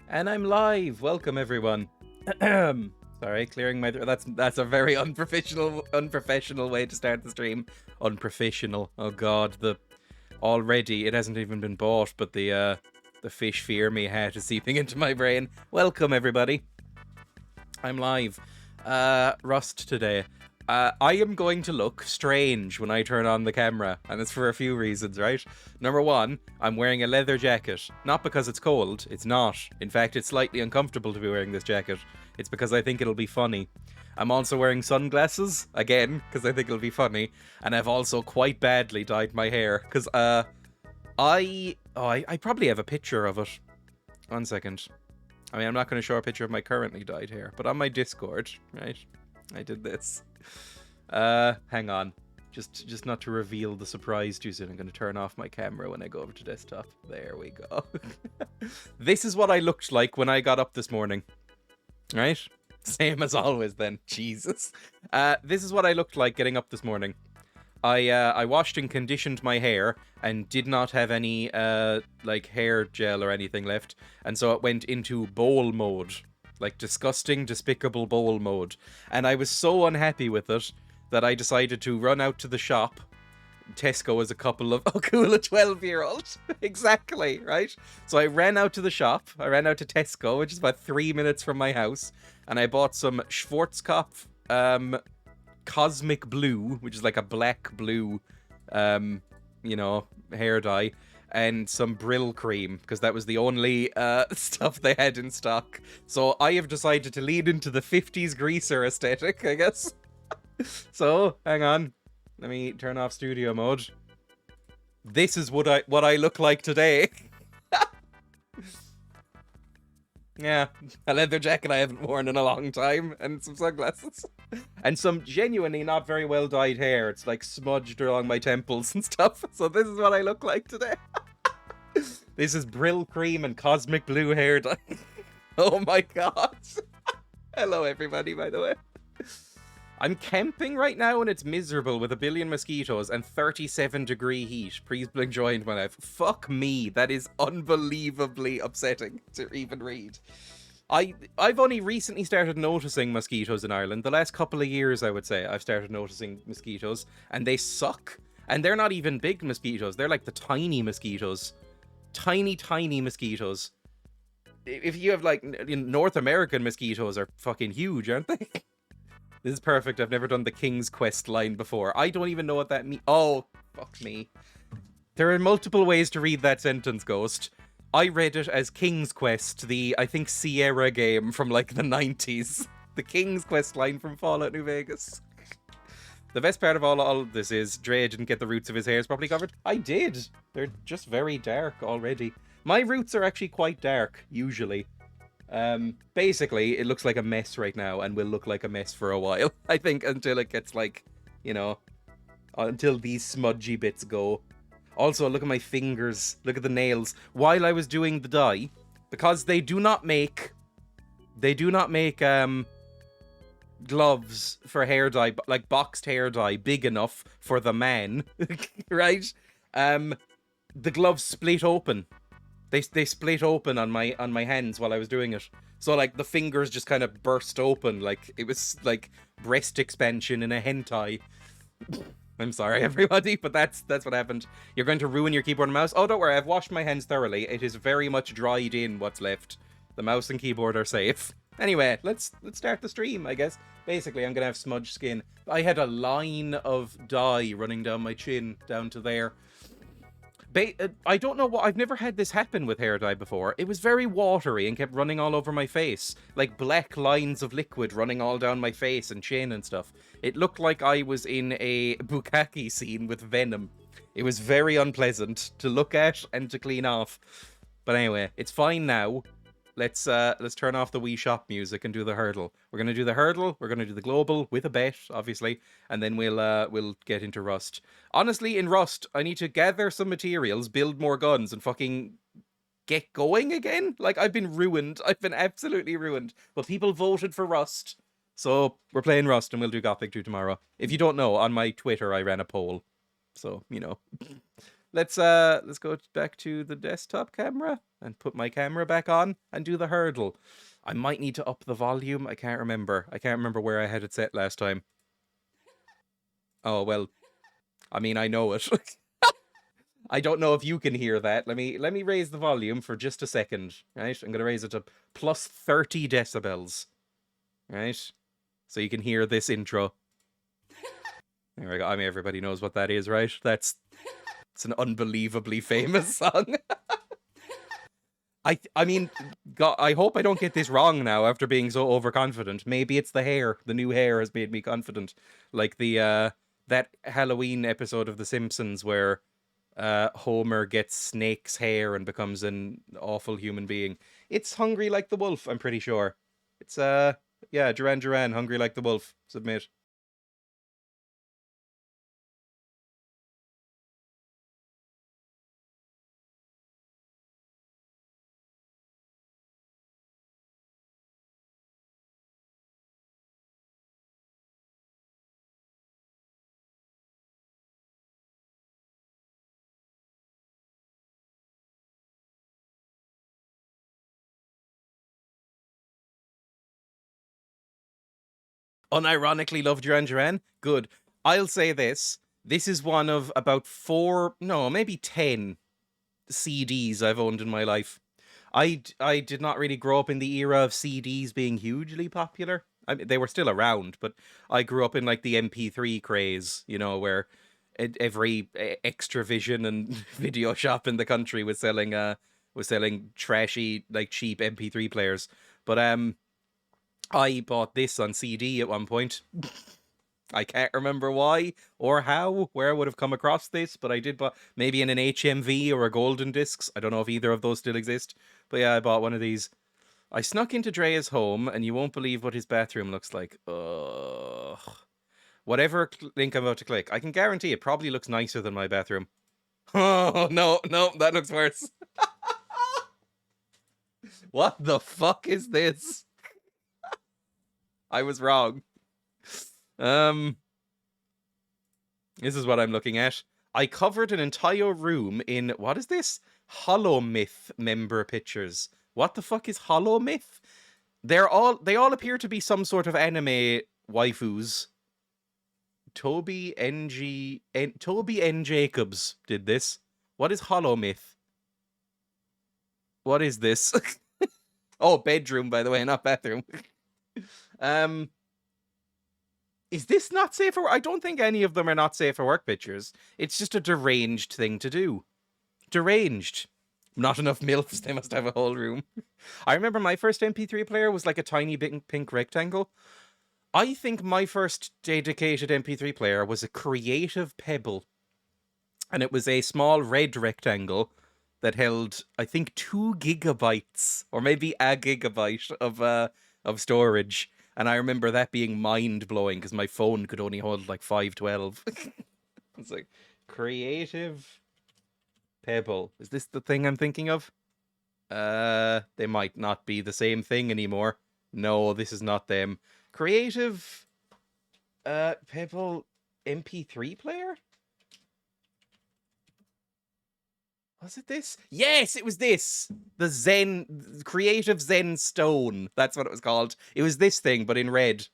And I'm live. Welcome everyone. Sorry, clearing my throat. That's a very unprofessional way to start the stream. Unprofessional. Oh god, already it hasn't even been bought, but the fish fear me hat is seeping into my brain. Welcome everybody. I'm live. Rust today. I am going to look strange when I turn on the camera, and it's for a few reasons, right? Number one, I'm wearing a leather jacket. Not because it's cold, it's not. In fact, it's slightly uncomfortable to be wearing this jacket. It's because I think it'll be funny. I'm also wearing sunglasses, again, because I think it'll be funny. And I've also quite badly dyed my hair, because, I probably have a picture of it. 1 second. I mean, I'm not going to show a picture of my currently dyed hair, but on my Discord, right? I did this. Hang on. Just not to reveal the surprise too soon. I'm going to turn off my camera when I go over to desktop. There we go. This is what I looked like when I got up this morning. Right? Same as always then. Jesus. This is what I looked like getting up this morning. I washed and conditioned my hair and did not have any like hair gel or anything left, and so it went into bowl mode, like disgusting, despicable bowl mode. And I was so unhappy with it that I decided to run out to the shop. Tesco is a couple of cool a 12-year-old. Exactly, right? So I ran out to the shop. I ran out to Tesco, which is about 3 minutes from my house, and I bought some Schwarzkopf Cosmic Blue, which is like a black blue, hair dye, and some Brill cream, because that was the only stuff they had in stock. So I have decided to lean into the 50s greaser aesthetic, I guess. So, hang on. Let me turn off studio mode. This is what I look like today. Yeah, a leather jacket I haven't worn in a long time, and some sunglasses. And some genuinely not very well dyed hair. It's like smudged along my temples and stuff. So this is what I look like today. This is Brill cream and cosmic blue hair dye. Oh my god. Hello everybody, by the way. I'm camping right now and it's miserable with a billion mosquitoes and 37-degree heat. Please join my life. Fuck me, that is unbelievably upsetting to even read. I've only recently started noticing mosquitoes in Ireland. The last couple of years, I would say, I've started noticing mosquitoes, and they suck. And they're not even big mosquitoes. They're like the tiny mosquitoes. Tiny, tiny mosquitoes. If you have, like, North American mosquitoes are fucking huge, aren't they? This is perfect. I've never done the King's Quest line before. I don't even know what that means. Oh, fuck me. There are multiple ways to read that sentence, Ghost. I read it as King's Quest, I think, Sierra game from, like, the 90s. The King's Quest line from Fallout New Vegas. The best part of all of this is Dreya didn't get the roots of his hairs properly covered. I did. They're just very dark already. My roots are actually quite dark, usually. Basically, it looks like a mess right now and will look like a mess for a while, I think, until it gets, like, until these smudgy bits go. Also, look at my fingers, look at the nails. While I was doing the dye, because they do not make gloves for hair dye, like boxed hair dye, big enough for the man, right? The gloves split open. They split open on my hands while I was doing it. So, like, the fingers just kind of burst open, like it was like breast expansion in a hentai. I'm sorry, everybody, but that's what happened. You're going to ruin your keyboard and mouse? Oh, don't worry, I've washed my hands thoroughly. It is very much dried in what's left. The mouse and keyboard are safe. Anyway, let's start the stream, I guess. Basically, I'm gonna have smudged skin. I had a line of dye running down my chin, down to there. I don't know what... I've never had this happen with hair dye before. It was very watery and kept running all over my face. Like black lines of liquid running all down my face and chin and stuff. It looked like I was in a bukkake scene with Venom. It was very unpleasant to look at and to clean off. But anyway, it's fine now. Let's turn off the Wii Shop music and do the hurdle. We're gonna do the hurdle. We're gonna do the global with a bet, obviously, and then we'll get into Rust. Honestly, in Rust, I need to gather some materials, build more guns, and fucking get going again. Like, I've been ruined. I've been absolutely ruined. But people voted for Rust, so we're playing Rust, and we'll do Gothic 2 tomorrow. If you don't know, on my Twitter, I ran a poll, so you know. Let's go back to the desktop camera. and put my camera back on and do the hurdle. I might need to up the volume. I can't remember. I can't remember where I had it set last time. Oh, well, I mean, I know it. I don't know if you can hear that. Let me raise the volume for just a second, right? I'm going to raise it to plus 30 decibels, right? So you can hear this intro. There we go. I mean, everybody knows what that is, right? It's an unbelievably famous song. I mean, God, I hope I don't get this wrong now after being so overconfident. Maybe it's the hair. The new hair has made me confident. Like that Halloween episode of The Simpsons where Homer gets Snake's hair and becomes an awful human being. It's Hungry Like the Wolf, I'm pretty sure. It's yeah, Duran Duran, Hungry Like the Wolf. Submit. Unironically love Duran Duran? Good. I'll say this. This is one of about four, no, maybe 10 CDs I've owned in my life. I did not really grow up in the era of CDs being hugely popular. I mean, they were still around, but I grew up in like the MP3 craze, where every Extravision and video shop in the country was selling trashy like cheap MP3 players. But I bought this on CD at one point. I can't remember why or how, where I would have come across this, but I did buy maybe in an HMV or a Golden Discs. I don't know if either of those still exist. But yeah, I bought one of these. I snuck into Dreya's home, and you won't believe what his bathroom looks like. Ugh. Whatever link I'm about to click, I can guarantee it probably looks nicer than my bathroom. Oh, no, no, that looks worse. What the fuck is this? I was wrong. Um, this is what I'm looking at. I covered an entire room in, what is this? Hollow Myth member pictures. What the fuck is Hollow Myth? They all appear to be some sort of anime waifus. Toby N. Jacobs did this. What is Hollow Myth? What is this? Oh, bedroom, by the way, not bathroom. um, is this not safe for work? I don't think any of them are not safe for work pictures. It's just a deranged thing to do. Deranged. Not enough MILFs, they must have a whole room. I remember my first MP3 player was like a tiny pink rectangle. I think my first dedicated MP3 player was a Creative Pebble. And it was a small red rectangle that held, I think, 2 gigabytes, or maybe a gigabyte of storage. And I remember that being mind-blowing, because my phone could only hold like 512. It's like, Creative Pebble. Is this the thing I'm thinking of? They might not be the same thing anymore. No, this is not them. Creative Pebble MP3 player? Was it this? Yes, it was this. The Creative Zen Stone. That's what it was called. It was this thing, but in red.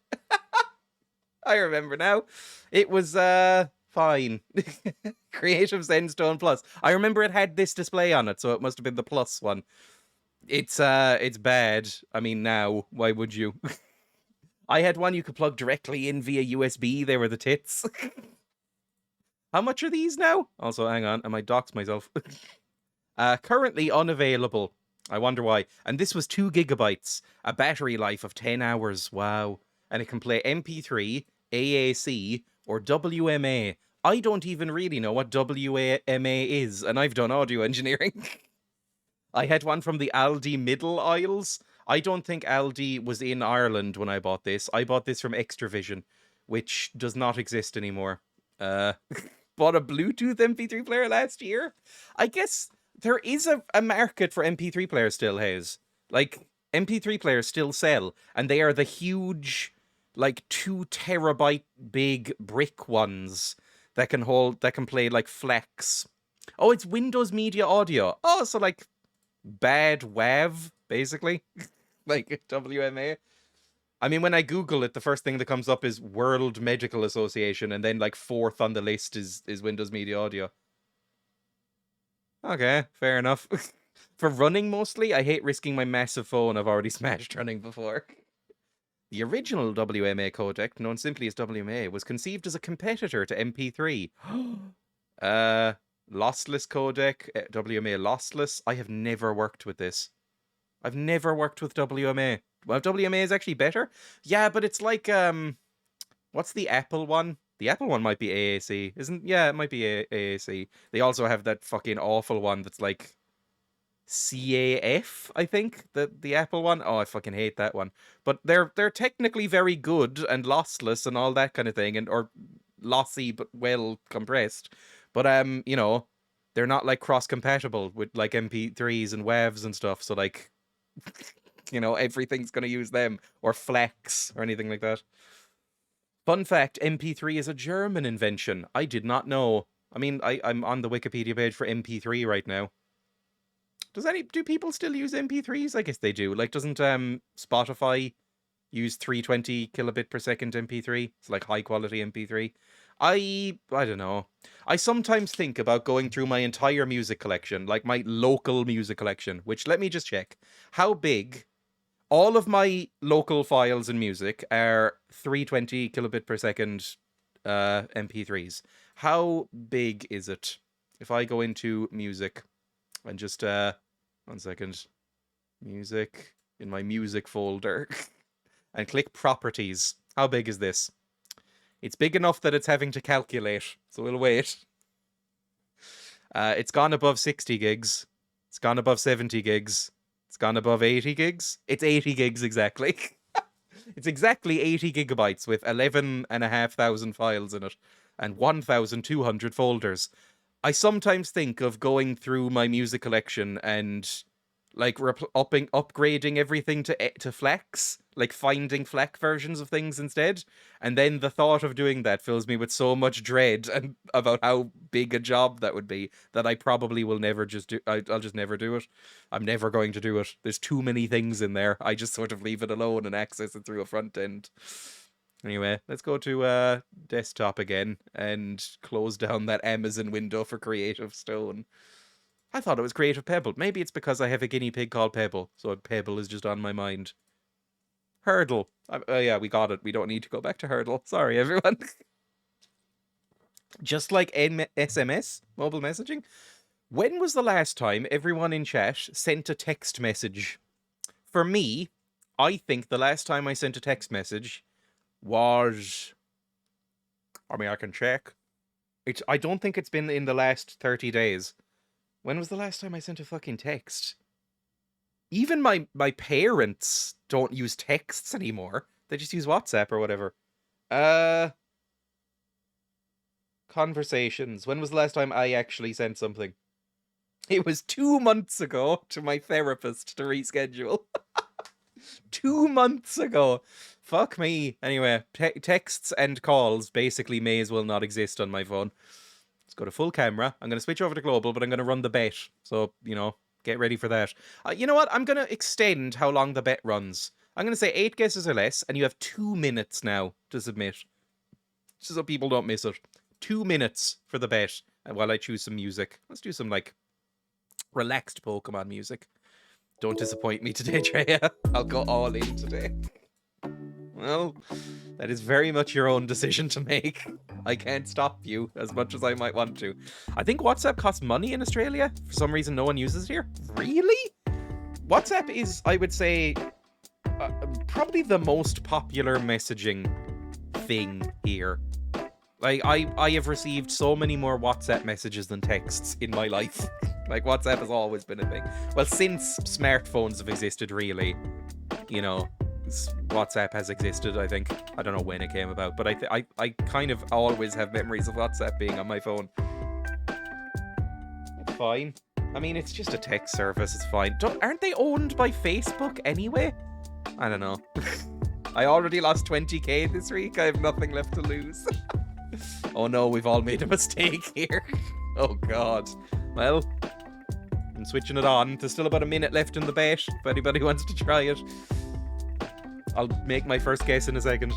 I remember now. It was fine. Creative Zen Stone Plus. I remember it had this display on it, so it must have been the plus one. It's bad. I mean, now, why would you? I had one you could plug directly in via USB. They were the tits. How much are these now? Also, hang on, I might dox myself. Currently unavailable. I wonder why. And this was 2 gigabytes. A battery life of 10 hours. Wow. And it can play MP3, AAC, or WMA. I don't even really know what WMA is, and I've done audio engineering. I had one from the Aldi Middle Isles. I don't think Aldi was in Ireland when I bought this. I bought this from Extravision, which does not exist anymore. Bought a Bluetooth MP3 player last year. I guess there is a market for MP3 players still, Hayes. Like, MP3 players still sell, and they are the huge, like, 2 terabyte big brick ones that can play, like, Flex. Oh, it's Windows Media Audio. Oh, so, like, bad WAV, basically. Like WMA. I mean, when I Google it, the first thing that comes up is World Medical Association, and then like fourth on the list is Windows Media Audio. Okay, fair enough. For running mostly, I hate risking my massive phone I've already smashed running before. The original WMA codec, known simply as WMA, was conceived as a competitor to MP3. Lossless codec, WMA lossless. I have never worked with this. I've never worked with WMA. Well, WMA is actually better. Yeah, but it's like what's the Apple one? The Apple one might be AAC, isn't? Yeah, it might be AAC. They also have that fucking awful one that's like CAF, I think, the Apple one. Oh, I fucking hate that one. But they're technically very good and lossless and all that kind of thing, and or lossy but well compressed. But you know, they're not like cross compatible with like MP3s and WAVs and stuff. So like, you know, everything's gonna use them or Flex or anything like that. Fun fact: MP3 is a German invention. I did not know. I mean, I'm on the Wikipedia page for MP3 right now. Do people still use MP3s? I guess they do. Like, doesn't Spotify use 320 kilobit per second MP3? It's like high quality MP3. I don't know. I sometimes think about going through my entire music collection, like my local music collection, which let me just check. How big? All of my local files and music are 320 kilobit per second MP3s. How big is it? If I go into music and just 1 second, music in my music folder and click properties. How big is this? It's big enough that it's having to calculate, so we'll wait. It's gone above 60 gigs. It's gone above 70 gigs. It's gone above 80 gigs. It's 80 gigs exactly. It's exactly 80 gigabytes with 11,500 files in it and 1,200 folders. I sometimes think of going through my music collection and like upgrading everything to Flex, like finding FLAC versions of things instead. And then the thought of doing that fills me with so much dread and about how big a job that would be that I probably will never just do. I'll just never do it. I'm never going to do it. There's too many things in there. I just sort of leave it alone and access it through a front end. Anyway, let's go to desktop again and close down that Amazon window for Creative Stone. I thought it was Creative Pebble. Maybe it's because I have a guinea pig called Pebble, so Pebble is just on my mind. Hurdle. Yeah, we got it. We don't need to go back to Hurdle. Sorry, everyone. Just like SMS, mobile messaging, when was the last time everyone in chat sent a text message? For me, I think the last time I sent a text message was... I mean, I can check. I don't think it's been in the last 30 days. When was the last time I sent a fucking text? Even my parents don't use texts anymore. They just use WhatsApp or whatever. Conversations. When was the last time I actually sent something? It was 2 months ago to my therapist to reschedule. 2 months ago. Fuck me. Anyway, texts and calls basically may as well not exist on my phone. Let's go to full camera. I'm going to switch over to global, but I'm going to run the bet. So, you know, get ready for that. You know what? I'm going to extend how long the bet runs. I'm going to say 8 guesses or less, and you have 2 minutes now to submit. Just so people don't miss it. 2 minutes for the bet, and while I choose some music. Let's do some, like, relaxed Pokemon music. Don't disappoint me today, Dreya. I'll go all in today. Well, that is very much your own decision to make. I can't stop you as much as I might want to. I think WhatsApp costs money in Australia. For some reason, no one uses it here. Really? WhatsApp is, I would say, probably the most popular messaging thing here. Like, I have received so many more WhatsApp messages than texts in my life. Like, WhatsApp has always been a thing. Well, since smartphones have existed, really, you know, WhatsApp has existed, I think. I don't know when it came about, but I kind of always have memories of WhatsApp being on my phone. It's fine. I mean, it's just a text service, it's fine. Aren't they owned by Facebook anyway? I don't know. I already lost 20k this week. I have nothing left to lose. Oh no, we've all made a mistake here. Oh god. Well, I'm switching it on. There's still about a minute left in the bet, if anybody wants to try it. I'll make my first guess in a second.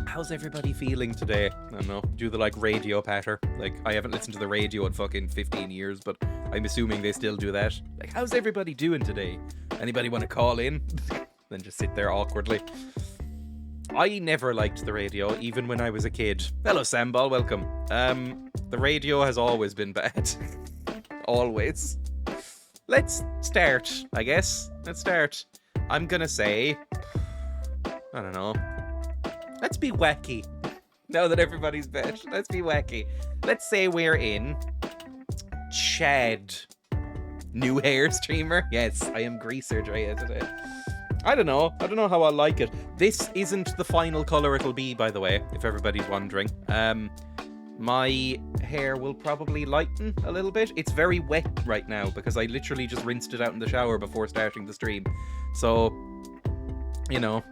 How's everybody feeling today? I don't know. Do the, like, radio patter. Like, I haven't listened to the radio in fucking 15 years, but I'm assuming they still do that. Like, how's everybody doing today? Anybody want to call in? Then just sit there awkwardly. I never liked the radio, even when I was a kid. Hello, Sambal, welcome. The radio has always been bad. Always. Let's start, I guess. Let's start. I'm gonna say... I don't know. Let's be wacky. Now that everybody's bet, let's be wacky. Let's say we're in... Chad. New hair streamer. Yes, I am Greaser Dreya today. I don't know how I like it. This isn't the final colour it'll be, by the way, if everybody's wondering. My hair will probably lighten a little bit. It's very wet right now because I literally just rinsed it out in the shower before starting the stream. So, you know,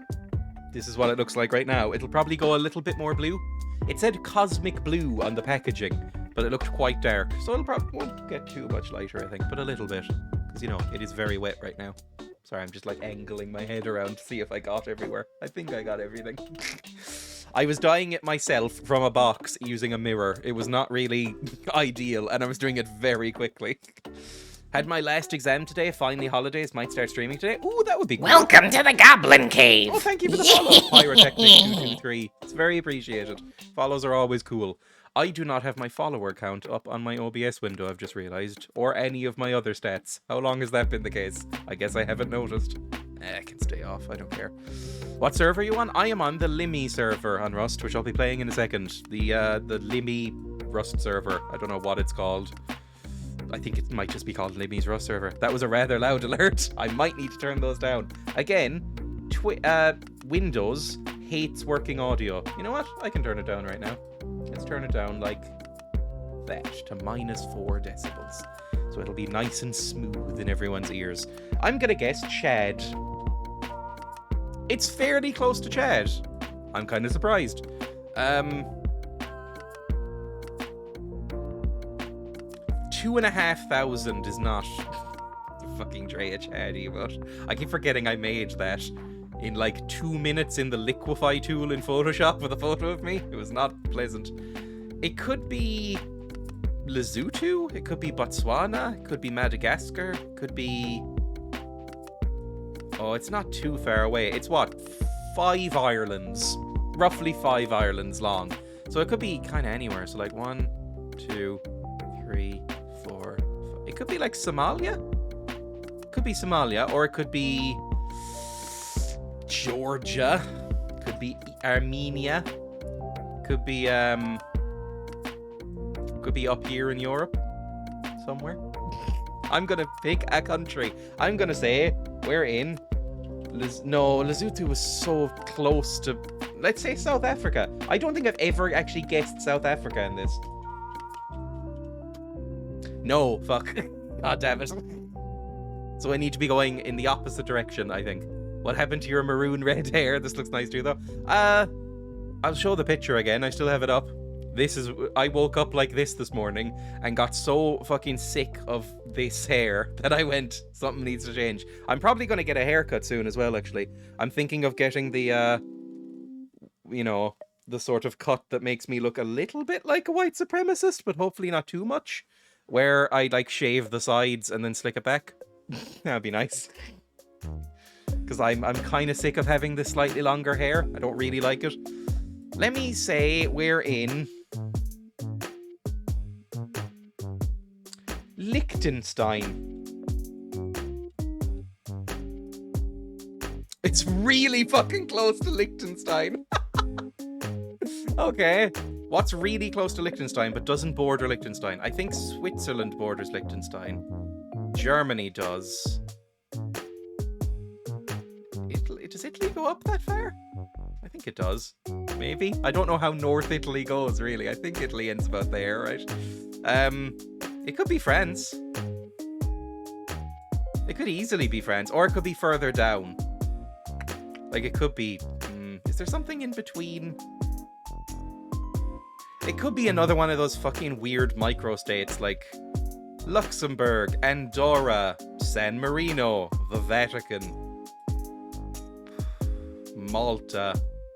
this is what it looks like right now. It'll probably go a little bit more blue. It said cosmic blue on the packaging, but it looked quite dark. So it'll probably won't get too much lighter, I think, but a little bit. Because, you know, it is very wet right now. Sorry, I'm just like angling my head around to see if I got everywhere. I think I got everything. I was dyeing it myself from a box using a mirror. It was not really ideal, and I was doing it very quickly. Had my last exam today, finally holidays, might start streaming today. Ooh, that would be cool. Welcome to the Goblin Cave! Oh, thank you for the follow, Pyrotechnic223. It's very appreciated. Follows are always cool. I do not have my follower count up on my OBS window, I've just realised, or any of my other stats. How long has that been the case? I guess I haven't noticed. I can stay off, I don't care. What server are you on? I am on the Limmy server on Rust, which I'll be playing in a second. The Limmy Rust server. I don't know what it's called. I think it might just be called Limmy's Rust server. That was a rather loud alert. I might need to turn those down. Again, Windows hates working audio. You know what? I can turn it down right now. Let's turn it down like that to -4 decibels. So it'll be nice and smooth in everyone's ears. I'm gonna guess Chad. It's fairly close to Chad. I'm kind of surprised. 2,500 is not fucking Dreya Chaddy, but I keep forgetting I made that in like 2 minutes in the liquefy tool in Photoshop with a photo of me. It was not pleasant. It could be Lesotho, it could be Botswana, it could be Madagascar, it could be... Oh, it's not too far away. It's what? 5 islands. Roughly 5 islands long. So it could be kind of anywhere. So like 1, 2, 3, 4, 5. It could be like Somalia. It could be Somalia, or it could be Georgia. Could be Armenia. Could be up here in Europe somewhere. I'm gonna pick a country. I'm gonna say we're in Lesotho was so close to, let's say, South Africa. I don't think I've ever actually guessed South Africa in this. No, fuck. God damn it. So I need to be going in the opposite direction, I think. What happened to your maroon red hair? This looks nice too, though. I'll show the picture again. I still have it up. I woke up like this morning and got so fucking sick of this hair that I went, something needs to change. I'm probably going to get a haircut soon as well, actually. I'm thinking of getting the, you know, the sort of cut that makes me look a little bit like a white supremacist, but hopefully not too much. Where I, like, shave the sides and then slick it back. That'd be nice. Because I'm kind of sick of having this slightly longer hair. I don't really like it. Let me say we're in Liechtenstein. It's really fucking close to Liechtenstein. Okay. What's really close to Liechtenstein but doesn't border Liechtenstein? I think Switzerland borders Liechtenstein. Germany does. Italy, does Italy go up that far? I think it does. Maybe. I don't know how North Italy goes, really. I think Italy ends about there, right? It could be France. It could easily be France. Or it could be further down. Like, it could be... is there something in between? It could be another one of those fucking weird micro-states, like Luxembourg, Andorra, San Marino, the Vatican, Malta.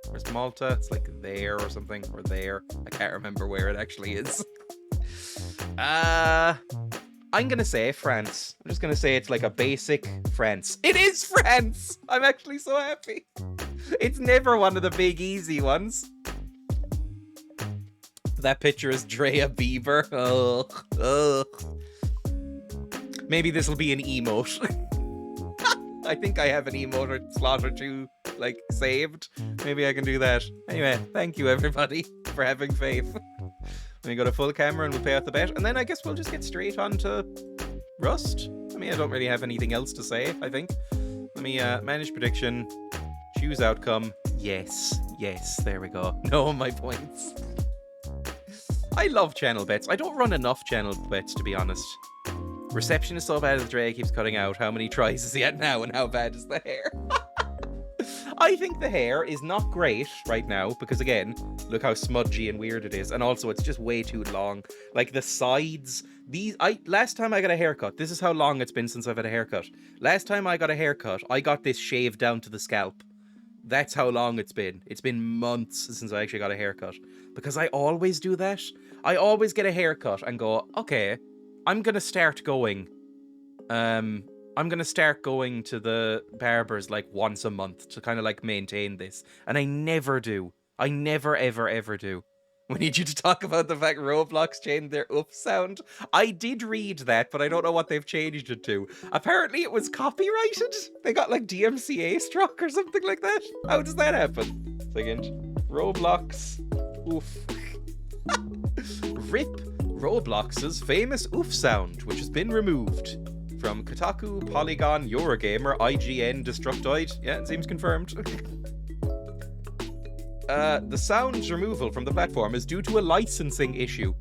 Where's Malta? It's like there or something, or there. I can't remember where it actually is. I'm gonna say France. I'm just gonna say it's like a basic France. It is France! I'm actually so happy. It's never one of the big easy ones. That picture is Dreya Bieber. Ugh. Maybe this will be an emote. I think I have an emote or slot or two, like, saved. Maybe I can do that. Anyway, thank you everybody for having faith. Let me go to full camera and we'll pay out the bet. And then I guess we'll just get straight on to Rust. I mean, I don't really have anything else to say, I think. Let me manage prediction, choose outcome. Yes, there we go. Know my points. I love channel bets. I don't run enough channel bets, to be honest. Reception is so bad that Dreya keeps cutting out. How many tries is he at now, and how bad is the hair? I think the hair is not great right now, because again, look how smudgy and weird it is, and also it's just way too long. Like the sides, last time I got a haircut, this is how long it's been since I've had a haircut. Last time I got a haircut, I got this shaved down to the scalp. That's how long it's been. It's been months since I actually got a haircut. Because I always do that. I always get a haircut and go, okay, I'm gonna start going. I'm gonna start going to the barbers like once a month to kind of like maintain this. And I never do. I never, ever, ever do. We need you to talk about the fact Roblox changed their oof sound. I did read that, but I don't know what they've changed it to. Apparently it was copyrighted. They got like DMCA struck or something like that. How does that happen? Second. Roblox oof. RIP Roblox's famous oof sound, which has been removed. From Kotaku, Polygon, Eurogamer, IGN, Destructoid. Yeah, it seems confirmed. The sound's removal from the platform is due to a licensing issue.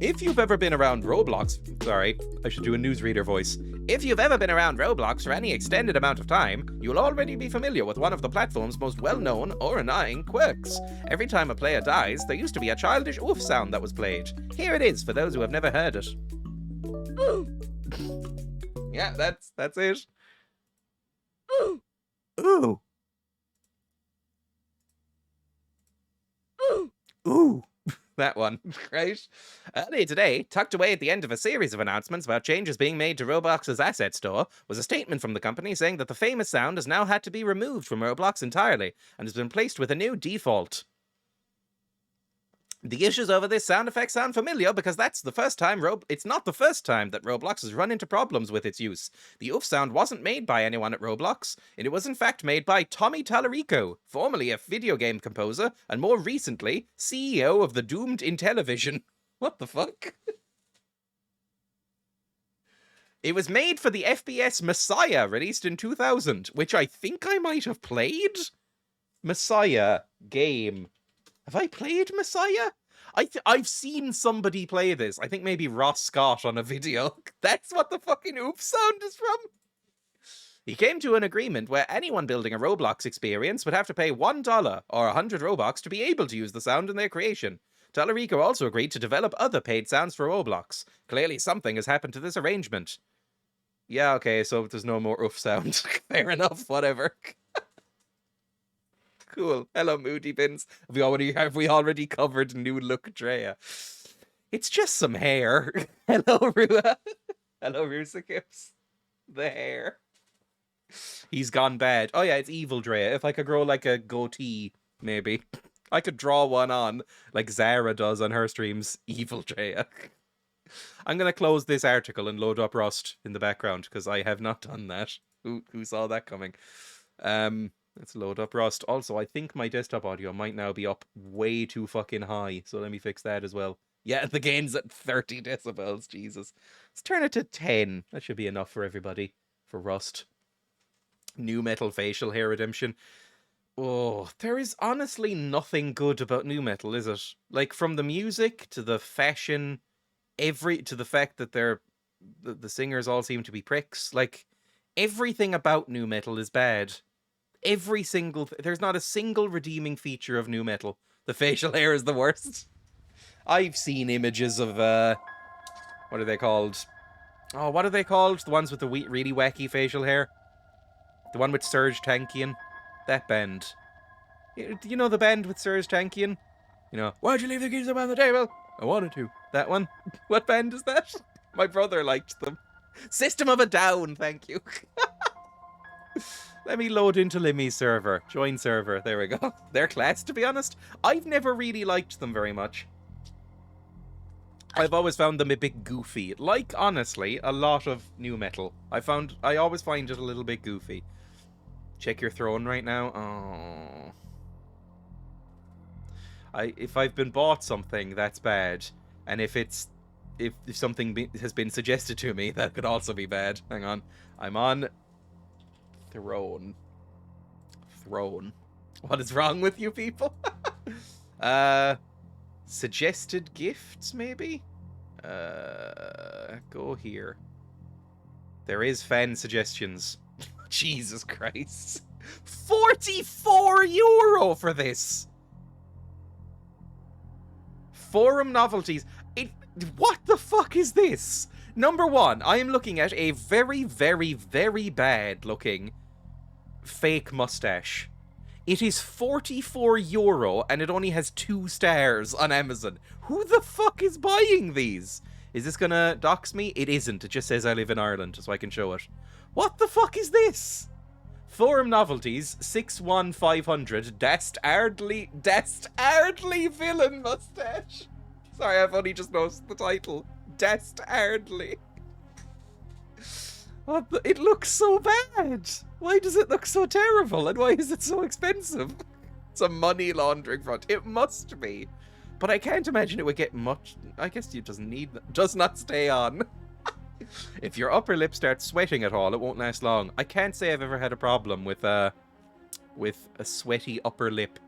If you've ever been around Roblox... Sorry, I should do a newsreader voice. If you've ever been around Roblox for any extended amount of time, you'll already be familiar with one of the platform's most well-known or annoying quirks. Every time a player dies, there used to be a childish oof sound that was played. Here it is for those who have never heard it. Ooh. Yeah, that's it. Ooh. Ooh. Ooh. Ooh. That one, right? Earlier today, tucked away at the end of a series of announcements about changes being made to Roblox's asset store, was a statement from the company saying that the famous sound has now had to be removed from Roblox entirely, and has been placed with a new default. The issues over this sound effect sound familiar because that's the first time it's not the first time that Roblox has run into problems with its use. The oof sound wasn't made by anyone at Roblox, and it was in fact made by Tommy Tallarico, formerly a video game composer, and more recently, CEO of the Doomed Intellivision. What the fuck? It was made for the FPS Messiah, released in 2000, which I think I might have played? Messiah game. Have I played Messiah? I've seen somebody play this. I think maybe Ross Scott on a video. That's what the fucking oof sound is from. He came to an agreement where anyone building a Roblox experience would have to pay $1 or 100 Robux to be able to use the sound in their creation. Tallarico also agreed to develop other paid sounds for Roblox. Clearly something has happened to this arrangement. Yeah, okay, so there's no more oof sound. Fair enough, whatever. Cool. Hello, Moody Bins. Have we already covered new look Dreya? It's just some hair. Hello, Rua. Hello, Rusikips. The hair. He's gone bad. Oh yeah, it's evil Dreya. If I could grow like a goatee, maybe. I could draw one on, like Zara does on her streams. Evil Dreya. I'm gonna close this article and load up Rust in the background, because I have not done that. Who saw that coming? Let's load up Rust. Also, I think my desktop audio might now be up way too fucking high, so let me fix that as well. Yeah, the gain's at 30 decibels, Jesus. Let's turn it to 10. That should be enough for everybody, for Rust. New Metal facial hair redemption. Oh, there is honestly nothing good about new metal, is it? Like, from the music to the fashion, to the fact that the singers all seem to be pricks. Like, everything about new metal is bad. Every single... There's not a single redeeming feature of new metal. The facial hair is the worst. I've seen images of What are they called? Oh, what are they called? The ones with the really wacky facial hair? The one with Serge Tankian? That band. Do you know the band with Serge Tankian? You know, why'd you leave the keys up on the table? I wanted to. That one? What band is that? My brother liked them. System of a Down, thank you. Let me load into Limmy's server. Join server. There we go. They're class, to be honest. I've never really liked them very much. I've always found them a bit goofy. Like, honestly, a lot of new metal. I always find it a little bit goofy. Check your throne right now. Oh. If I've been bought something, that's bad. And if something has been suggested to me, that could also be bad. Hang on. I'm on throne. Throne. What is wrong with you people? Suggested gifts, maybe? Go here. There is fan suggestions. Jesus Christ. €44 for this! Forum novelties. What the fuck is this? Number one, I am looking at a very, very, very bad looking fake mustache. It is €44 and it only has 2 stars on Amazon. Who the fuck is buying these? Is this gonna dox me? It isn't. It just says I live in Ireland, so I can show it. What the fuck is this? Forum novelties, 61500, Dast Ardley villain mustache. Sorry, I've only just noticed the title. Dast Ardley. It looks so bad. Why does it look so terrible? And why is it so expensive? It's a money laundering front. It must be. But I can't imagine it would get much. I guess it doesn't need. Does not stay on. If your upper lip starts sweating at all, it won't last long. I can't say I've ever had a problem with a sweaty upper lip.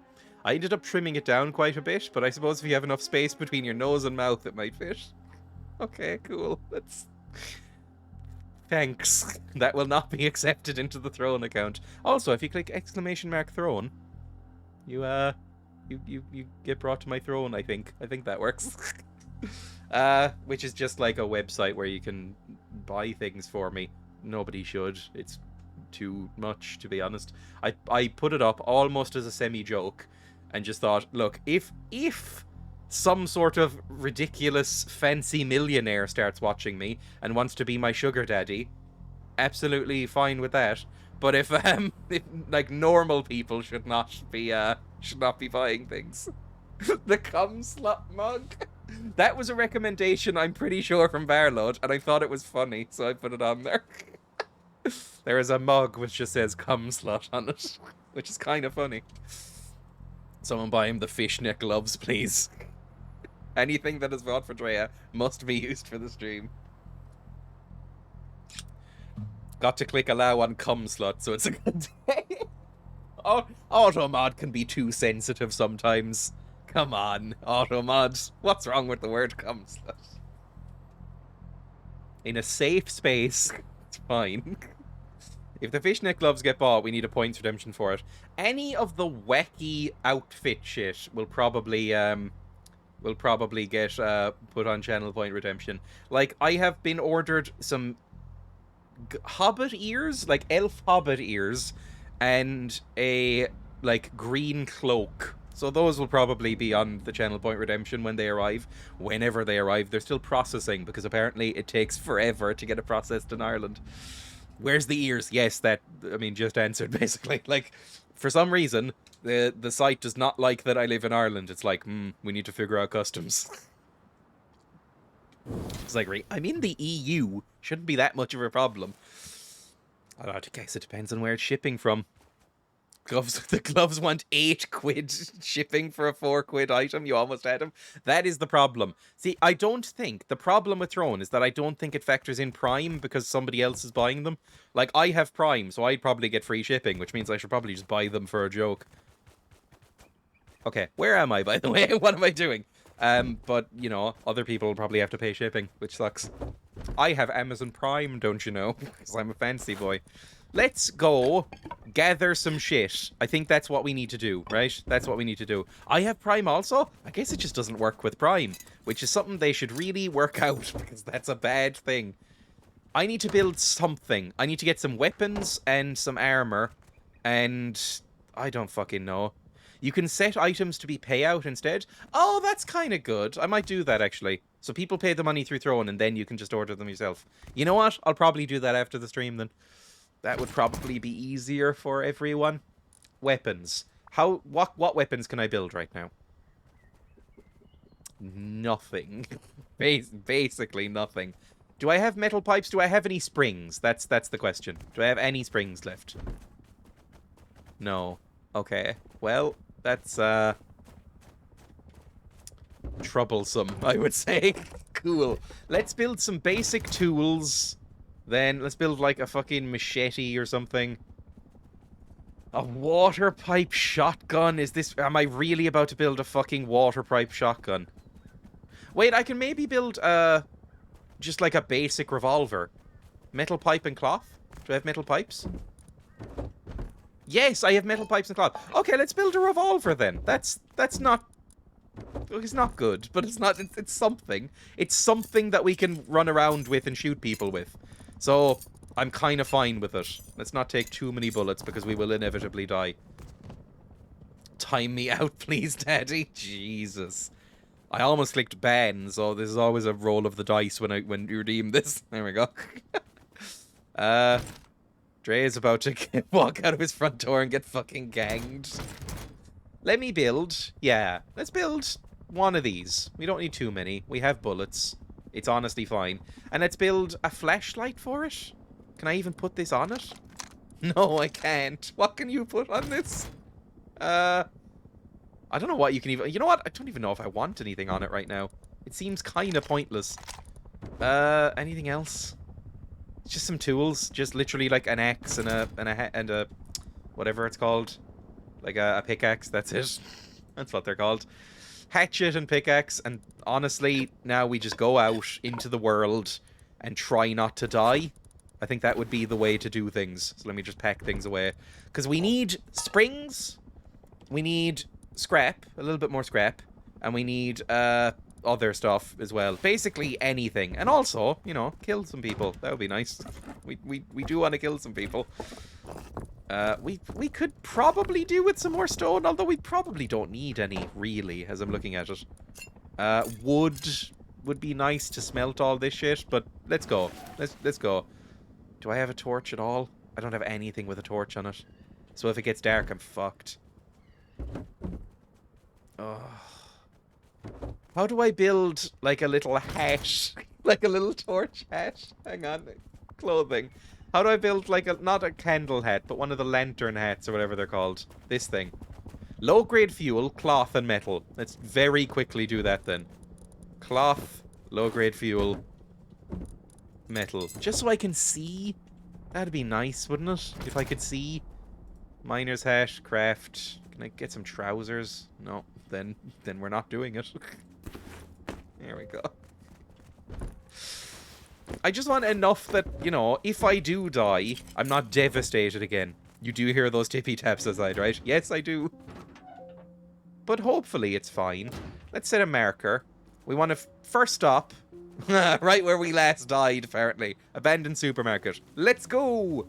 I ended up trimming it down quite a bit, but I suppose if you have enough space between your nose and mouth, it might fit. Okay, cool. Thanks. That will not be accepted into the throne account. Also, if you click !throne, you get brought to my throne, I think. I think that works. Which is just like a website where you can buy things for me. Nobody should. It's too much, to be honest. I put it up almost as a semi-joke and just thought, look, if some sort of ridiculous fancy millionaire starts watching me and wants to be my sugar daddy, absolutely fine with that. But if like normal people should not be buying things. The cum slop mug. That was a recommendation, I'm pretty sure, from Barload, and I thought it was funny, so I put it on there. There is a mug which just says cum slut on it, which is kind of funny. Someone buy him the fishnet gloves, please. Anything that is bought for Dreya must be used for the stream. Got to click allow on cum slut, so it's a good day. Automod can be too sensitive sometimes. Come on, Automod. What's wrong with the word cum slut? In a safe space, it's fine. If the fishnet gloves get bought, we need a points redemption for it. Any of the wacky outfit shit will probably get put on channel point redemption. Like, I have been ordered some hobbit ears, like elf hobbit ears, and a like green cloak. So those will probably be on the channel point redemption when they arrive. Whenever they arrive, they're still processing because apparently it takes forever to get it processed in Ireland. Where's the ears? Yes, just answered basically. Like, for some reason, the site does not like that I live in Ireland. It's like, we need to figure out customs. It's like, I'm in the EU. Shouldn't be that much of a problem. I guess it depends on where it's shipping from. The gloves want £8 shipping for a £4 item. You almost had them. That is the problem. See, I don't think the problem with Throne is that I don't think it factors in Prime because somebody else is buying them. Like, I have Prime, so I'd probably get free shipping, which means I should probably just buy them for a joke. Okay, where am I, by the way? What am I doing? But, you know, other people will probably have to pay shipping, which sucks. I have Amazon Prime, don't you know? Because I'm a fancy boy. let's go gather some shit. I think that's what we need to do, right? That's what we need to do. I have Prime also. I guess it just doesn't work with Prime, which is something they should really work out, because that's a bad thing. I need to build something. I need to get some weapons and some armor, and I don't fucking know. You can set items to be payout instead. Oh, that's kind of good. I might do that, actually. So people pay the money through Throne, and then you can just order them yourself. You know what? I'll probably do that after the stream, then. That would probably be easier for everyone. Weapons. What weapons can I build right now? Nothing. Basically nothing. Do I have metal pipes? Do I have any springs? That's the question. Do I have any springs left? No. Okay. Well, that's troublesome, I would say. Cool. Let's build some basic tools. Then let's build like a fucking machete or something. A water pipe shotgun? Am I really about to build a fucking water pipe shotgun? Wait, I can maybe build just like a basic revolver. Metal pipe and cloth? Do I have metal pipes? Yes, I have metal pipes and cloth. Okay, let's build a revolver then. That's not... It's not good, but it's something. It's something that we can run around with and shoot people with. So, I'm kind of fine with it. Let's not take too many bullets, because we will inevitably die. Time me out, please, Daddy. Jesus. I almost clicked ban, so this is always a roll of the dice when you redeem this. There we go. Dreya's about to walk out of his front door and get fucking ganged. Let me build. Yeah, let's build one of these. We don't need too many. We have bullets. It's honestly fine. And let's build a flashlight for it. Can I even put this on it? No, I can't. What can you put on this? I don't know what you can even... You know what? I don't even know if I want anything on it right now. It seems kind of pointless. Anything else? It's just some tools. Just literally like an axe and a whatever it's called. Like a pickaxe. That's it. That's what they're called. Hatchet and pickaxe, and honestly, now we just go out into the world and try not to die. I think that would be the way to do things. So let me just pack things away. Because we need springs, we need scrap, a little bit more scrap, and we need other stuff as well. Basically anything. And also, you know, kill some people. That would be nice. We do want to kill some people. We could probably do with some more stone, although we probably don't need any, really, as I'm looking at it. Wood would be nice to smelt all this shit, but let's go. Let's go. Do I have a torch at all? I don't have anything with a torch on it. So if it gets dark, I'm fucked. Oh. How do I build, like, a little hat? Like a little torch hat? Hang on. Clothing. How do I build, like, not a candle hat, but one of the lantern hats or whatever they're called? This thing. Low-grade fuel, cloth, and metal. Let's very quickly do that, then. Cloth, low-grade fuel, metal. Just so I can see. That'd be nice, wouldn't it? If I could see. Miner's hat, craft. Can I get some trousers? No. Then we're not doing it. There we go. I just want enough that, you know, if I do die, I'm not devastated again. You do hear those tippy taps aside, right? Yes, I do. But hopefully it's fine. Let's set a marker. We want to first stop. Right where we last died, apparently. Abandoned supermarket. Let's go!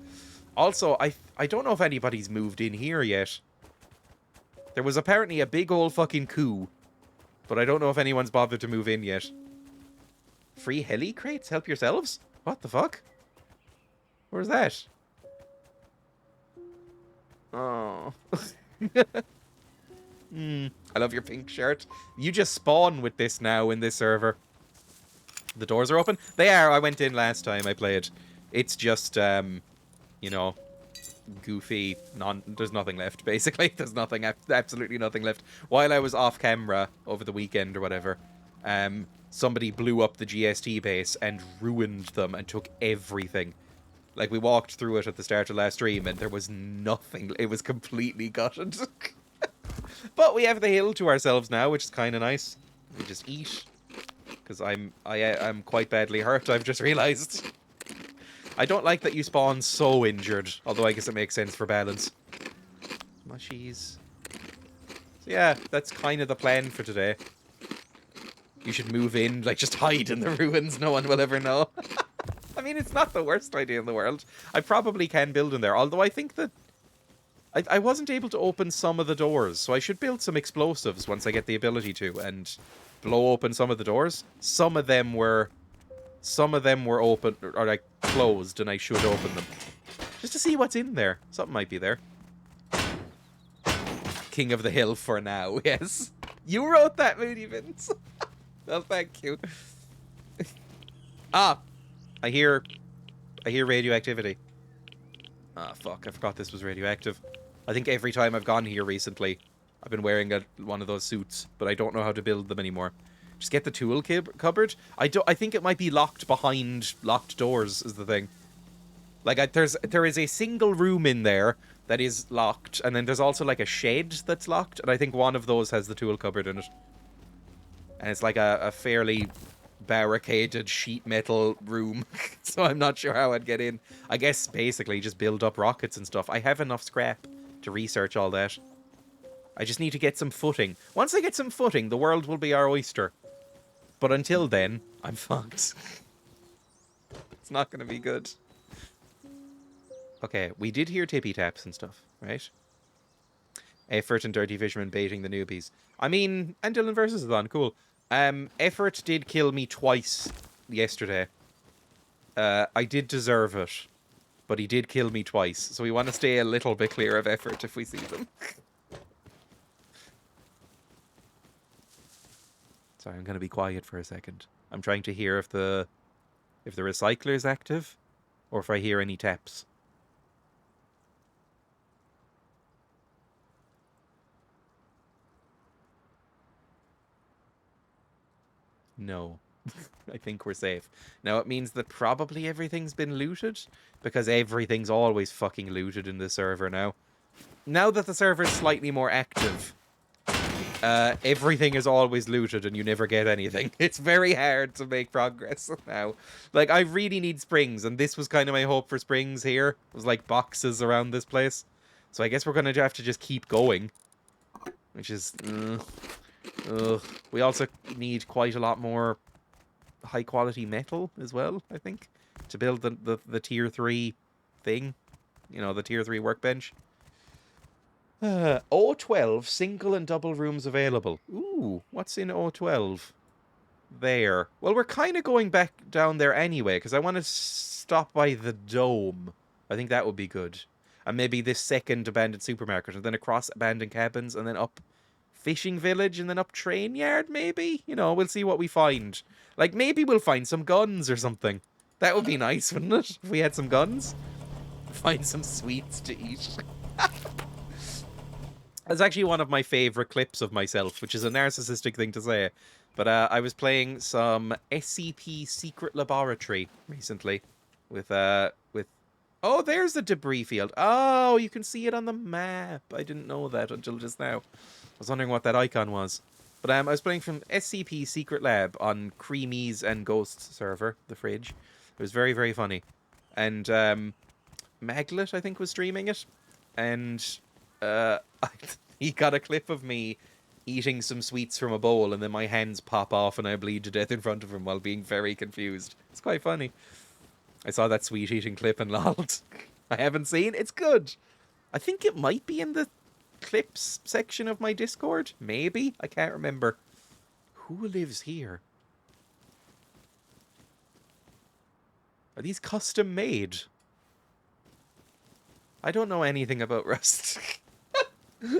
Also, I don't know if anybody's moved in here yet. There was apparently a big old fucking coup. But I don't know if anyone's bothered to move in yet. Free heli crates? Help yourselves? What the fuck? Where's that? Oh. I love your pink shirt. You just spawn with this now in this server. The doors are open? They are. I went in last time I played. It's just, you know, goofy. There's nothing left, basically. There's nothing, absolutely nothing left. While I was off camera over the weekend or whatever, somebody blew up the GST base and ruined them and took everything. Like, we walked through it at the start of last stream and there was nothing. It was completely gutted. But we have the hill to ourselves now, which is kind of nice. We just eat. Because I'm quite badly hurt, I've just realised. I don't like that you spawn so injured, although I guess it makes sense for balance. Mushies. So yeah, that's kind of the plan for today. You should move in, like, just hide in the ruins, no one will ever know. I mean, it's not the worst idea in the world. I probably can build in there, although I think that I wasn't able to open some of the doors, so I should build some explosives once I get the ability to, and blow open some of the doors. Some of them were open, or like, closed, and I should open them. Just to see what's in there. Something might be there. King of the Hill for now, yes. You wrote that, Moody Vince. Well, thank you. Ah! I hear radioactivity. Ah, fuck, I forgot this was radioactive. I think every time I've gone here recently, I've been wearing one of those suits, but I don't know how to build them anymore. Just get the tool cupboard. I think it might be locked behind locked doors is the thing. Like, there is a single room in there that is locked, and then there's also like a shed that's locked, and I think one of those has the tool cupboard in it. And it's like a fairly barricaded sheet metal room, so I'm not sure how I'd get in. I guess basically just build up rockets and stuff. I have enough scrap to research all that. I just need to get some footing. Once I get some footing, the world will be our oyster. But until then, I'm fucked. It's not going to be good. Okay, we did hear tippy taps and stuff, right? Effort and Dirty Fisherman baiting the newbies. I mean, and Dylan versus is on, cool. Effort did kill me twice yesterday. I did deserve it, but he did kill me twice, so we want to stay a little bit clear of Effort if we see them. Sorry, I'm going to be quiet for a second. I'm trying to hear if the recycler is active, or if I hear any taps. No. I think we're safe. Now, it means that probably everything's been looted, because everything's always fucking looted in the server now. Now that the server's slightly more active, everything is always looted and you never get anything. It's very hard to make progress now. Like, I really need springs, and this was kind of my hope for springs here. It was like boxes around this place. So I guess we're going to have to just keep going. Which is... we also need quite a lot more high quality metal as well, I think, to build the tier 3 thing. You know, the tier 3 workbench. O12, single and double rooms available. Ooh, what's in O12? There. Well, we're kind of going back down there anyway, because I want to stop by the dome. I think that would be good. And maybe this second abandoned supermarket, and then across abandoned cabins, and then up fishing village, and then up train yard, maybe? You know, we'll see what we find. Like, maybe we'll find some guns or something. That would be nice, wouldn't it? If we had some guns. Find some sweets to eat. That's actually one of my favourite clips of myself, which is a narcissistic thing to say. But I was playing some SCP Secret Laboratory recently with... Oh, there's the debris field. Oh, you can see it on the map. I didn't know that until just now. I was wondering what that icon was. But I was playing from SCP Secret Lab on Creamies and Ghosts server, the fridge. It was very, very funny. And Maglet, I think, was streaming it. And he got a clip of me eating some sweets from a bowl, and then my hands pop off and I bleed to death in front of him while being very confused. It's quite funny. I saw that sweet eating clip and lolled. I haven't seen. It's good. I think it might be in the clips section of my Discord. Maybe. I can't remember. Who lives here? Are these custom made? I don't know anything about Rust.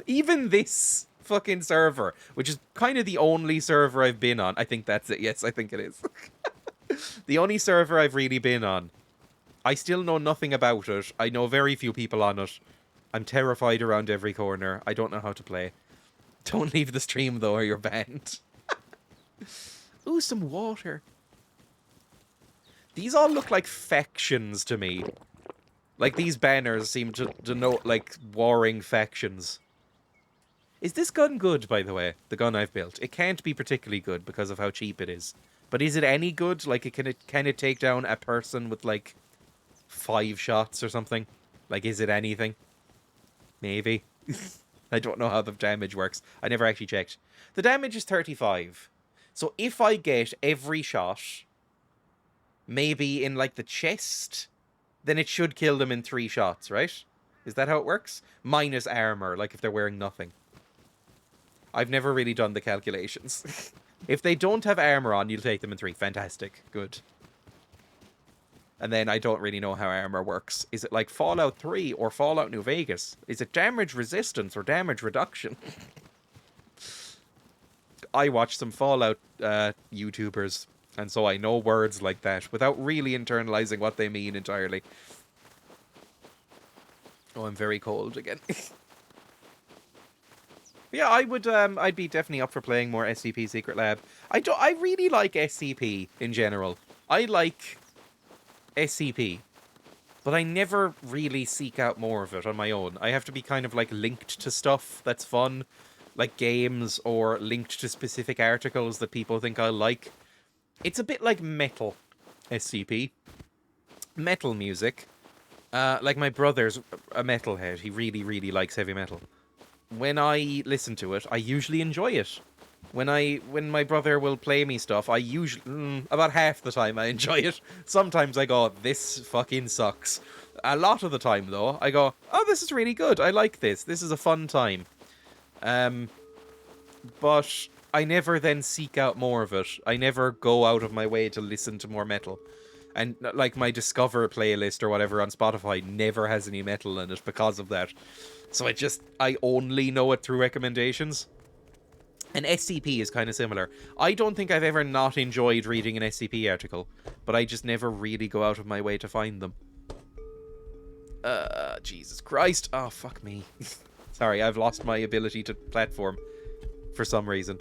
Even this fucking server, which is kind of the only server I've been on. I think that's it. Yes, I think it is. The only server I've really been on. I still know nothing about it. I know very few people on it. I'm terrified around every corner. I don't know how to play. Don't leave the stream, though, or you're banned. Ooh, some water. These all look like factions to me. Like, these banners seem to denote, like, warring factions. Is this gun good, by the way? The gun I've built. It can't be particularly good because of how cheap it is. But is it any good? Like, can it take down a person with, like, 5 shots or something. Like, is it anything? Maybe. I don't know how the damage works. I never actually checked. The damage is 35. So if I get every shot, maybe in, like, the chest, then it should kill them in 3 shots, right? Is that how it works? Minus armor, like if they're wearing nothing. I've never really done the calculations. If they don't have armor on, you'll take them in 3. Fantastic. Good. And then I don't really know how armor works. Is it like Fallout 3 or Fallout New Vegas? Is it damage resistance or damage reduction? I watch some Fallout YouTubers, and so I know words like that without really internalizing what they mean entirely. Oh, I'm very cold again. Yeah, I would. I'd be definitely up for playing more SCP Secret Lab. I really like SCP in general. I like SCP, but I never really seek out more of it on my own. I have to be kind of like linked to stuff that's fun, like games, or linked to specific articles that people think I like. It's a bit like metal SCP. Metal music. Like my brother's a metalhead. He really, really likes heavy metal. When I listen to it, I usually enjoy it. When my brother will play me stuff, I usually about half the time I enjoy it. Sometimes I go, this fucking sucks. A lot of the time though, I go, oh, this is really good. I like this. This is a fun time. But I never then seek out more of it. I never go out of my way to listen to more metal. And like my Discover playlist or whatever on Spotify never has any metal in it because of that. So I only know it through recommendations. And SCP is kind of similar. I don't think I've ever not enjoyed reading an SCP article, but I just never really go out of my way to find them. Jesus Christ. Oh, fuck me. Sorry, I've lost my ability to platform for some reason.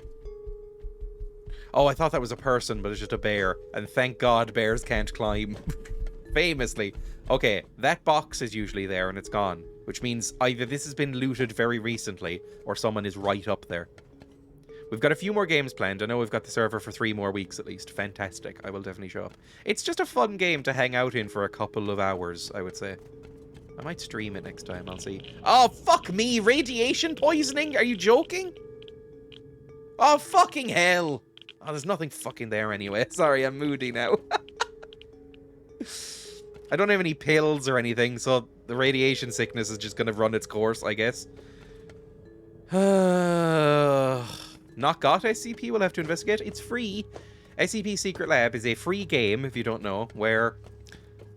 Oh, I thought that was a person, but it's just a bear. And thank God bears can't climb. Famously. Okay, that box is usually there and it's gone. Which means either this has been looted very recently, or someone is right up there. We've got a few more games planned. I know we've got the server for 3 more weeks at least. Fantastic. I will definitely show up. It's just a fun game to hang out in for a couple of hours, I would say. I might stream it next time, I'll see. Oh, fuck me! Radiation poisoning? Are you joking? Oh, fucking hell! Oh, there's nothing fucking there anyway. Sorry, I'm moody now. I don't have any pills or anything, so the radiation sickness is just gonna run its course, I guess. Not got SCP, we'll have to investigate. It's free. SCP Secret Lab is a free game, if you don't know, where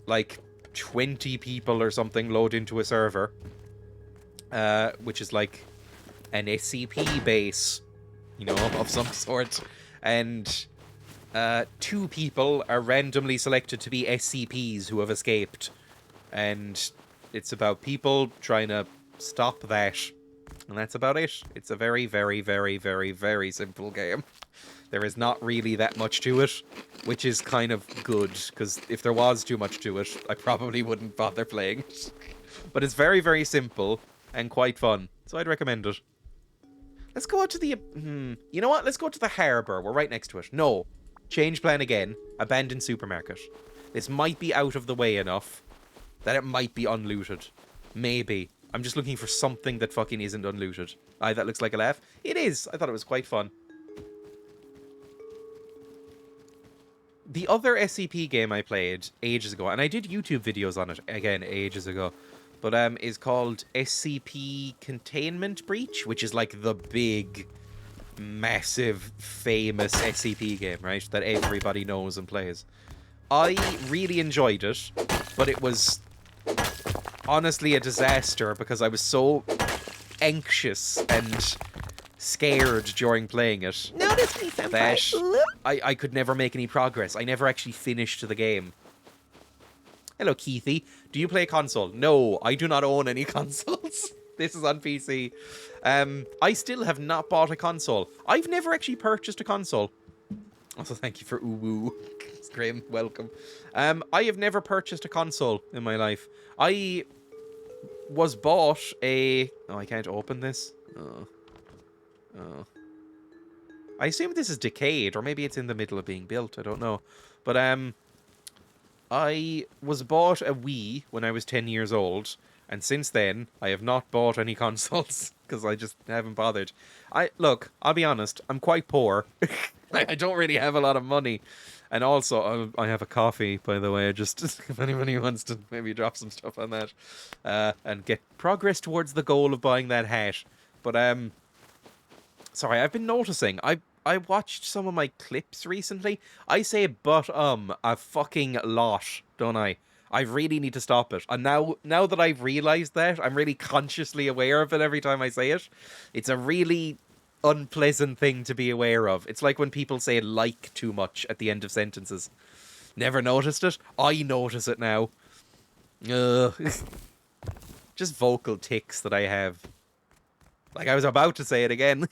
like 20 people or something load into a server, which is like an SCP base, you know, of some sort, and 2 people are randomly selected to be SCPs who have escaped, and it's about people trying to stop that. And that's about it. It's a very, very, very, very, very simple game. There is not really that much to it, which is kind of good, because if there was too much to it, I probably wouldn't bother playing it. But it's very, very simple and quite fun, so I'd recommend it. Let's go out to the... You know what? Let's go to the harbour. We're right next to it. No. Change plan again. Abandoned supermarket. This might be out of the way enough that it might be unlooted. Maybe. I'm just looking for something that fucking isn't unlooted. Aye, that looks like a laugh. It is. I thought it was quite fun. The other SCP game I played ages ago, and I did YouTube videos on it, again, ages ago, but is called SCP Containment Breach, which is like the big, massive, famous SCP game, right? That everybody knows and plays. I really enjoyed it, but it was honestly a disaster because I was so anxious and scared during playing it Notice me, senpai. that I could never make any progress. I never actually finished the game. Hello, Keithy. Do you play console? No, I do not own any consoles. This is on PC. I still have not bought a console. I've never actually purchased a console. Also, thank you for ooh-woo. It's grim. Welcome. I have never purchased a console in my life. I was bought a... Oh, I can't open this. Oh. I assume this is decayed, or maybe it's in the middle of being built. I don't know. But, I was bought a Wii when I was 10 years old, and since then I have not bought any consoles because I just haven't bothered. Look, I'll be honest, I'm quite poor. I don't really have a lot of money. And also, I have a coffee, by the way, just if anybody wants to maybe drop some stuff on that, and get progress towards the goal of buying that hat. But sorry, I've been noticing. I watched some of my clips recently. I say but a fucking lot, don't I? I really need to stop it. And now that I've realized that, I'm really consciously aware of it every time I say it. It's a really unpleasant thing to be aware of. It's like when people say like too much at the end of sentences. Never noticed it? I notice it now. Ugh. Just vocal tics that I have. Like I was about to say it again.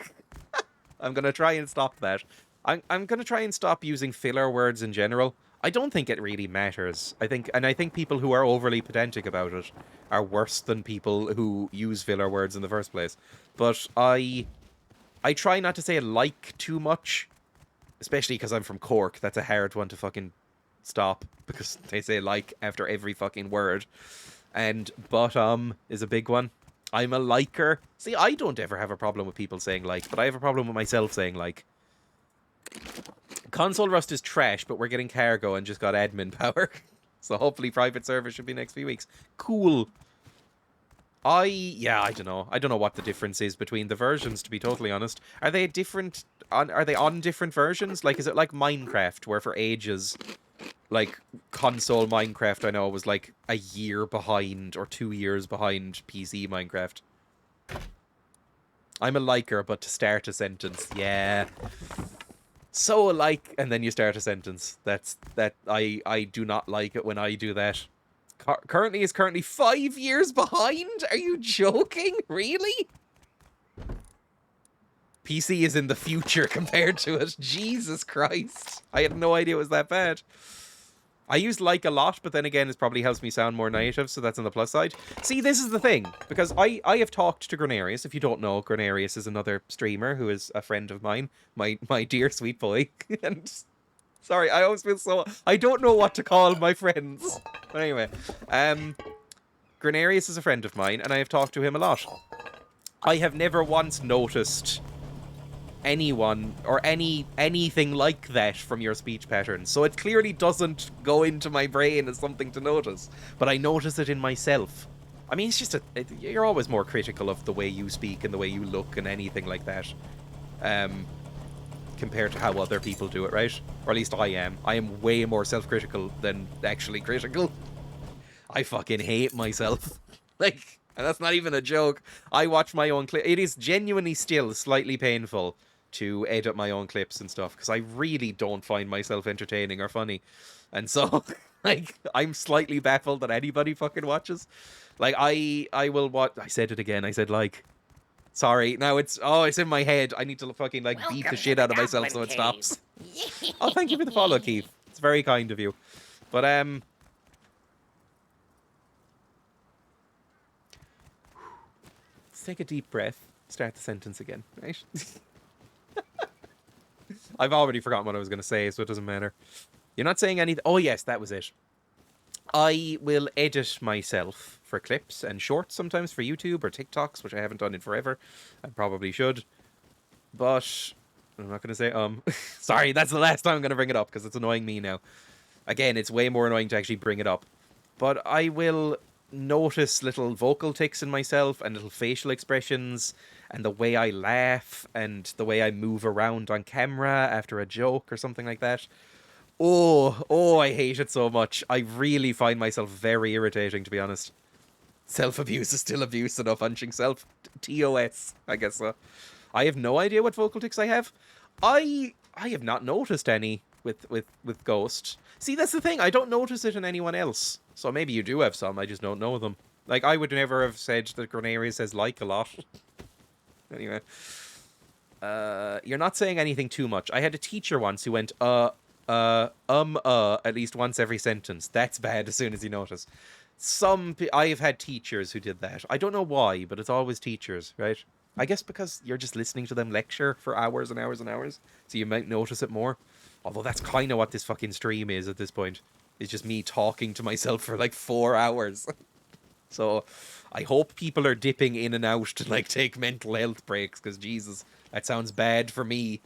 I'm gonna try and stop that. I'm gonna try and stop using filler words in general. I don't think it really matters. I think people who are overly pedantic about it are worse than people who use filler words in the first place. But I try not to say like too much, especially because I'm from Cork. That's a hard one to fucking stop because they say like after every fucking word. And but is a big one. I'm a liker. See, I don't ever have a problem with people saying like, but I have a problem with myself saying like. Console Rust is trash, but we're getting cargo and just got admin power. So hopefully private server should be next few weeks. Cool. I don't know. I don't know what the difference is between the versions, to be totally honest. Are they different? Are they on different versions? Like, is it like Minecraft, where for ages, like, console Minecraft, I know, was like a year behind or 2 years behind PC Minecraft? I'm a liker, but to start a sentence, yeah. So like, and then you start a sentence. I do not like it when I do that. Currently 5 years behind? Are you joking? Really? PC is in the future compared to it. Jesus Christ. I had no idea it was that bad. I use like a lot, but then again, it probably helps me sound more native, so that's on the plus side. See, this is the thing, because I have talked to Grenarius. If you don't know, Grenarius is another streamer who is a friend of mine, my dear sweet boy. And sorry, I always feel so... I don't know what to call my friends. But anyway, Grenarius is a friend of mine, and I have talked to him a lot. I have never once noticed anyone or anything like that from your speech patterns, so it clearly doesn't go into my brain as something to notice, but I notice it in myself. I mean, it's just you're always more critical of the way you speak and the way you look and anything like that, compared to how other people do it, right? Or at least I am way more self-critical than actually critical. I fucking hate myself. Like, and that's not even a joke. I watch my own clip. It is genuinely still slightly painful to edit my own clips and stuff, because I really don't find myself entertaining or funny. And so, like, I'm slightly baffled that anybody fucking watches. Like, I will watch... I said it again. I said, like... Sorry, now it's... Oh, it's in my head. I need to fucking, like, beat the shit out of myself so it stops. Oh, thank you for the follow, Keith. It's very kind of you. But, let's take a deep breath. Start the sentence again, right? I've already forgotten what I was going to say, so it doesn't matter. You're not saying anything... Oh, yes, that was it. I will edit myself for clips and shorts sometimes for YouTube or TikToks, which I haven't done in forever. I probably should. But I'm not going to say Sorry, that's the last time I'm going to bring it up, because it's annoying me now. Again, it's way more annoying to actually bring it up. But I will notice little vocal tics in myself and little facial expressions and the way I laugh and the way I move around on camera after a joke or something like that. Oh, I hate it so much. I really find myself very irritating, to be honest. Self-abuse is still abuse, enough punching self. TOS, I guess so. I have no idea what vocal tics I have. I have not noticed any with Ghost. See, that's the thing. I don't notice it in anyone else. So maybe you do have some. I just don't know them. Like, I would never have said that Grenarius says like a lot. Anyway. You're not saying anything too much. I had a teacher once who went, at least once every sentence. That's bad as soon as you notice. I have had teachers who did that. I don't know why, but it's always teachers, right? I guess because you're just listening to them lecture for hours and hours and hours, so you might notice it more. Although that's kind of what this fucking stream is at this point. It's just me talking to myself for like 4 hours. So I hope people are dipping in and out to like take mental health breaks, because Jesus, that sounds bad for me.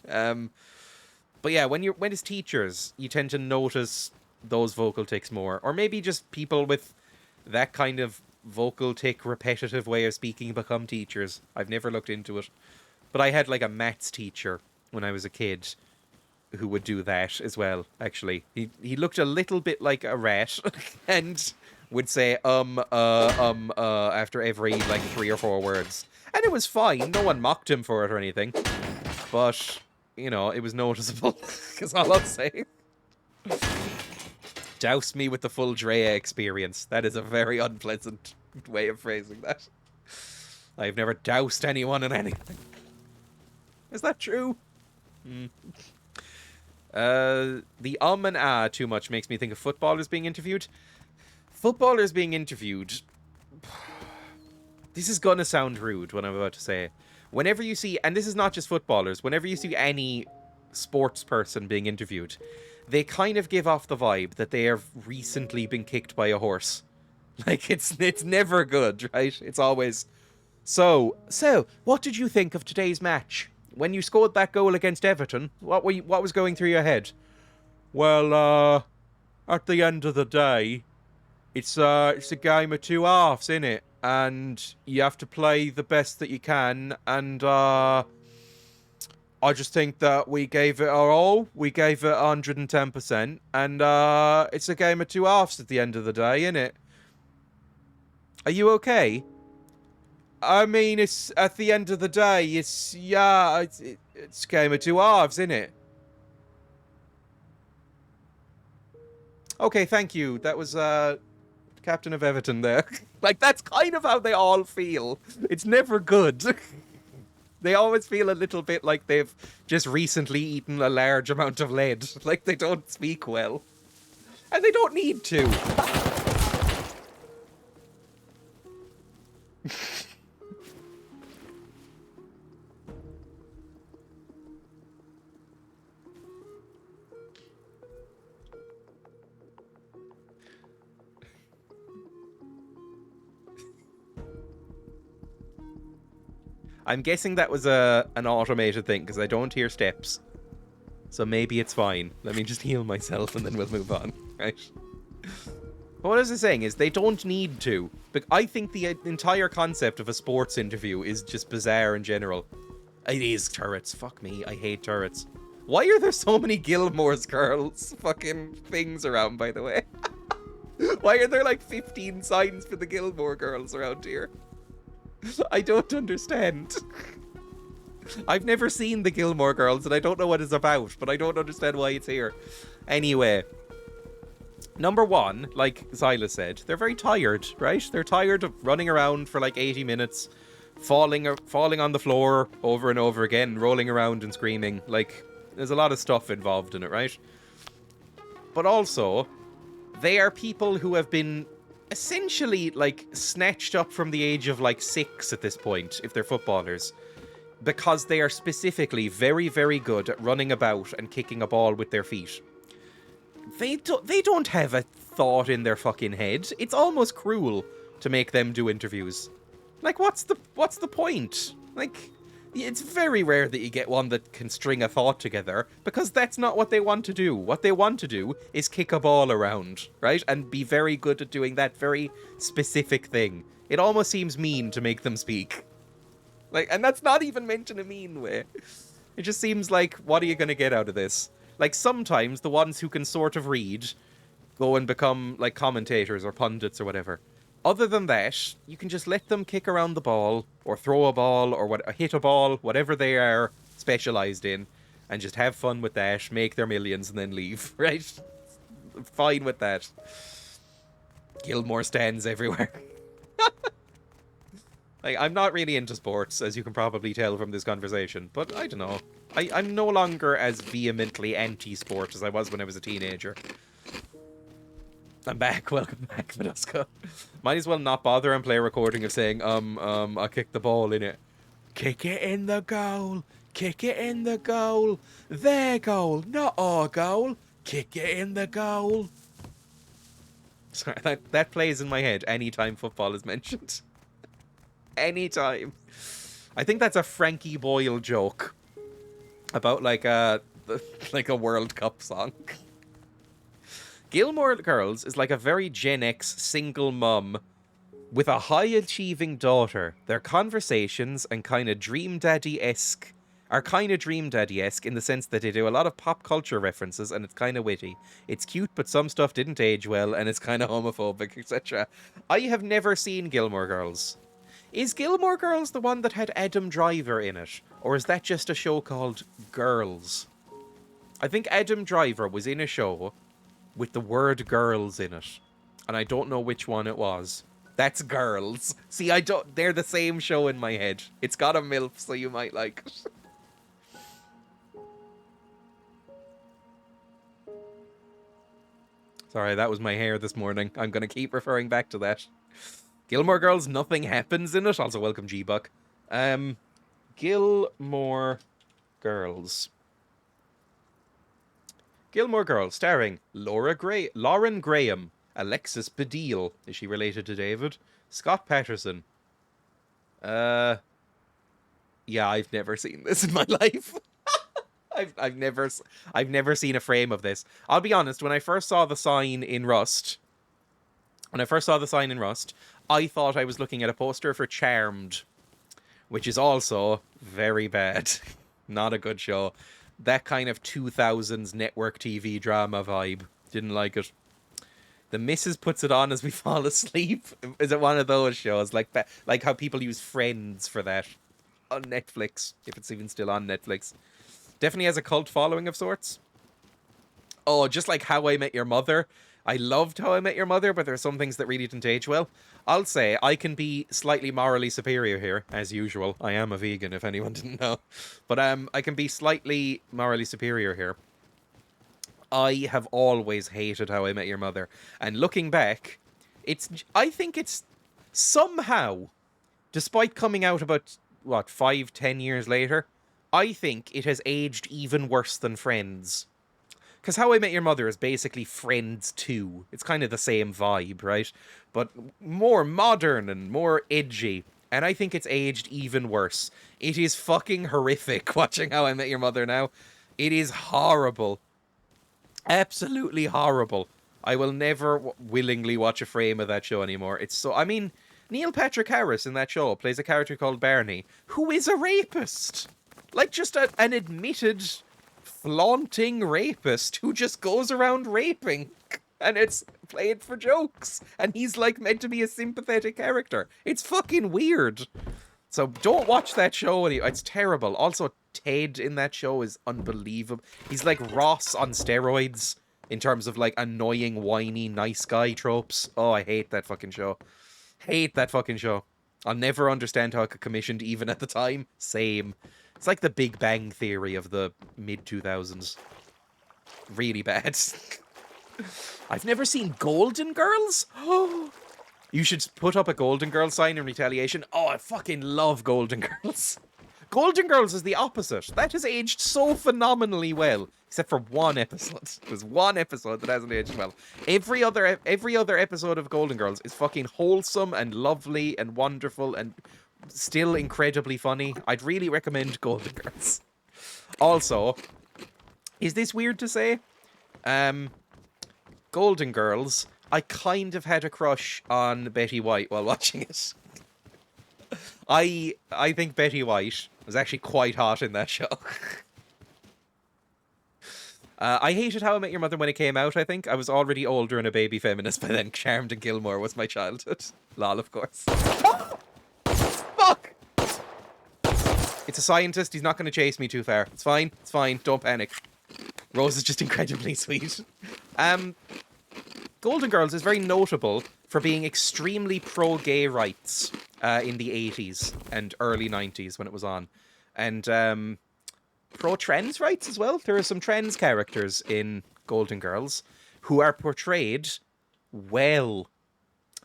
But yeah, when it's teachers, you tend to notice those vocal tics more. Or maybe just people with that kind of vocal tic repetitive way of speaking become teachers. I've never looked into it. But I had like a maths teacher when I was a kid who would do that as well, actually. He looked a little bit like a rat and would say after every like 3 or 4 words. And it was fine. No one mocked him for it or anything. But, you know, it was noticeable. Because all I'll say. Douse me with the full Dreya experience. That is a very unpleasant way of phrasing that. I've never doused anyone in anything. Is that true? The and ah too much makes me think of footballers being interviewed. Footballers being interviewed. This is gonna sound rude what I'm about to say. Whenever you see, and this is not just footballers, whenever you see any sports person being interviewed, they kind of give off the vibe that they have recently been kicked by a horse. Like, it's never good, right? It's always, so, what did you think of today's match? When you scored that goal against Everton, what was going through your head? Well, at the end of the day, it's a game of 2 halves, innit? And you have to play the best that you can, and I just think that we gave it our all. We gave it 110%, and it's a game of 2 halves at the end of the day, innit? Are you okay? I mean, it's at the end of the day, it's a game of 2 halves, innit? Okay, thank you. That was Captain of Everton there. Like, that's kind of how they all feel. It's never good. They always feel a little bit like they've just recently eaten a large amount of lead. Like, they don't speak well. And they don't need to. I'm guessing that was an automated thing, because I don't hear steps. So maybe it's fine. Let me just heal myself and then we'll move on, right? But what I was saying is, they don't need to. But I think the entire concept of a sports interview is just bizarre in general. It is turrets. Fuck me, I hate turrets. Why are there so many Gilmore's Girls fucking things around, by the way? Why are there like 15 signs for the Gilmore Girls around here? I don't understand. I've never seen the Gilmore Girls, and I don't know what it's about, but I don't understand why it's here. Anyway, number one, like Silas said, they're very tired, right? They're tired of running around for like 80 minutes, falling on the floor over and over again, rolling around and screaming. Like, there's a lot of stuff involved in it, right? But also, they are people who have been essentially, like, snatched up from the age of, like, 6 at this point, if they're footballers, because they are specifically very, very good at running about and kicking a ball with their feet. They don't have a thought in their fucking head. It's almost cruel to make them do interviews. Like, what's the point? Like, it's very rare that you get one that can string a thought together, because that's not what they want to do. What they want to do is kick a ball around, right? And be very good at doing that very specific thing. It almost seems mean to make them speak. Like, and that's not even meant in a mean way. It just seems like, what are you going to get out of this? Like, sometimes the ones who can sort of read go and become, like, commentators or pundits or whatever. Other than that, you can just let them kick around the ball, or throw a ball, or hit a ball, whatever they are specialized in, and just have fun with that, make their millions, and then leave, right? Fine with that. Gilmore stands everywhere. Like, I'm not really into sports, as you can probably tell from this conversation, but I don't know. I'm no longer as vehemently anti-sport as I was when I was a teenager. I'm back. Welcome back, Venuska. Might as well not bother and play a recording of saying, I kicked the ball in it. Kick it in the goal. Kick it in the goal. Their goal, not our goal. Kick it in the goal. Sorry, that plays in my head anytime football is mentioned. Anytime. I think that's a Frankie Boyle joke about like a World Cup song. Gilmore Girls is like a very Gen X single mum with a high-achieving daughter. Their conversations and kind of Dream Daddy-esque in the sense that they do a lot of pop culture references and it's kind of witty. It's cute, but some stuff didn't age well and it's kind of homophobic, etc. I have never seen Gilmore Girls. Is Gilmore Girls the one that had Adam Driver in it? Or is that just a show called Girls? I think Adam Driver was in a show with the word girls in it. And I don't know which one it was. That's Girls. See, they're the same show in my head. It's got a MILF, so you might like it. Sorry, that was my hair this morning. I'm going to keep referring back to that. Gilmore Girls, nothing happens in it. Also, welcome, G-Buck. Gilmore Girls. Gilmore Girls, starring Lauren Graham, Alexis Badil. Is she related to David? Scott Patterson. Yeah, I've never seen this in my life. I've never seen a frame of this. I'll be honest, when I first saw the sign in Rust, I thought I was looking at a poster for Charmed, which is also very bad. Not a good show. That kind of 2000s network TV drama vibe. Didn't like it. The missus puts it on as we fall asleep. Is it one of those shows? Like how people use Friends for that. On Netflix, if it's even still on Netflix. Definitely has a cult following of sorts. Oh, just like How I Met Your Mother. I loved How I Met Your Mother, but there are some things that really didn't age well. I'll say I can be slightly morally superior here, as usual. I am a vegan, if anyone didn't know. But I can be slightly morally superior here. I have always hated How I Met Your Mother. And looking back, I think it's somehow, despite coming out about, 5-10 years later, I think it has aged even worse than Friends. Because How I Met Your Mother is basically Friends 2. It's kind of the same vibe, right? But more modern and more edgy. And I think it's aged even worse. It is fucking horrific watching How I Met Your Mother now. It is horrible. Absolutely horrible. I will never willingly watch a frame of that show anymore. It's so... I mean, Neil Patrick Harris in that show plays a character called Barney, who is a rapist. Like, just an admitted... flaunting rapist who just goes around raping, and it's played for jokes, and he's like meant to be a sympathetic character. It's fucking weird. So don't watch that show anymore. It's terrible. Also, Ted in that show is unbelievable. He's like Ross on steroids in terms of like annoying, whiny, nice guy tropes. Oh, I hate that fucking show. Hate that fucking show. I'll never understand how it got commissioned even at the time. Same. It's like the Big Bang Theory of the mid-2000s. Really bad. I've never seen Golden Girls? Oh, you should put up a Golden Girls sign in retaliation. Oh, I fucking love Golden Girls. Golden Girls is the opposite. That has aged so phenomenally well. Except for one episode. There's one episode that hasn't aged well. Every other episode of Golden Girls is fucking wholesome and lovely and wonderful and... still incredibly funny. I'd really recommend Golden Girls. Also, is this weird to say? Golden Girls, I kind of had a crush on Betty White while watching it. I think Betty White was actually quite hot in that show. I hated How I Met Your Mother when it came out, I think. I was already older and a baby feminist by then. Charmed and Gilmore was my childhood. Lol, of course. Fuck! It's a scientist. He's not going to chase me too far. It's fine. It's fine. Don't panic. Rose is just incredibly sweet. Golden Girls is very notable for being extremely pro-gay rights in the 80s and early 90s when it was on. And pro-trans rights as well. There are some trans characters in Golden Girls who are portrayed well.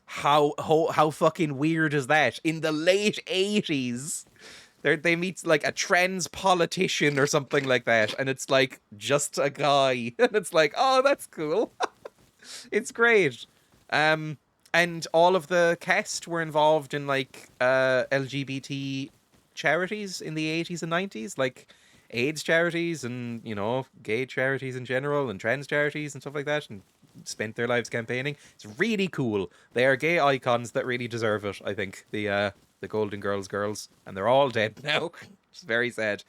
How fucking weird is that? In the late 80s, They meet like a trans politician or something like that, and it's like just a guy, and it's like, oh, that's cool. It's great. And all of the cast were involved in like LGBT charities in the 80s and 90s, like AIDS charities and, you know, gay charities in general and trans charities and stuff like that, and spent their lives campaigning. It's really cool. They are gay icons that really deserve it, I think. The Golden girls, and they're all dead now. It's very sad.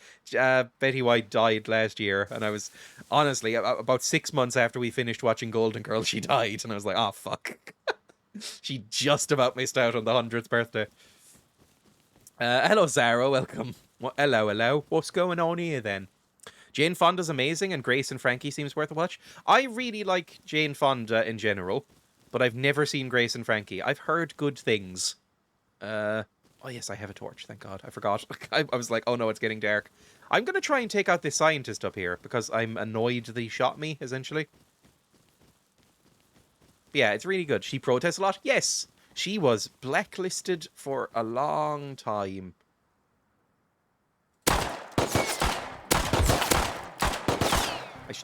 Betty White died last year, and I was honestly about 6 months after we finished watching Golden Girls, she died, and I was like, oh fuck. She just about missed out on the 100th birthday. Hello, Zara. Welcome. Hello. What's going on here, then? Jane Fonda's amazing, and Grace and Frankie seems worth a watch. I really like Jane Fonda in general, but I've never seen Grace and Frankie. I've heard good things. Oh, yes, I have a torch. Thank God. I forgot. I was like, oh no, it's getting dark. I'm going to try and take out this scientist up here, because I'm annoyed that he shot me, essentially. Yeah, it's really good. She protests a lot. Yes, she was blacklisted for a long time.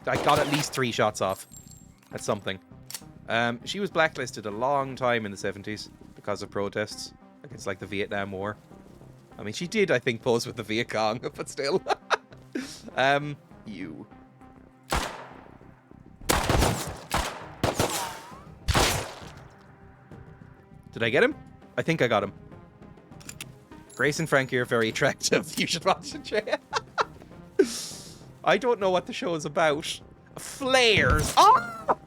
I got at least 3 shots off. That's something. She was blacklisted a long time in the 70s because of protests against, like, the Vietnam War. I mean, she did, I think, pose with the Viet Cong, but still. You. Did I get him? I think I got him. Grace and Frankie are very attractive. You should watch it, Dreya. I don't know what the show is about. Flares! Ah!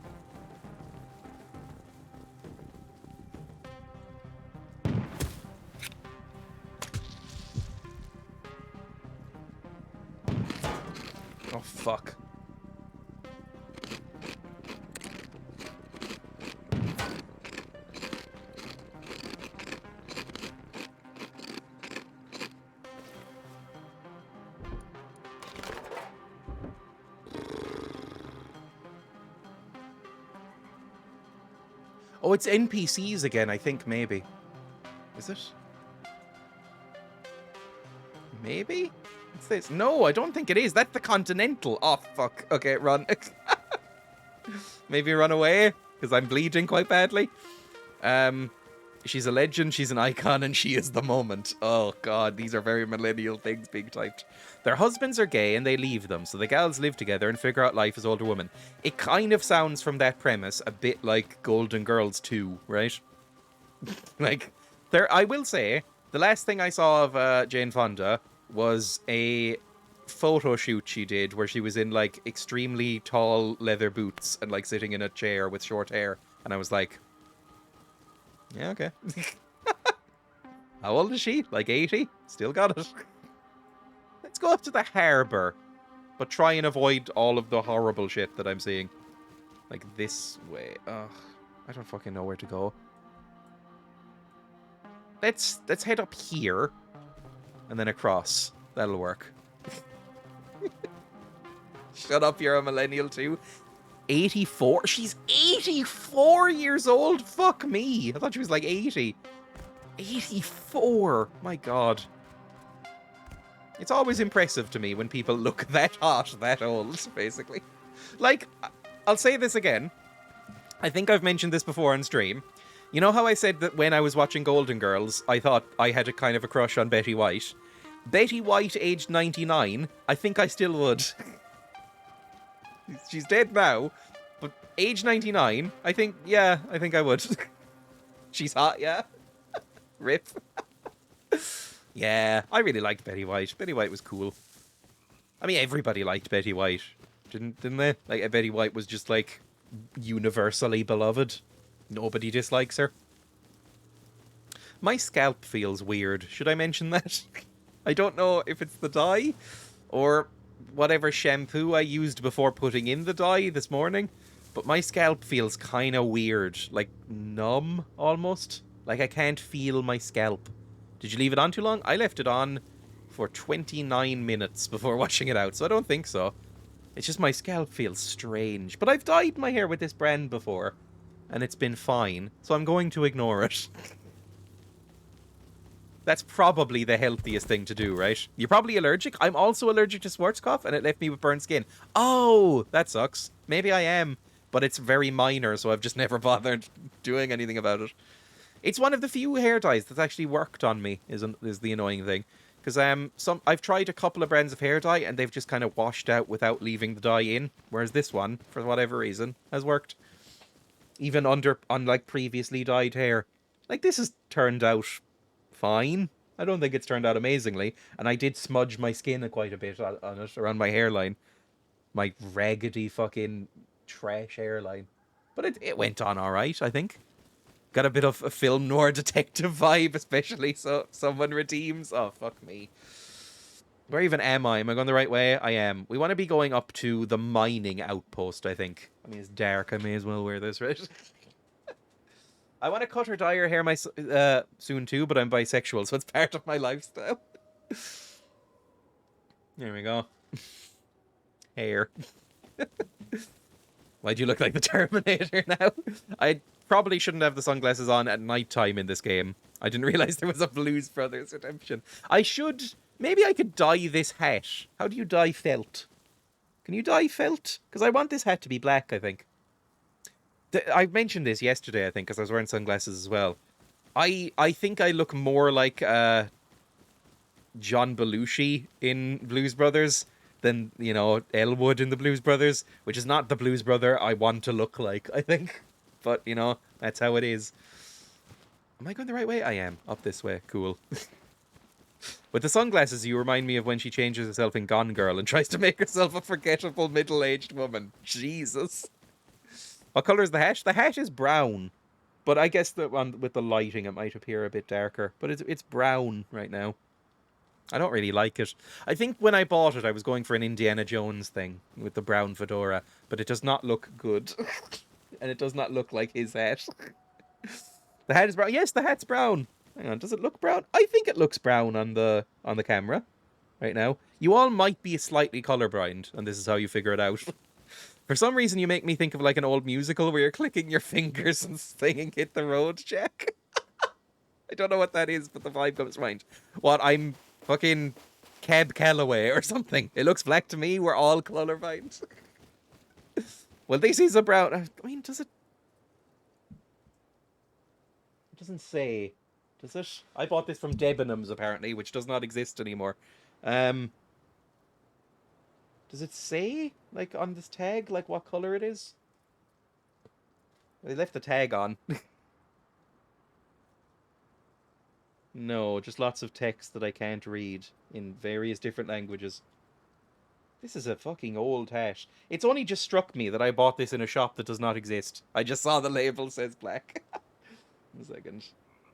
Oh, fuck. Oh, it's NPCs again, I think, maybe. Is it? Maybe? What's this? No, I don't think it is. That's the Continental. Oh, fuck. Okay, run. Maybe run away, because I'm bleeding quite badly. She's a legend, she's an icon, and she is the moment. Oh, God, these are very millennial things being typed. Their husbands are gay, and they leave them, so the gals live together and figure out life as older women. It kind of sounds, from that premise, a bit like Golden Girls 2, right? Like, I will say, the last thing I saw of Jane Fonda was a photo shoot she did, where she was in, like, extremely tall leather boots and, like, sitting in a chair with short hair, and I was like, yeah, okay. How old is she? Like 80? Still got it. Let's go up to the harbour, but try and avoid all of the horrible shit that I'm seeing. Like this way. Ugh, I don't fucking know where to go. Let's head up here, and then across. That'll work. Shut up, you're a millennial too. 84? She's 84 years old? Fuck me. I thought she was like 80. 84. My God. It's always impressive to me when people look that hot, that old, basically. Like, I'll say this again. I think I've mentioned this before on stream. You know how I said that when I was watching Golden Girls, I thought I had a kind of a crush on Betty White? Betty White, aged 99, I think I still would. She's dead now, but age 99, I think I would. She's hot, yeah. Rip. Yeah, I really liked Betty White. Betty White was cool. I mean, everybody liked Betty White, didn't they? Like, Betty White was just, like, universally beloved. Nobody dislikes her. My scalp feels weird. Should I mention that? I don't know if it's the dye, or whatever shampoo I used before putting in the dye this morning, but my scalp feels kind of weird, like numb almost. Like I can't feel my scalp. Did you leave it on too long? I left it on for 29 minutes before washing it out, so I don't think so. It's just my scalp feels strange. But I've dyed my hair with this brand before, and it's been fine, so I'm going to ignore it. That's probably the healthiest thing to do, right? You're probably allergic. I'm also allergic to Schwarzkopf, and it left me with burned skin. Oh, that sucks. Maybe I am, but it's very minor, so I've just never bothered doing anything about it. It's one of the few hair dyes that's actually worked on me, is the annoying thing. Because I've tried a couple of brands of hair dye, and they've just kind of washed out without leaving the dye in. Whereas this one, for whatever reason, has worked. Even on like previously dyed hair. Like, this has turned out fine. I don't think it's turned out amazingly. And I did smudge my skin quite a bit on it, around my hairline. My raggedy fucking trash hairline. But it went on alright, I think. Got a bit of a film noir detective vibe, especially so someone redeems. Oh, fuck me. Where even am I? Am I going the right way? I am. We want to be going up to the mining outpost, I think. I mean, it's dark. I may as well wear this, right? I want to cut or dye her hair soon too, but I'm bisexual, so it's part of my lifestyle. There we go. Hair. Why do you look like the Terminator now? I probably shouldn't have the sunglasses on at night time in this game. I didn't realize there was a Blues Brothers redemption. I should... Maybe I could dye this hat. How do you dye felt? Can you dye felt? Because I want this hat to be black, I think. I mentioned this yesterday, I think, because I was wearing sunglasses as well. I think I look more like John Belushi in Blues Brothers than, you know, Elwood in the Blues Brothers, which is not the Blues Brother I want to look like, I think. But, you know, that's how it is. Am I going the right way? I am. Up this way. Cool. With the sunglasses, you remind me of when she changes herself in Gone Girl and tries to make herself a forgettable middle-aged woman. Jesus. What colour is the hat? The hat is brown. But I guess that with the lighting, it might appear a bit darker. But it's brown right now. I don't really like it. I think when I bought it, I was going for an Indiana Jones thing with the brown fedora. But it does not look good. And it does not look like his hat. The hat is brown. Yes, the hat's brown. Hang on, does it look brown? I think it looks brown on the camera right now. You all might be slightly colorblind, and this is how you figure it out. For some reason, you make me think of like an old musical where you're clicking your fingers and singing "Hit the Road, Jack." I don't know what that is, but the vibe comes to mind. What, I'm fucking Cab Calloway or something. It looks black to me. We're all colorblind. Well, this is a brown... I mean, does it... It doesn't say... Does it? I bought this from Debenhams, apparently, which does not exist anymore. Does it say, like, on this tag, like, what color it is? They left the tag on. No, just lots of text that I can't read in various different languages. This is a fucking old hat. It's only just struck me that I bought this in a shop that does not exist. I just saw the label says black. 1 second.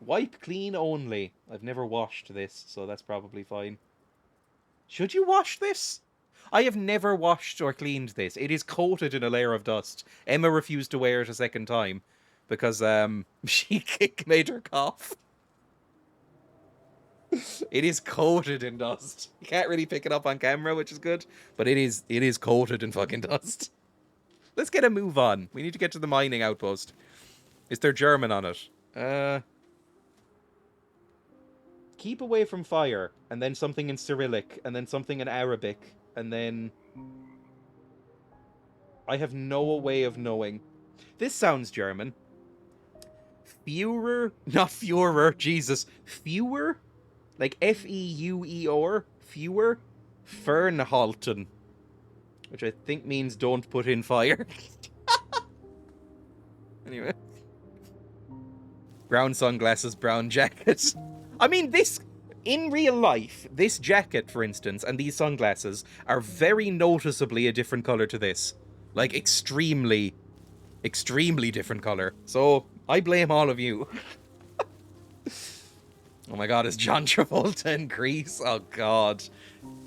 Wipe clean only. I've never washed this, so that's probably fine. Should you wash this? I have never washed or cleaned this. It is coated in a layer of dust. Emma refused to wear it a second time because she made her cough. It is coated in dust. You can't really pick it up on camera, which is good, but it is coated in fucking dust. Let's get a move on. We need to get to the mining outpost. Is there German on it? Keep away from fire, and then something in Cyrillic, and then something in Arabic, and then... I have no way of knowing. This sounds German. Führer? Not Führer, Jesus. Führer? Like F-E-U-E-R? Führer? Fernhalten. Which I think means don't put in fire. Anyway. Brown sunglasses, brown jacket. I mean, this... In real life, this jacket, for instance, and these sunglasses are very noticeably a different color to this. Like, extremely, extremely different color. So, I blame all of you. Oh my god, is John Travolta in Grease? Oh god.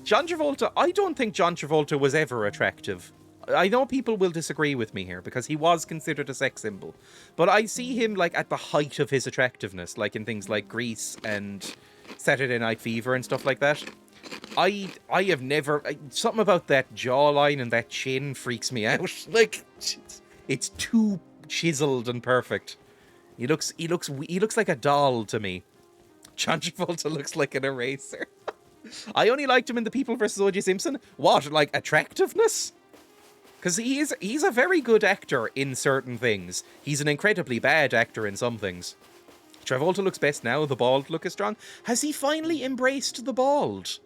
John Travolta, I don't think John Travolta was ever attractive. I know people will disagree with me here, because he was considered a sex symbol. But I see him, like, at the height of his attractiveness, like in things like Grease and Saturday Night Fever and stuff like that. I have never... Something about that jawline and that chin freaks me out. Like, it's too chiseled and perfect. He looks like a doll to me. John Travolta looks like an eraser. I only liked him in The People vs. O.J. Simpson. What, like attractiveness? Because he's a very good actor in certain things. He's an incredibly bad actor in some things. Travolta looks best now. The bald look is strong. Has he finally embraced the bald?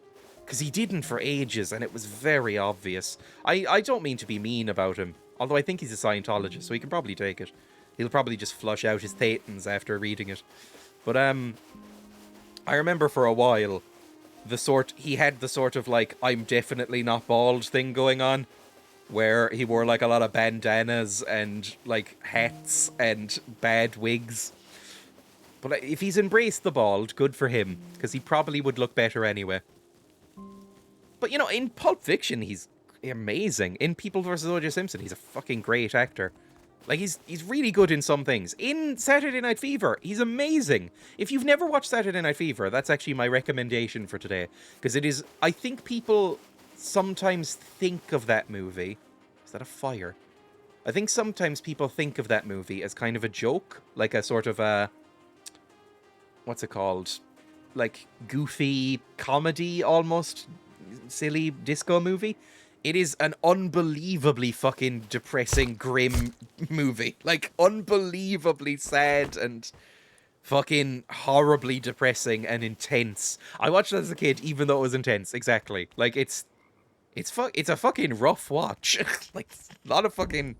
Because he didn't for ages, and it was very obvious. I don't mean to be mean about him, although I think he's a Scientologist, so he can probably take it. He'll probably just flush out his thetans after reading it. But I remember for a while, he had the sort of like, I'm definitely not bald thing going on, where he wore like a lot of bandanas and like hats and bad wigs. But if he's embraced the bald, good for him, because he probably would look better anyway. But, you know, in Pulp Fiction, he's amazing. In People vs. O.J. Simpson, he's a fucking great actor. Like, he's really good in some things. In Saturday Night Fever, he's amazing. If you've never watched Saturday Night Fever, that's actually my recommendation for today. Because it is, I think people sometimes think of that movie. Is that a fire? I think sometimes people think of that movie as kind of a joke. Like a sort of a, what's it called? Like, goofy comedy, almost. Silly disco movie. It is an unbelievably fucking depressing, grim movie. Like, unbelievably sad and fucking horribly depressing and intense. I watched it as a kid, even though it was intense. Exactly. Like, it's a fucking rough watch. Like, a lot of fucking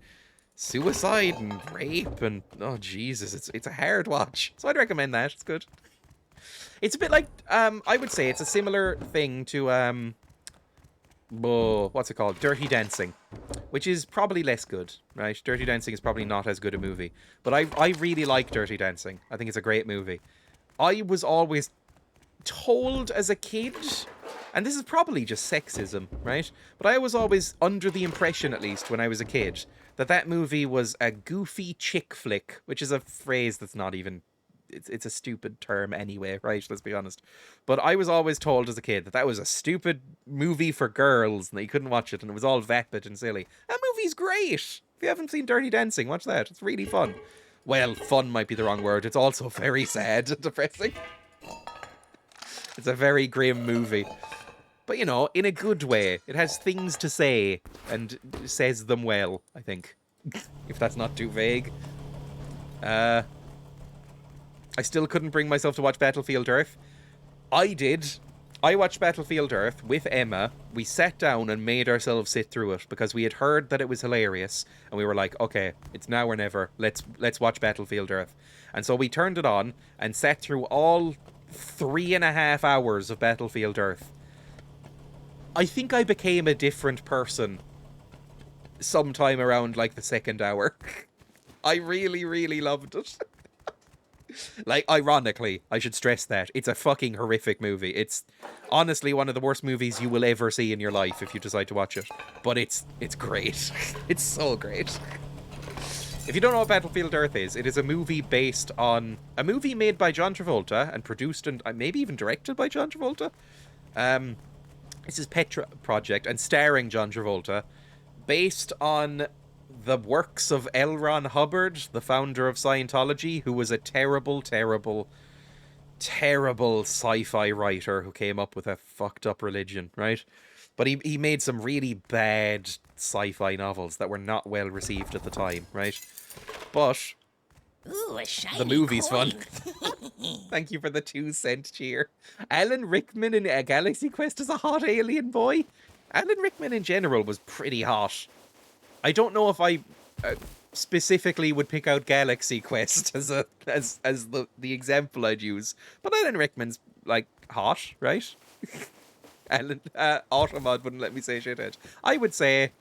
suicide and rape and, oh Jesus, it's a hard watch. So I'd recommend that. It's good. It's a bit like, I would say it's a similar thing to, what's it called? Dirty Dancing, which is probably less good, right? Dirty Dancing is probably not as good a movie, but I really like Dirty Dancing. I think it's a great movie. I was always told as a kid, and this is probably just sexism, right? But I was always under the impression, at least when I was a kid, that that movie was a goofy chick flick, which is a phrase that's not even... It's a stupid term anyway, right? Let's be honest. But I was always told as a kid that that was a stupid movie for girls and that you couldn't watch it and it was all vapid and silly. That movie's great! If you haven't seen Dirty Dancing, watch that. It's really fun. Well, fun might be the wrong word. It's also very sad and depressing. It's a very grim movie. But, you know, in a good way. It has things to say and says them well, I think. If that's not too vague. I still couldn't bring myself to watch Battlefield Earth. I did. I watched Battlefield Earth with Emma. We sat down and made ourselves sit through it because we had heard that it was hilarious. And we were like, okay, it's now or never. Let's watch Battlefield Earth. And so we turned it on and sat through all 3.5 hours of Battlefield Earth. I think I became a different person sometime around like the second hour. I really, really loved it. Like, ironically, I should stress that. It's a fucking horrific movie. It's honestly one of the worst movies you will ever see in your life if you decide to watch it. But it's great. It's so great. If you don't know what Battlefield Earth is, it is a movie based on... a movie made by John Travolta and produced and maybe even directed by John Travolta. It's his pet project and starring John Travolta. Based on... the works of L. Ron Hubbard, the founder of Scientology, who was a terrible, terrible, terrible sci-fi writer who came up with a fucked up religion, right? But he made some really bad sci-fi novels that were not well received at the time, right? But Ooh, a shiny the movie's coin. fun. Thank you for the 2-cent cheer. Alan Rickman in A Galaxy Quest is a hot alien boy. Alan Rickman in general was pretty hot. I don't know if I specifically would pick out Galaxy Quest as the example I'd use, but Alan Rickman's like hot, right? Alan Automod wouldn't let me say shithead. I would say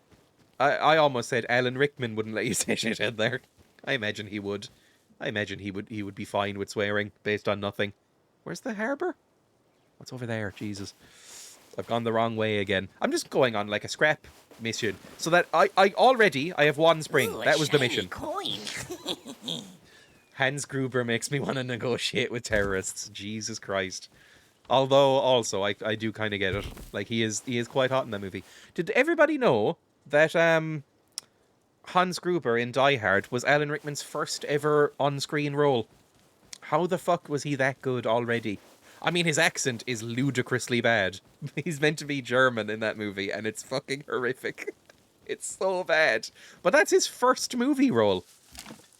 I almost said Alan Rickman wouldn't let you say shithead there. I imagine he would. I imagine he would be fine with swearing based on nothing. Where's the harbour? What's over there? Jesus. I've gone the wrong way again. I'm just going on like a scrap mission. So that I have one spring. Ooh, that was the shiny mission. Coin. Hans Gruber makes me want to negotiate with terrorists. Jesus Christ. Although, also, I do kind of get it. Like, he is quite hot in that movie. Did everybody know that Hans Gruber in Die Hard was Alan Rickman's first ever on-screen role? How the fuck was he that good already? I mean, his accent is ludicrously bad. He's meant to be German in that movie, and it's fucking horrific. It's so bad. But that's his first movie role.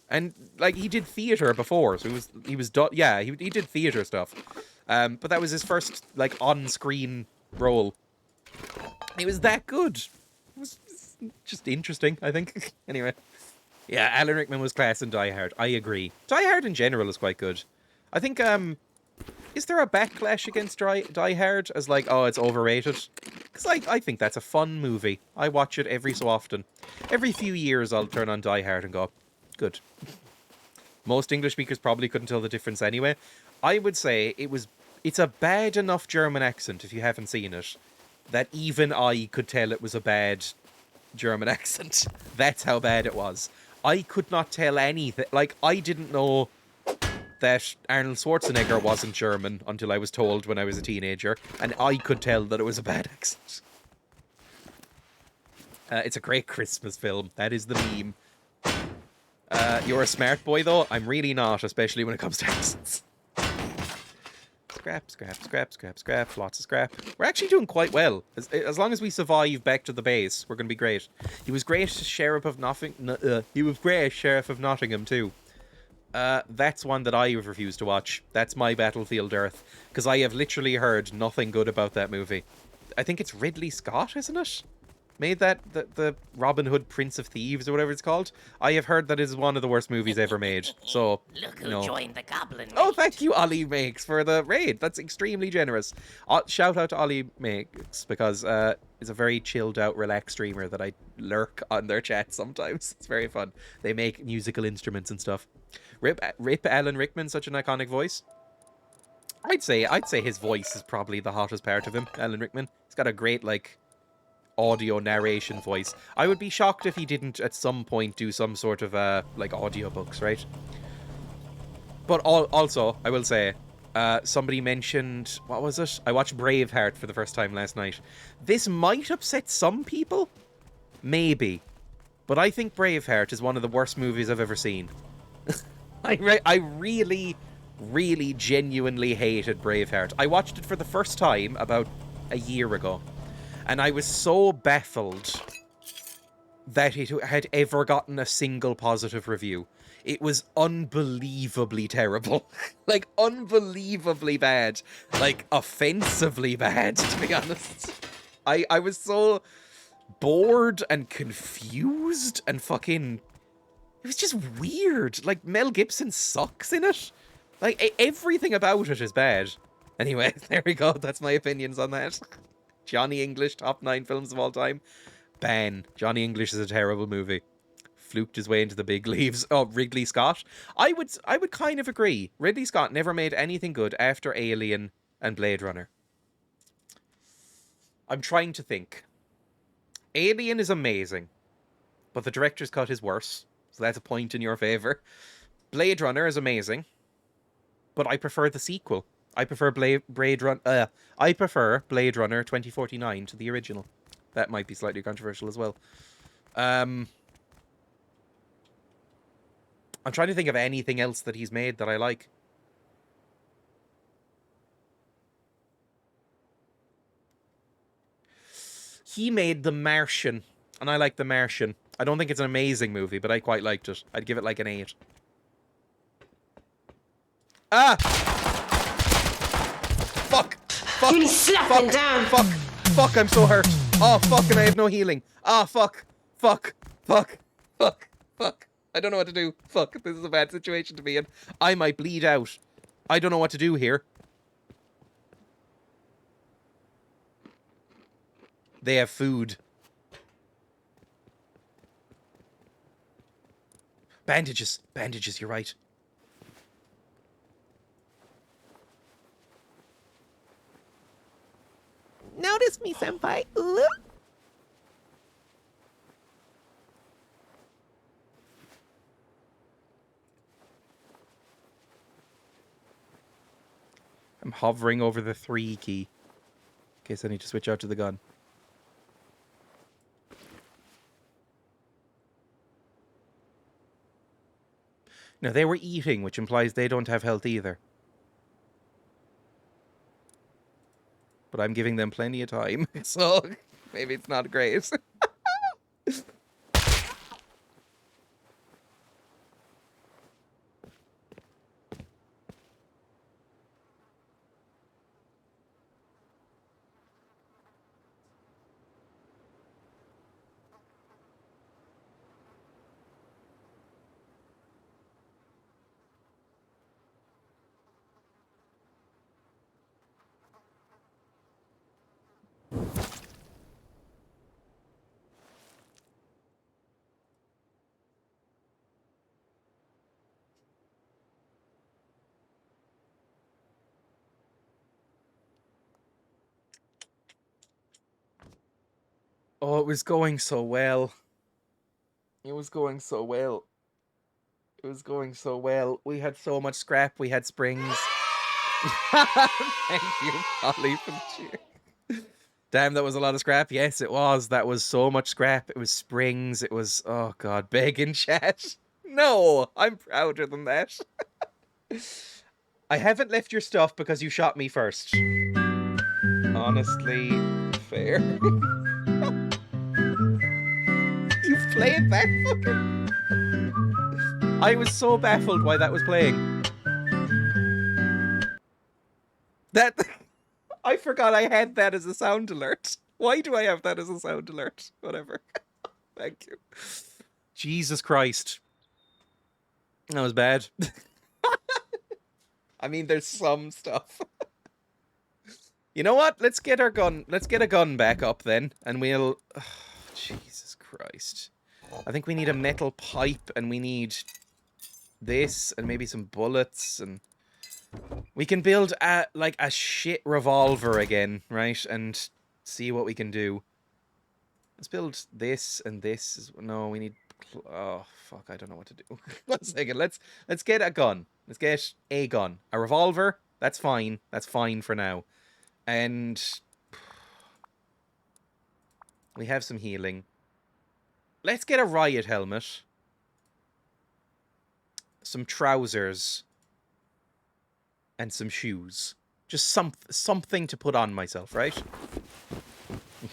And, like, he did theatre before, so he did theatre stuff. But that was his first, like, on-screen role. He was that good. It was just interesting, I think. Anyway. Yeah, Alan Rickman was class in Die Hard. I agree. Die Hard in general is quite good. I think, is there a backlash against Die Hard as like, oh, it's overrated? Because I think that's a fun movie. I watch it every so often. Every few years I'll turn on Die Hard and go, good. Most English speakers probably couldn't tell the difference anyway. I would say it's a bad enough German accent, if you haven't seen it, that even I could tell it was a bad German accent. That's how bad it was. I could not tell anything. Like, I didn't know that Arnold Schwarzenegger wasn't German until I was told when I was a teenager, and I could tell that it was a bad accent. It's a great Christmas film. That is the meme. You're a smart boy, though. I'm really not, especially when it comes to accents. Scrap, scrap, scrap, scrap, scrap. Lots of scrap. We're actually doing quite well. As long as we survive back to the base, we're going to be great. He was great Sheriff of Nottingham, too. That's one that I have refused to watch. That's my Battlefield Earth. Because I have literally heard nothing good about that movie. I think it's Ridley Scott, isn't it? Made that the Robin Hood Prince of Thieves or whatever it's called. I have heard that is one of the worst movies ever made. So, look who joined the Goblin Raid. Oh, thank you, Ollie Makes, for the raid. That's extremely generous. Shout out to Ollie Makes, because it's a very chilled out, relaxed streamer that I lurk on their chat sometimes. It's very fun. They make musical instruments and stuff. Rip Alan Rickman, such an iconic voice. I'd say his voice is probably the hottest part of him, Alan Rickman. He's got a great, like, audio narration voice. I would be shocked if he didn't at some point do some sort of like audiobooks, right? But also, I will say, somebody mentioned, what was it? I watched Braveheart for the first time last night. This might upset some people, maybe, but I think Braveheart is one of the worst movies I've ever seen. I really, really genuinely hated Braveheart. I watched it for the first time about a year ago. And I was so baffled that it had ever gotten a single positive review. It was unbelievably terrible. Like, unbelievably bad. Like, offensively bad, to be honest. I was so bored and confused and fucking... It was just weird. Like, Mel Gibson sucks in it. Like, everything about it is bad. Anyway, there we go. That's my opinions on that. Johnny English, top 9 films of all time. Ban. Johnny English is a terrible movie. Fluked his way into the big leaves. Oh, Ridley Scott. I would kind of agree. Ridley Scott never made anything good after Alien and Blade Runner. I'm trying to think. Alien is amazing, but the director's cut is worse, so that's a point in your favor. Blade Runner is amazing, but I prefer the sequel. I prefer Blade Runner 2049 to the original. That might be slightly controversial as well. I'm trying to think of anything else that he's made that I like. He made The Martian, and I like The Martian. I don't think it's an amazing movie, but I quite liked it. I'd give it like an 8. Ah! Fuck! Fuck! Really slapping down. Fuck! Fuck! I'm so hurt. Oh, fuck! And I have no healing. Ah, fuck! Fuck! Fuck! Fuck! Fuck! I don't know what to do. Fuck! This is a bad situation to be in. I might bleed out. I don't know what to do here. They have food. Bandages. Bandages, you're right. Notice me, senpai. Ooh. I'm hovering over the 3 key. In case I need to switch out to the gun. Now, they were eating, which implies they don't have health either. but I'm giving them plenty of time, so maybe it's not great. Oh, it was going so well. It was going so well. It was going so well. We had so much scrap. We had springs. Thank you, Polly, for the cheer. Damn, that was a lot of scrap. Yes, it was. That was so much scrap. It was springs. It was, oh god, begging chat. No, I'm prouder than that. I haven't left your stuff because you shot me first. Honestly, fair. You played that fucking... I was so baffled why that was playing. That... I forgot I had that as a sound alert. Why do I have that as a sound alert? Whatever. Thank you. Jesus Christ. That was bad. I mean, there's some stuff. You know what? Let's get our gun. Let's get a gun back up then, and we'll... Oh, Jesus Christ. I think we need a metal pipe, and we need this, and maybe some bullets, and... We can build a shit revolver again, right? And see what we can do. Let's build this and this. No, we need... Oh, fuck, I don't know what to do. 1 second, let's get a gun. Let's get a gun. A revolver, that's fine. That's fine for now. And... we have some healing. Let's get a riot helmet. Some trousers. And some shoes. Just something to put on myself, right?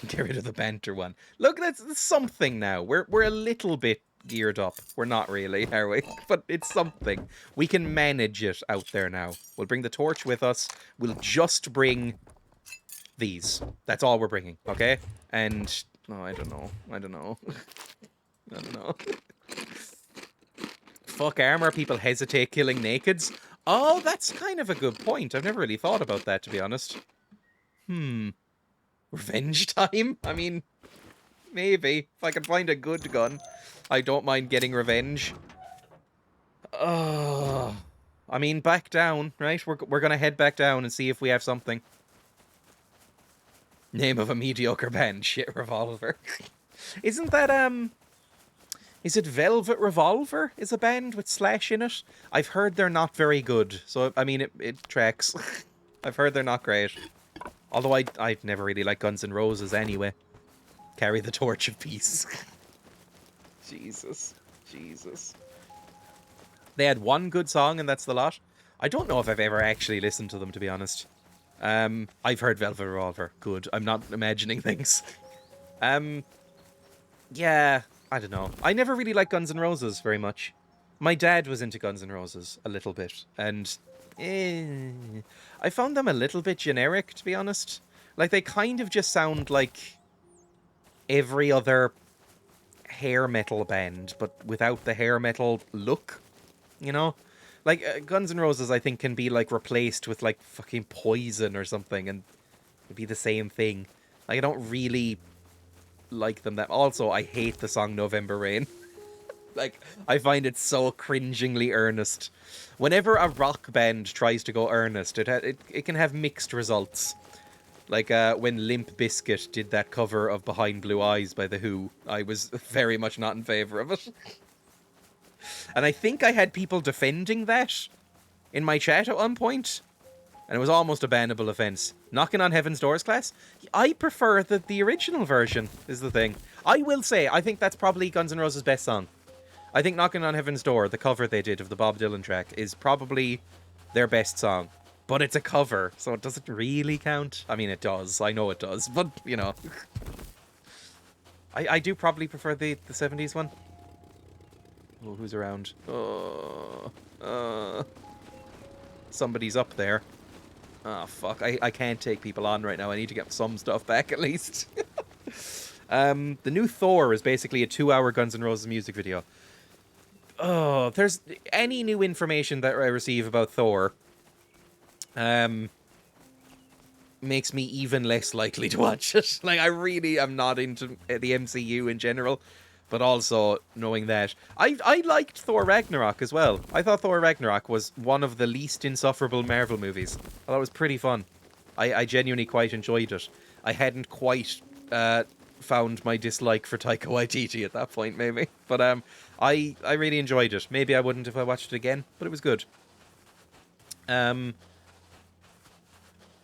Get rid of the banter one. Look, that's something now. We're a little bit geared up. We're not really, are we? But it's something. We can manage it out there now. We'll bring the torch with us. We'll just bring these. That's all we're bringing, okay? And... oh, I don't know. I don't know. I don't know. Fuck armor, people hesitate killing nakeds. Oh, that's kind of a good point. I've never really thought about that, to be honest. Revenge time? I mean, maybe. If I can find a good gun, I don't mind getting revenge. Oh, I mean, back down, right? We're gonna head back down and see if we have something. Name of a mediocre band, shit revolver. Isn't that, is it Velvet Revolver is a band with Slash in it? I've heard they're not very good, so, I mean, it tracks. I've heard they're not great. Although I've never really liked Guns N' Roses anyway. Carry the torch of peace. Jesus. Jesus. They had one good song and that's the lot. I don't know if I've ever actually listened to them, to be honest. I've heard Velvet Revolver. Good. I'm not imagining things. Yeah, I don't know. I never really liked Guns N' Roses very much. My dad was into Guns N' Roses a little bit, and I found them a little bit generic, to be honest. Like, they kind of just sound like every other hair metal band, but without the hair metal look, you know? Like, Guns N' Roses, I think, can be, like, replaced with, like, fucking Poison or something, and it'd be the same thing. Like, I don't really like them that... Also, I hate the song November Rain. Like, I find it so cringingly earnest. Whenever a rock band tries to go earnest, it can have mixed results. Like, when Limp Bizkit did that cover of Behind Blue Eyes by The Who, I was very much not in favour of it. And I think I had people defending that in my chat at one point, and it was almost a bannable offence. Knocking on Heaven's Doors class? I prefer the original version, is the thing. I will say, I think that's probably Guns N' Roses' best song. I think Knocking on Heaven's Door, the cover they did of the Bob Dylan track, is probably their best song. But it's a cover, so it doesn't really count. I mean, it does. I know it does, but, you know. I do probably prefer the 70s one. Oh, who's around? Somebody's up there. Oh, fuck. I can't take people on right now. I need to get some stuff back, at least. The new Thor is basically a 2-hour Guns N' Roses music video. Oh, there's any new information that I receive about Thor makes me even less likely to watch it. Like, I really am not into the MCU in general, but also knowing that I liked Thor Ragnarok as well. I thought Thor Ragnarok was one of the least insufferable Marvel movies. I thought it was pretty fun. I genuinely quite enjoyed it. I hadn't quite found my dislike for Taika Waititi at that point, maybe. But I really enjoyed it. Maybe I wouldn't if I watched it again, but it was good.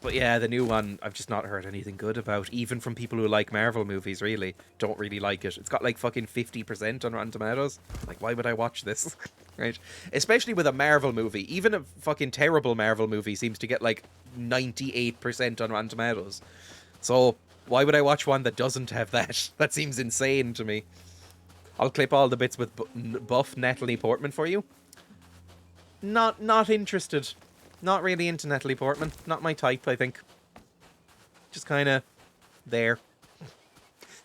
But yeah, the new one, I've just not heard anything good about. Even from people who like Marvel movies, really. Don't really like it. It's got like fucking 50% on Rotten Tomatoes. Like, why would I watch this? Right? Especially with a Marvel movie. Even a fucking terrible Marvel movie seems to get like 98% on Rotten Tomatoes. So, why would I watch one that doesn't have that? That seems insane to me. I'll clip all the bits with buff Natalie Portman for you. Not interested. Not really into Natalie Portman. Not my type, I think. Just kind of there.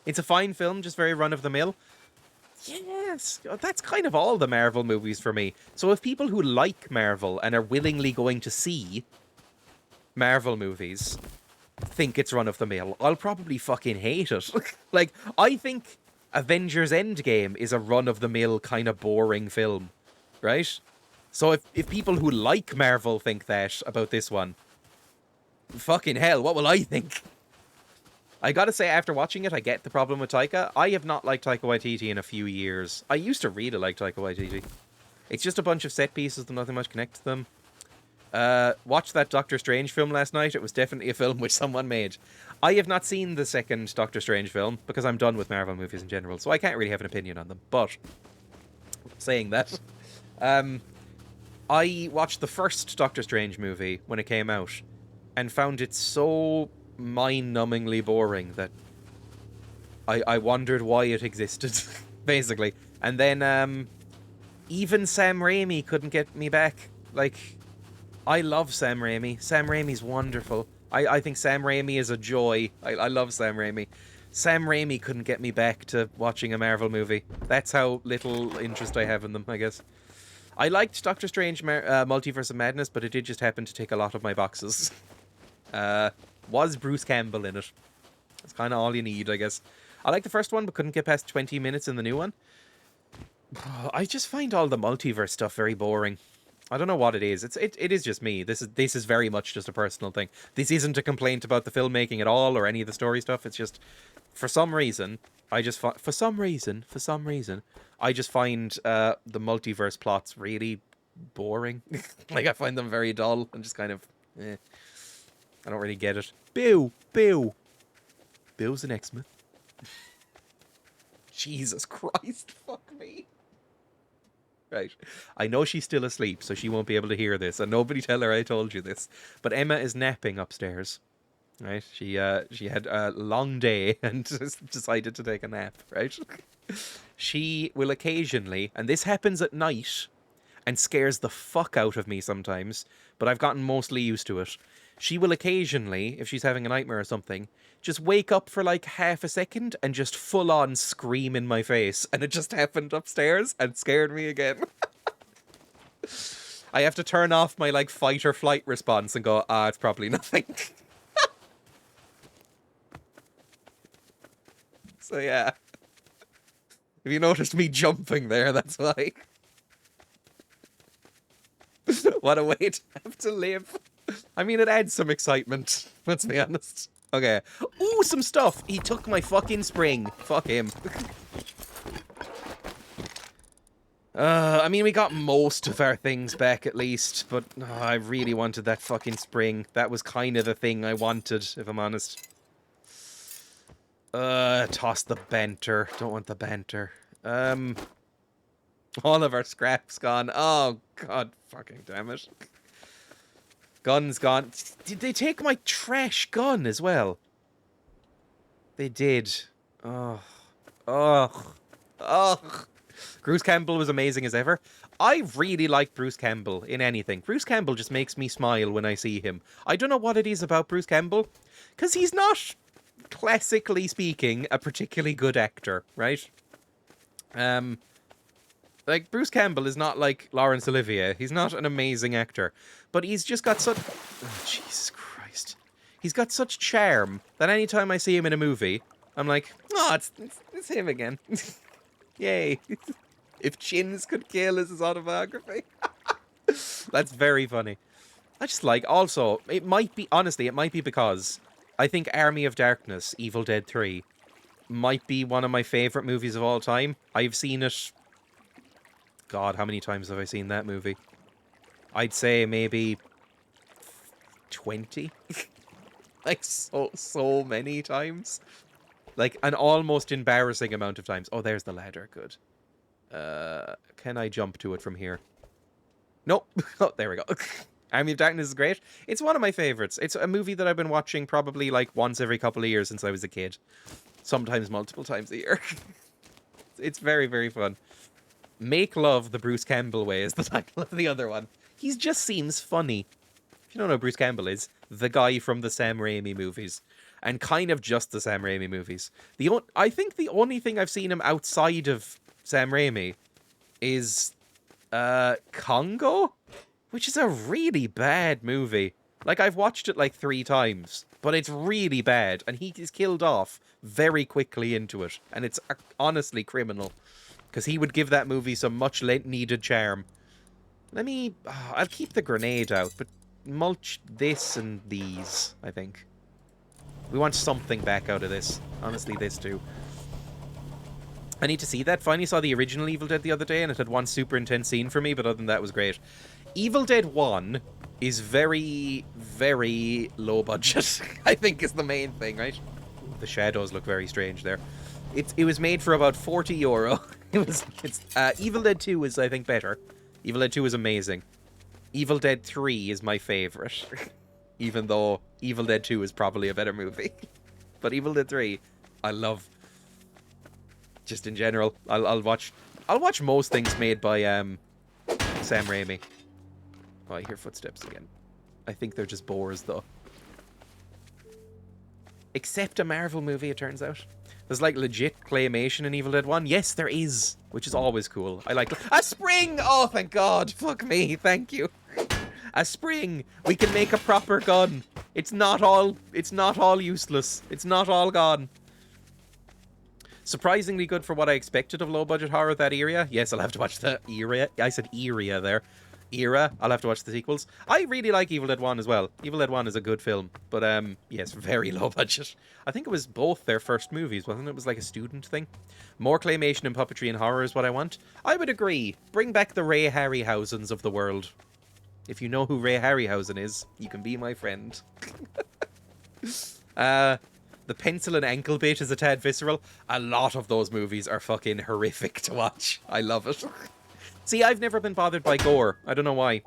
It's a fine film, just very run-of-the-mill. Yes, that's kind of all the Marvel movies for me. So if people who like Marvel and are willingly going to see Marvel movies think it's run-of-the-mill, I'll probably fucking hate it. Like, I think Avengers Endgame is a run-of-the-mill kind of boring film, right? So if people who like Marvel think that about this one, fucking hell, what will I think? I gotta say, after watching it, I get the problem with Taika. I have not liked Taika Waititi in a few years. I used to really like Taika Waititi. It's just a bunch of set pieces and nothing much connects to them. Watched that Doctor Strange film last night. It was definitely a film which someone made. I have not seen the second Doctor Strange film because I'm done with Marvel movies in general, so I can't really have an opinion on them. But, saying that, I watched the first Doctor Strange movie when it came out and found it so mind-numbingly boring that I wondered why it existed, basically. And then even Sam Raimi couldn't get me back. Like, I love Sam Raimi. Sam Raimi's wonderful. I think Sam Raimi is a joy. I love Sam Raimi. Sam Raimi couldn't get me back to watching a Marvel movie. That's how little interest I have in them, I guess. I liked Doctor Strange Multiverse of Madness, but it did just happen to tick a lot of my boxes. Was Bruce Campbell in it? That's kind of all you need, I guess. I liked the first one, but couldn't get past 20 minutes in the new one. I just find all the multiverse stuff very boring. I don't know what it is. It is just me. This is very much just a personal thing. This isn't a complaint about the filmmaking at all or any of the story stuff. It's just, for some reason, I just find the multiverse plots really boring. Like, I find them very dull and just kind of, I don't really get it. Bill. Bill's an X-Men. Jesus Christ, fuck me. Right. I know she's still asleep, so she won't be able to hear this, and nobody tell her I told you this. But Emma is napping upstairs. Right? She had a long day and decided to take a nap, right? She will occasionally, and this happens at night and scares the fuck out of me sometimes, but I've gotten mostly used to it. She will occasionally, if she's having a nightmare or something, just wake up for like half a second and just full on scream in my face. And it just happened upstairs and scared me again. I have to turn off my like fight or flight response and go, it's probably nothing. So yeah. If you noticed me jumping there, that's why. What a way to have to live. I mean, it adds some excitement, let's be honest. Okay. Ooh, some stuff! He took my fucking spring. Fuck him. I mean, we got most of our things back at least, but I really wanted that fucking spring. That was kind of the thing I wanted, if I'm honest. Toss the banter. Don't want the banter. All of our scraps gone. Oh, god fucking damn it. Gun's gone. Did they take my trash gun as well? They did. Oh. Oh. Oh. Bruce Campbell was amazing as ever. I really like Bruce Campbell in anything. Bruce Campbell just makes me smile when I see him. I don't know what it is about Bruce Campbell, because he's not, classically speaking, a particularly good actor, right? Like, Bruce Campbell is not like Laurence Olivier. He's not an amazing actor, but he's just got such... Oh, Jesus Christ. He's got such charm that anytime I see him in a movie, I'm like, oh, it's him again. Yay. If Chins Could Kill is his autobiography. That's very funny. I just like, also, it might be because I think Army of Darkness, Evil Dead 3, might be one of my favourite movies of all time. I've seen it... God, how many times have I seen that movie? I'd say maybe 20. Like, so many times. Like, an almost embarrassing amount of times. Oh, there's the ladder. Good. Can I jump to it from here? Nope. Oh, there we go. Army of Darkness is great. It's one of my favorites. It's a movie that I've been watching probably like once every couple of years since I was a kid. Sometimes multiple times a year. It's very, very fun. Make Love the Bruce Campbell Way is the title of the other one. He just seems funny. If you don't know who Bruce Campbell is, the guy from the Sam Raimi movies. And kind of just the Sam Raimi movies. I think the only thing I've seen him outside of Sam Raimi is Congo, which is a really bad movie. Like, I've watched it like 3 times, but it's really bad, and he is killed off very quickly into it, and it's honestly criminal, because he would give that movie some much needed charm. I'll keep the grenade out, but mulch this and these, I think. We want something back out of this. Honestly, this too. I need to see that. Finally saw the original Evil Dead the other day, and it had one super intense scene for me, but other than that, it was great. Evil Dead 1 is very, very low budget, I think is the main thing, right? The shadows look very strange there. It was made for about €40. Evil Dead 2 is, I think, better. Evil Dead 2 is amazing. Evil Dead 3 is my favorite. Even though Evil Dead 2 is probably a better movie. But Evil Dead 3, I love. Just in general, I'll watch most things made by Sam Raimi. Oh, I hear footsteps again. I think they're just boars though. Except a Marvel movie, it turns out. There's like legit claymation in Evil Dead 1. Yes, there is, which is always cool. I like a spring. Oh, thank God. Fuck me. Thank you. A spring. We can make a proper gun. It's not all useless. It's not all gone. Surprisingly good for what I expected of low-budget horror, that era. Yes, I'll have to watch the era. I said era there. Era. I'll have to watch the sequels. I really like Evil Dead 1 as well. Evil Dead 1 is a good film. But, yes, very low budget. I think it was both their first movies, wasn't it? It was like a student thing. More claymation and puppetry and horror is what I want. I would agree. Bring back the Ray Harryhausens of the world. If you know who Ray Harryhausen is, you can be my friend. The pencil and ankle bit is a tad visceral. A lot of those movies are fucking horrific to watch. I love it. See, I've never been bothered by gore. I don't know why.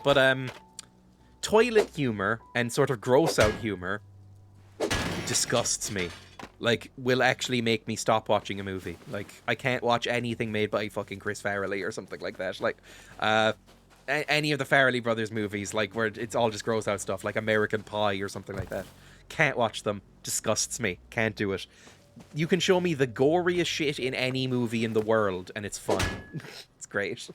But, toilet humor and sort of gross out humor disgusts me. Like, will actually make me stop watching a movie. Like, I can't watch anything made by fucking Chris Farrelly or something like that. Like, any of the Farrelly brothers movies, like, where it's all just gross out stuff, like American Pie or something like that. Can't watch them. Disgusts me. Can't do it. You can show me the goriest shit in any movie in the world, and it's fun. It's great.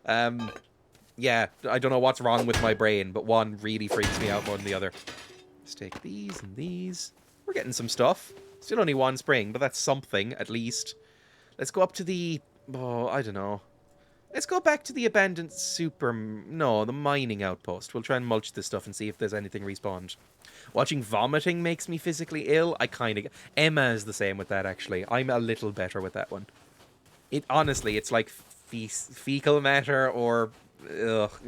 Yeah, I don't know what's wrong with my brain, but one really freaks me out more than the other. Let's take these and these. We're getting some stuff. Still only one spring, but that's something, at least. Let's go up to the... Oh, I don't know. Let's go back to the abandoned the mining outpost. We'll try and mulch this stuff and see if there's anything respawned. Watching vomiting makes me physically ill. Emma is the same with that, actually. I'm a little better with that one. Honestly, it's like fecal matter or...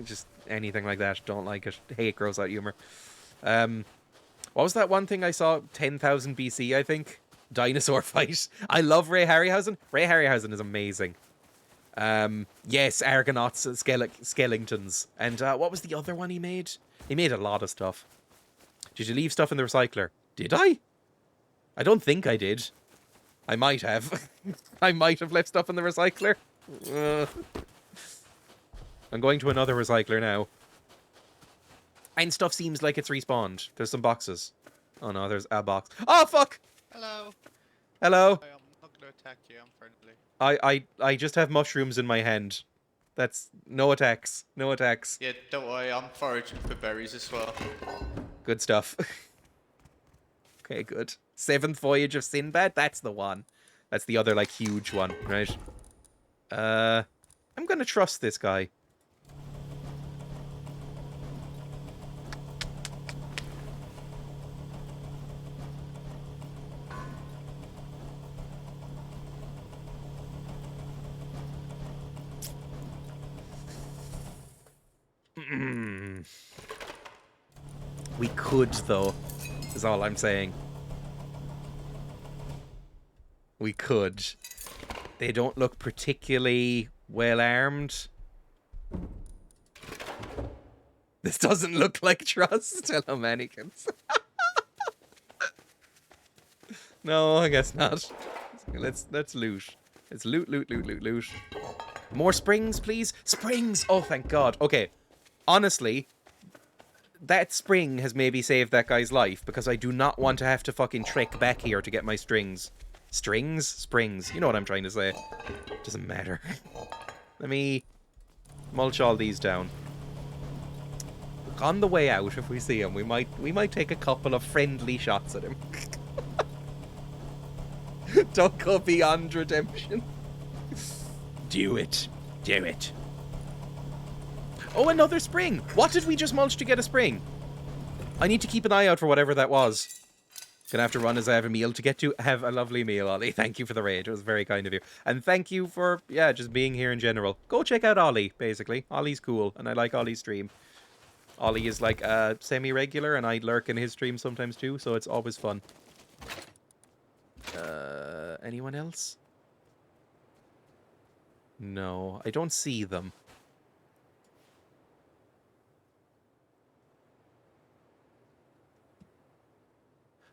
just anything like that. Don't like it. Hate gross out humor. What was that one thing I saw? 10,000 BC, I think? Dinosaur fight. I love Ray Harryhausen. Ray Harryhausen is amazing. Yes, Argonauts, Skeletons. And what was the other one he made? He made a lot of stuff. Did you leave stuff in the recycler? Did I? I don't think I did. I might have. I might have left stuff in the recycler. I'm going to another recycler now. And stuff seems like it's respawned. There's some boxes. Oh no, there's a box. Oh, fuck! Hello. Hello. I'm not gonna attack you, I'm friendly. I just have mushrooms in my hand. That's no attacks. No attacks. Yeah, don't worry, I'm foraging for berries as well. Good stuff. Okay, good. Seventh Voyage of Sinbad? That's the one. That's the other, like, huge one, right? I'm gonna trust this guy. We could, though, is all I'm saying. We could. They don't look particularly well armed. This doesn't look like trust. Hello, mannequins. No, I guess not. Let's loot. Let's loot. More springs, please. Springs! Oh, thank God. Okay. Honestly, that spring has maybe saved that guy's life because I do not want to have to fucking trek back here to get my strings. Strings? Springs. You know what I'm trying to say. Doesn't matter. Let me mulch all these down. On the way out, if we see him, we might take a couple of friendly shots at him. Don't go beyond redemption. Do it. Do it. Oh, another spring. What did we just mulch to get a spring? I need to keep an eye out for whatever that was. Gonna have to run as I have a meal to get to. Have a lovely meal, Ollie. Thank you for the raid. It was very kind of you. And thank you for, yeah, just being here in general. Go check out Ollie, basically. Ollie's cool, and I like Ollie's stream. Ollie is, like, semi-regular, and I lurk in his stream sometimes too, so it's always fun. Anyone else? No, I don't see them.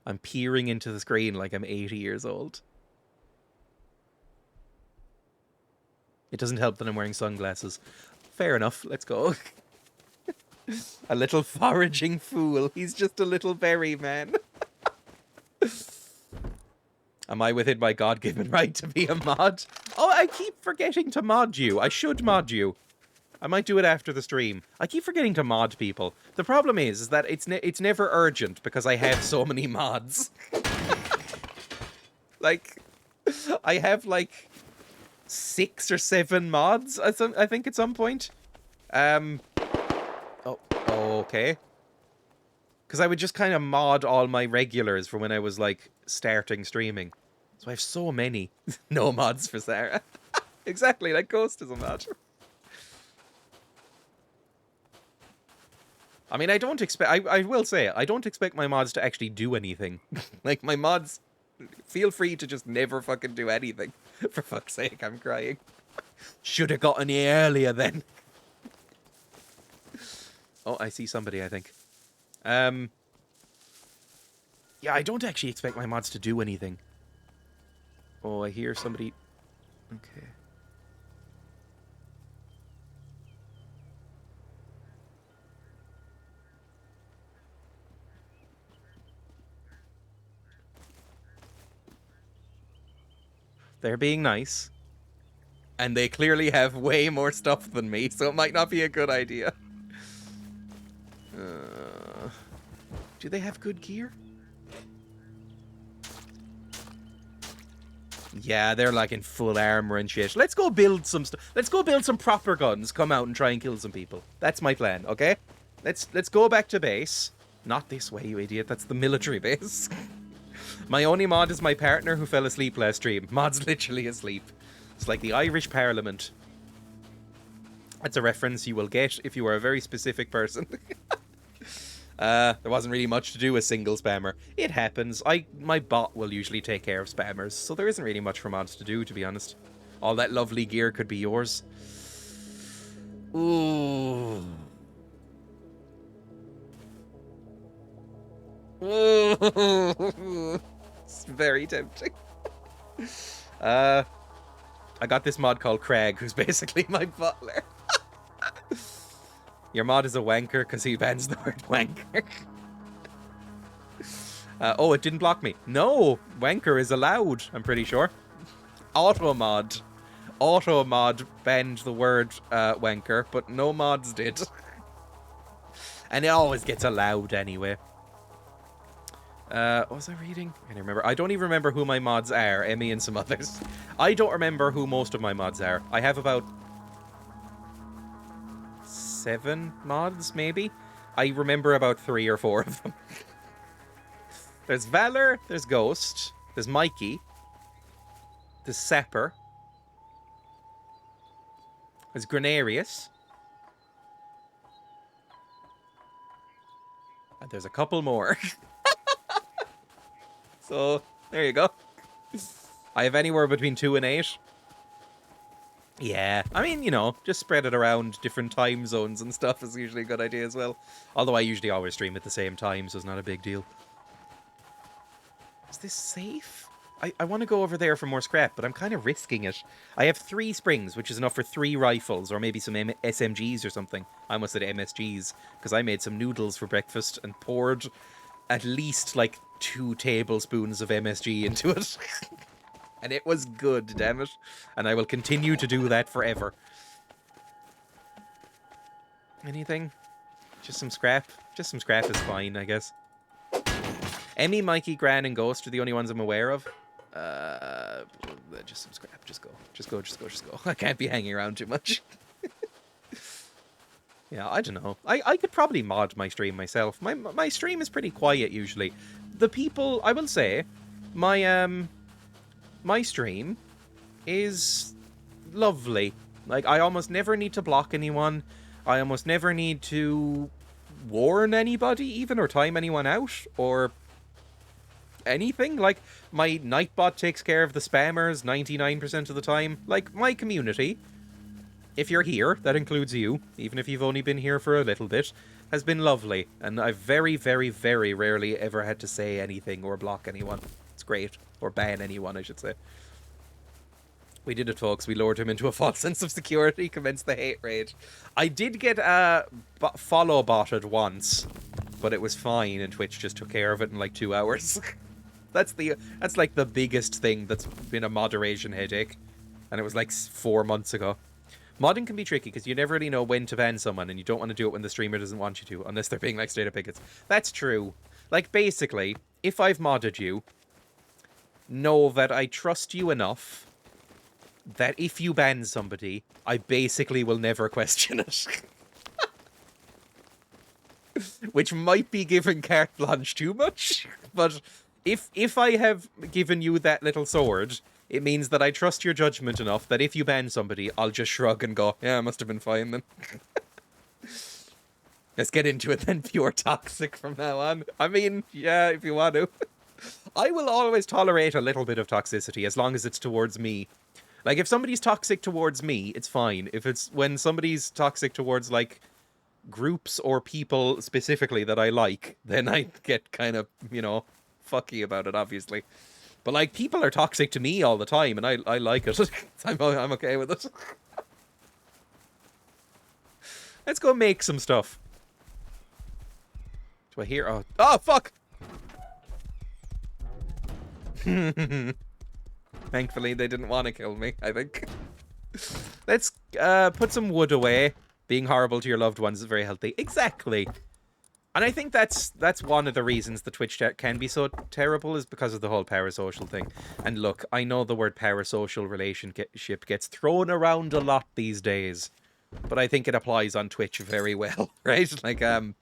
I'm peering into the screen like I'm 80 years old. It doesn't help that I'm wearing sunglasses. Fair enough, let's go. A little foraging fool. He's just a little berry man. Am I within my God-given right to be a mod? Oh, I keep forgetting to mod you. I should mod you. I might do it after the stream. I keep forgetting to mod people. The problem is that it's never urgent because I have so many mods. Like, I have like 6 or 7 mods. I think at some point. Oh, okay. Because I would just kind of mod all my regulars for when I was like starting streaming. So I have so many. No mods for Sarah. Exactly, like Ghost is a mod. I mean, I don't expect... I will say, I don't expect my mods to actually do anything. Like, my mods... Feel free to just never fucking do anything. For fuck's sake, I'm crying. Should have gotten here earlier, then. Oh, I see somebody, I think. Yeah, I don't actually expect my mods to do anything. Oh, I hear somebody... Okay. They're being nice. And they clearly have way more stuff than me, so it might not be a good idea. Do they have good gear? Yeah, they're like in full armor and shit. Let's go build some stuff. Let's go build some proper guns, come out and try and kill some people. That's my plan, okay? Let's go back to base. Not this way, you idiot. That's the military base. My only mod is my partner who fell asleep last stream. Mod's literally asleep. It's like the Irish Parliament. That's a reference you will get if you are a very specific person. There wasn't really much to do with single spammer. It happens. My bot will usually take care of spammers, so there isn't really much for mods to do, to be honest. All that lovely gear could be yours. Ooh. Ooh. It's very tempting. I got this mod called Craig, who's basically my butler. Your mod is a wanker because he bans the word wanker. Oh, it didn't block me. No, wanker is allowed, I'm pretty sure. Auto mod banned the word wanker, but no mods did. And it always gets allowed anyway. What was I reading? I can't remember. I don't even remember who my mods are, Emmy and some others. I don't remember who most of my mods are. I have about 7 mods, maybe? I remember about 3 or 4 of them. There's Valor, there's Ghost, there's Mikey, there's Sapper, there's Grenarius, and there's a couple more. So, there you go. I have anywhere between 2 and 8. Yeah, I mean, you know, just spread it around different time zones and stuff is usually a good idea as well. Although I usually always stream at the same time, so it's not a big deal. Is this safe? I want to go over there for more scrap, but I'm kind of risking it. I have 3 springs, which is enough for 3 rifles, or maybe some SMGs or something. I almost said MSGs, because I made some noodles for breakfast and poured at least, like, 2 tablespoons of MSG into it. And it was good, damn it. And I will continue to do that forever. Anything? Just some scrap? Just some scrap is fine, I guess. Emmy, Mikey, Gran, and Ghost are the only ones I'm aware of. Just some scrap. Just go. Just go, just go, just go. I can't be hanging around too much. Yeah, I don't know. I could probably mod my stream myself. My stream is pretty quiet usually. The people, I will say, my stream is lovely. Like, I almost never need to block anyone. I almost never need to warn anybody even, or time anyone out, or anything. Like, my Nightbot takes care of the spammers 99% of the time. Like, my community, if you're here, that includes you, even if you've only been here for a little bit, has been lovely. And I've very, very, very rarely ever had to say anything or block anyone. It's great. Or ban anyone, I should say. We did it, folks. We lured him into a false sense of security, commenced the hate raid. I did get follow botted once, but it was fine, and Twitch just took care of it in like 2 hours. That's like the biggest thing that's been a moderation headache, and it was like 4 months ago. Modding can be tricky because you never really know when to ban someone, and you don't want to do it when the streamer doesn't want you to, unless they're being like straight up pickets. That's true. Like, basically, if I've modded you, know that I trust you enough that if you ban somebody, I basically will never question it. Which might be giving carte blanche too much, but if I have given you that little sword, it means that I trust your judgment enough that if you ban somebody, I'll just shrug and go, yeah, I must have been fine then. Let's get into it then, pure toxic from now on. I mean, yeah, if you want to. I will always tolerate a little bit of toxicity as long as it's towards me. Like, if somebody's toxic towards me, it's fine. If it's when somebody's toxic towards, like, groups or people specifically that I like, then I get kind of, you know, fucky about it, obviously. But, like, people are toxic to me all the time, and I like it. I'm okay with it. Let's go make some stuff. Do I hear? Oh, fuck! Thankfully, they didn't want to kill me, I think. Let's put some wood away. Being horrible to your loved ones is very healthy. Exactly. And I think that's one of the reasons the Twitch chat can be so terrible, is because of the whole parasocial thing. And look, I know the word parasocial relationship gets thrown around a lot these days, but I think it applies on Twitch very well, right? Like, and,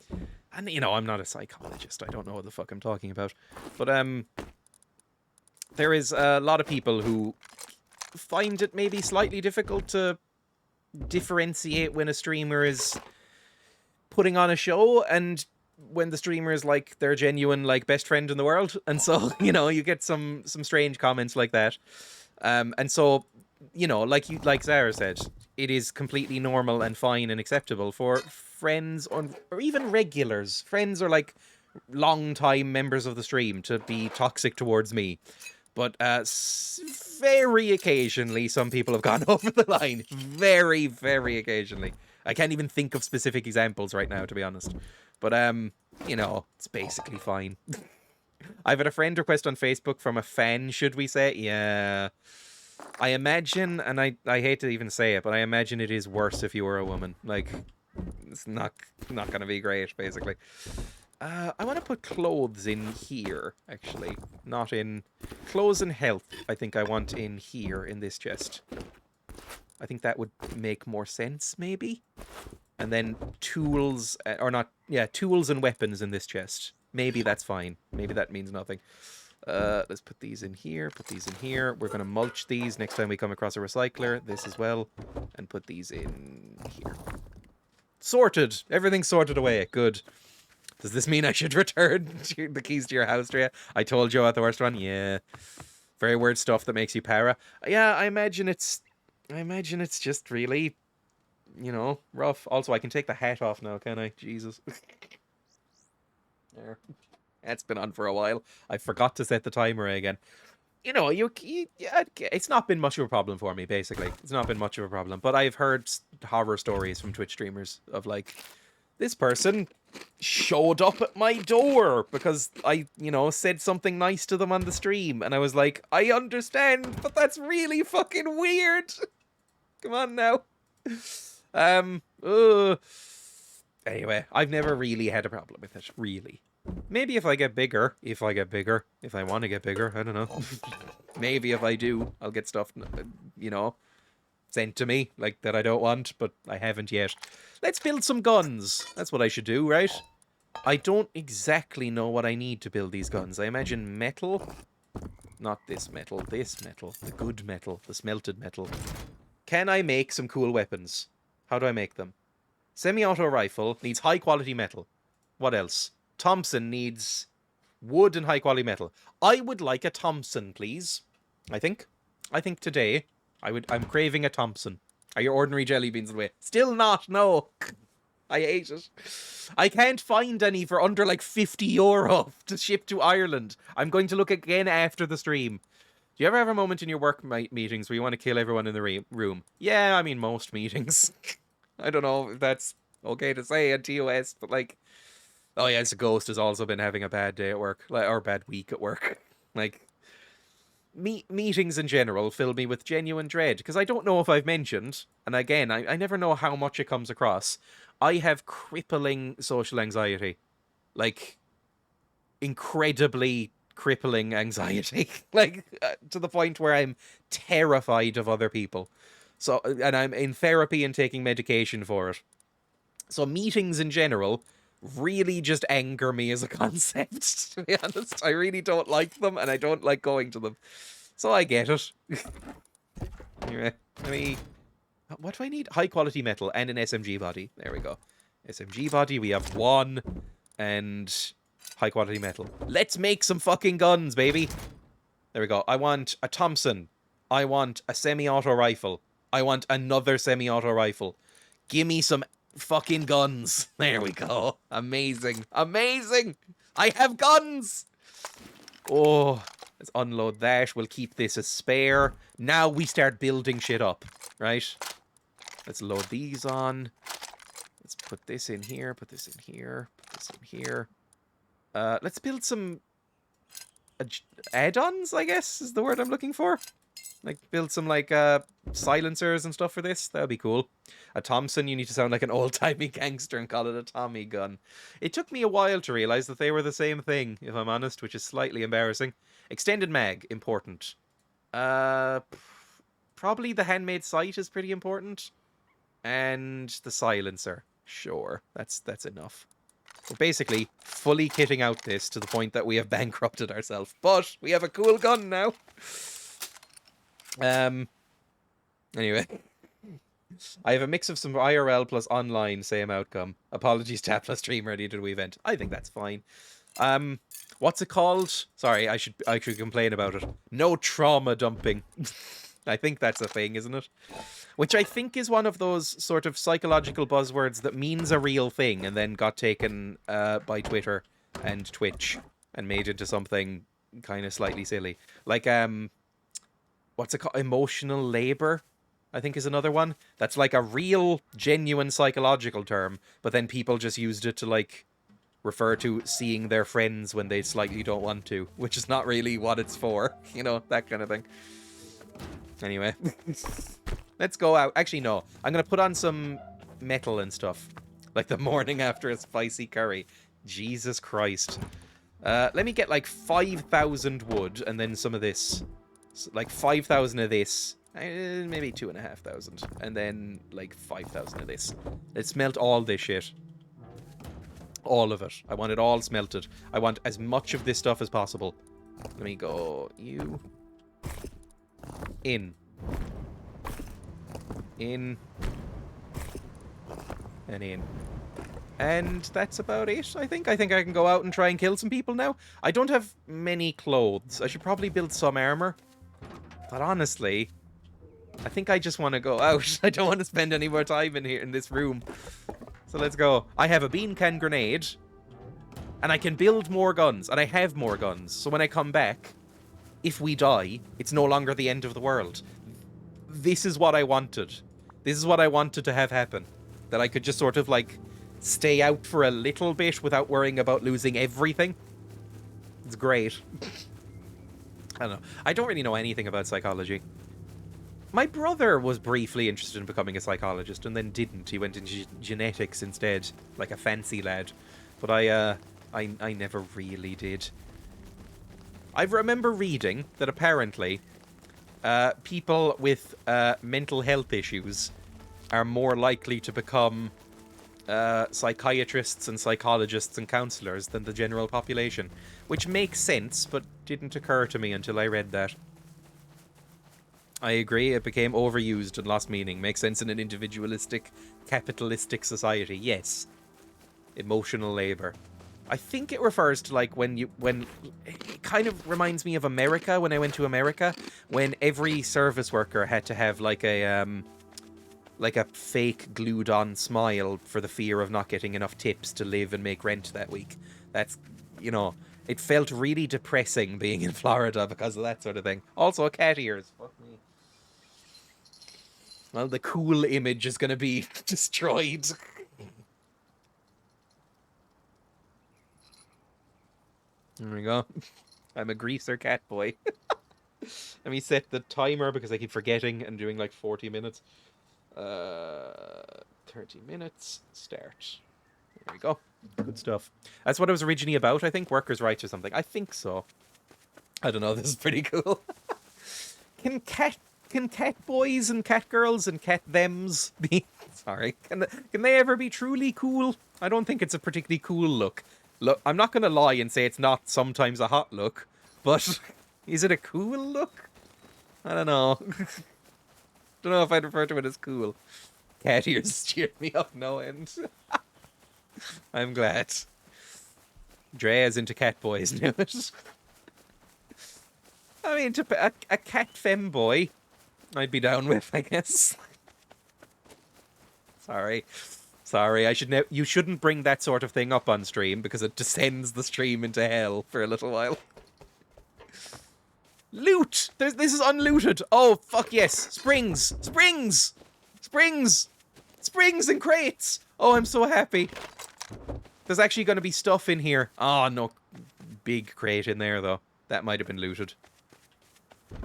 you know, I'm not a psychologist. I don't know what the fuck I'm talking about. But, there is a lot of people who find it maybe slightly difficult to differentiate when a streamer is putting on a show and when the streamer is like their genuine like best friend in the world. And so, you know, you get some strange comments like that. And so you know, like Zara said, it is completely normal and fine and acceptable for friends or even regulars, friends or like long-time members of the stream to be toxic towards me. But very occasionally, some people have gone over the line. Very, very occasionally. I can't even think of specific examples right now, to be honest. But, you know, it's basically fine. I've had a friend request on Facebook from a fan, should we say? Yeah. I imagine, and I hate to even say it, but I imagine it is worse if you were a woman. Like, it's not going to be great, basically. I want to put clothes in here, actually. Not in... Clothes and health, I think I want in here, in this chest. I think that would make more sense, maybe? And then tools, or not... Yeah, tools and weapons in this chest. Maybe that's fine. Maybe that means nothing. Let's put these in here, put these in here. We're going to mulch these next time we come across a recycler. This as well. And put these in here. Sorted! Everything's sorted away. Good. Does this mean I should return the keys to your house, Dreya? I told you about the worst one. Yeah. Very weird stuff that makes you para. Yeah, I imagine it's just really, you know, rough. Also, I can take the hat off now, can I? Jesus. There. That's been on for a while. I forgot to set the timer again. You know, it's not been much of a problem for me, basically. It's not been much of a problem. But I've heard horror stories from Twitch streamers of, like, this person showed up at my door because I, you know, said something nice to them on the stream. And I was like, I understand, but that's really fucking weird. Come on now. Anyway, I've never really had a problem with it, really. Maybe if I get bigger, if I want to get bigger, I don't know. Maybe if I do, I'll get stuff, you know, sent to me, like, that I don't want, but I haven't yet. Let's build some guns. That's what I should do, right? I don't exactly know what I need to build these guns. I imagine metal. Not this metal, the good metal, the smelted metal. Can I make some cool weapons? How do I make them? Semi-auto rifle needs high-quality metal. What else? Thompson needs wood and high-quality metal. I would like a Thompson, please. I think today I'm craving a Thompson. Are your ordinary jelly beans in the way? Still not, no. I hate it. I can't find any for under like €50 to ship to Ireland. I'm going to look again after the stream. Do you ever have a moment in your work meetings where you want to kill everyone in the room? Yeah, I mean, most meetings. I don't know if that's okay to say on TOS, but like, oh yeah, it's a ghost has also been having a bad day at work, or a bad week at work. Like, meetings in general fill me with genuine dread, because I don't know if I've mentioned, and again, I never know how much it comes across, I have crippling social anxiety. Like, incredibly crippling anxiety. Like, to the point where I'm terrified of other people. So, and I'm in therapy and taking medication for it. So meetings in general really just anger me as a concept, to be honest. I really don't like them, and I don't like going to them. So I get it. Anyway, what do I need? High quality metal and an SMG body. There we go. SMG body, we have one, and high quality metal. Let's make some fucking guns, baby. There we go. I want a Thompson. I want a semi-auto rifle. I want another semi-auto rifle. Give me some fucking guns. There we go. Amazing. Amazing. I have guns. Oh, let's unload that. We'll keep this as spare. Now we start building shit up, right? Let's load these on. Let's put this in here. Put this in here. Put this in here. Let's build some add-ons, I guess, is the word I'm looking for. Like, build some, like, silencers and stuff for this. That would be cool. A Thompson, you need to sound like an old-timey gangster and call it a Tommy gun. It took me a while to realize that they were the same thing, if I'm honest, which is slightly embarrassing. Extended mag, important. Probably the handmade sight is pretty important. And the silencer. Sure, that's enough. We're basically fully kitting out this to the point that we have bankrupted ourselves. But we have a cool gun now. Anyway. I have a mix of some IRL plus online, same outcome. Apologies, Tapla streamer, needed we event. I think that's fine. What's it called? Sorry, I should complain about it. No trauma dumping. I think that's a thing, isn't it? Which I think is one of those sort of psychological buzzwords that means a real thing and then got taken by Twitter and Twitch and made into something kind of slightly silly. Like, what's it called? Emotional labor, I think is another one. That's like a real, genuine psychological term, but then people just used it to, like, refer to seeing their friends when they slightly don't want to, which is not really what it's for, you know, that kind of thing. Anyway, let's go out. Actually, no, I'm going to put on some metal and stuff, like the morning after a spicy curry. Jesus Christ. Let me get like 5,000 wood and then some of this. Like 5,000 of this. Maybe 2,500. And then like 5,000 of this. Let's melt all this shit. All of it. I want it all smelted. I want as much of this stuff as possible. Let me go. You. In. And in. And that's about it, I think. I think I can go out and try and kill some people now. I don't have many clothes. I should probably build some armor. But honestly, I think I just want to go out. I don't want to spend any more time in here in this room. So let's go. I have a bean can grenade. And I can build more guns. And I have more guns. So when I come back, if we die, it's no longer the end of the world. This is what I wanted. This is what I wanted to have happen. That I could just sort of, like, stay out for a little bit without worrying about losing everything. It's great. I don't know. I don't really know anything about psychology. My brother was briefly interested in becoming a psychologist and then didn't. He went into genetics instead, like a fancy lad. But I never really did. I remember reading that apparently people with mental health issues are more likely to become psychiatrists and psychologists and counselors than the general population, which makes sense, but didn't occur to me until I read that. I agree, it became overused and lost meaning. Makes sense in an individualistic, capitalistic society. Yes. Emotional labor. I think it refers to, like, when it kind of reminds me of America, when I went to America, when every service worker had to have, like a fake glued-on smile for the fear of not getting enough tips to live and make rent that week. That's, you know, it felt really depressing being in Florida because of that sort of thing. Also, cat ears. Fuck me. Well, the cool image is going to be destroyed. There we go. I'm a greaser cat boy. Let me set the timer because I keep forgetting and doing like 40 minutes. 30 minutes. Start. There we go. Good stuff. That's what it was originally about, I think. Workers' rights or something. I think so. I don't know. This is pretty cool. Can cat boys and cat girls and cat thems be... Sorry. Can they ever be truly cool? I don't think it's a particularly cool look. Look, I'm not going to lie and say it's not sometimes a hot look, but is it a cool look? I don't know. Don't know if I'd refer to it as cool. Cat ears cheered me up no end. I'm glad. Dreya's into cat boys now. I mean, a cat femboy I'd be down with, I guess. Sorry, you shouldn't bring that sort of thing up on stream because it descends the stream into hell for a little while. Loot! This is unlooted. Oh, fuck yes. Springs and crates. Oh, I'm so happy. There's actually going to be stuff in here. Oh, no. Big crate in there, though. That might have been looted.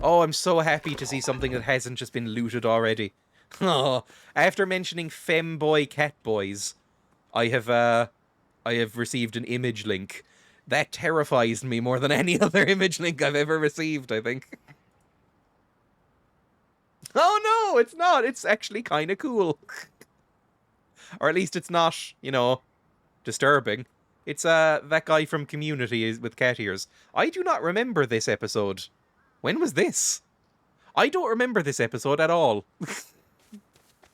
Oh, I'm so happy to see something that hasn't just been looted already. Oh, after mentioning femboy cat boys, I have received an image link. That terrifies me more than any other image link I've ever received, I think. Oh no, it's not. It's actually kind of cool. Or at least it's not, you know, disturbing. It's that guy from Community with cat ears. I do not remember this episode. When was this? I don't remember this episode at all.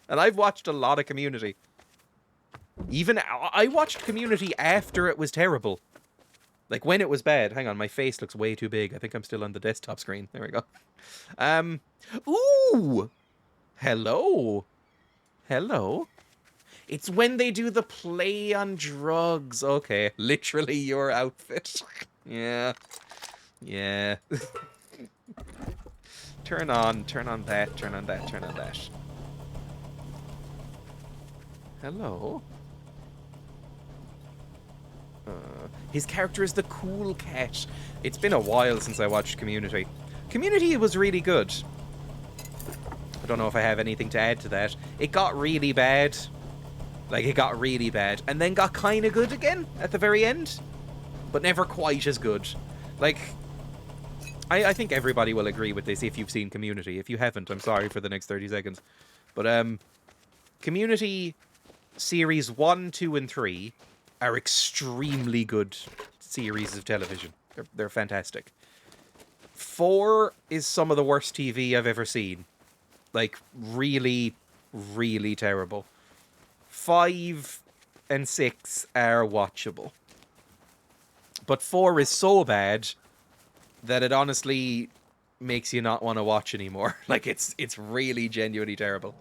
And I've watched a lot of Community. Even I watched Community after it was terrible. Like, when it was bad... Hang on, my face looks way too big. I think I'm still on the desktop screen. There we go. Ooh! Hello. Hello. It's when they do the play on drugs. Okay, literally your outfit. Yeah. Yeah. Turn on that, turn on that, turn on that. Hello. His character is the cool cat. It's been a while since I watched Community. Community was really good. I don't know if I have anything to add to that. It got really bad. Like, it got really bad. And then got kind of good again at the very end. But never quite as good. Like, I think everybody will agree with this if you've seen Community. If you haven't, I'm sorry for the next 30 seconds. But, Community Series 1, 2, and 3 are extremely good series of television. They're fantastic. 4 is some of the worst TV I've ever seen. Like, really, really terrible. 5 and 6 are watchable. But 4 is so bad that it honestly makes you not want to watch anymore. Like, it's really genuinely terrible.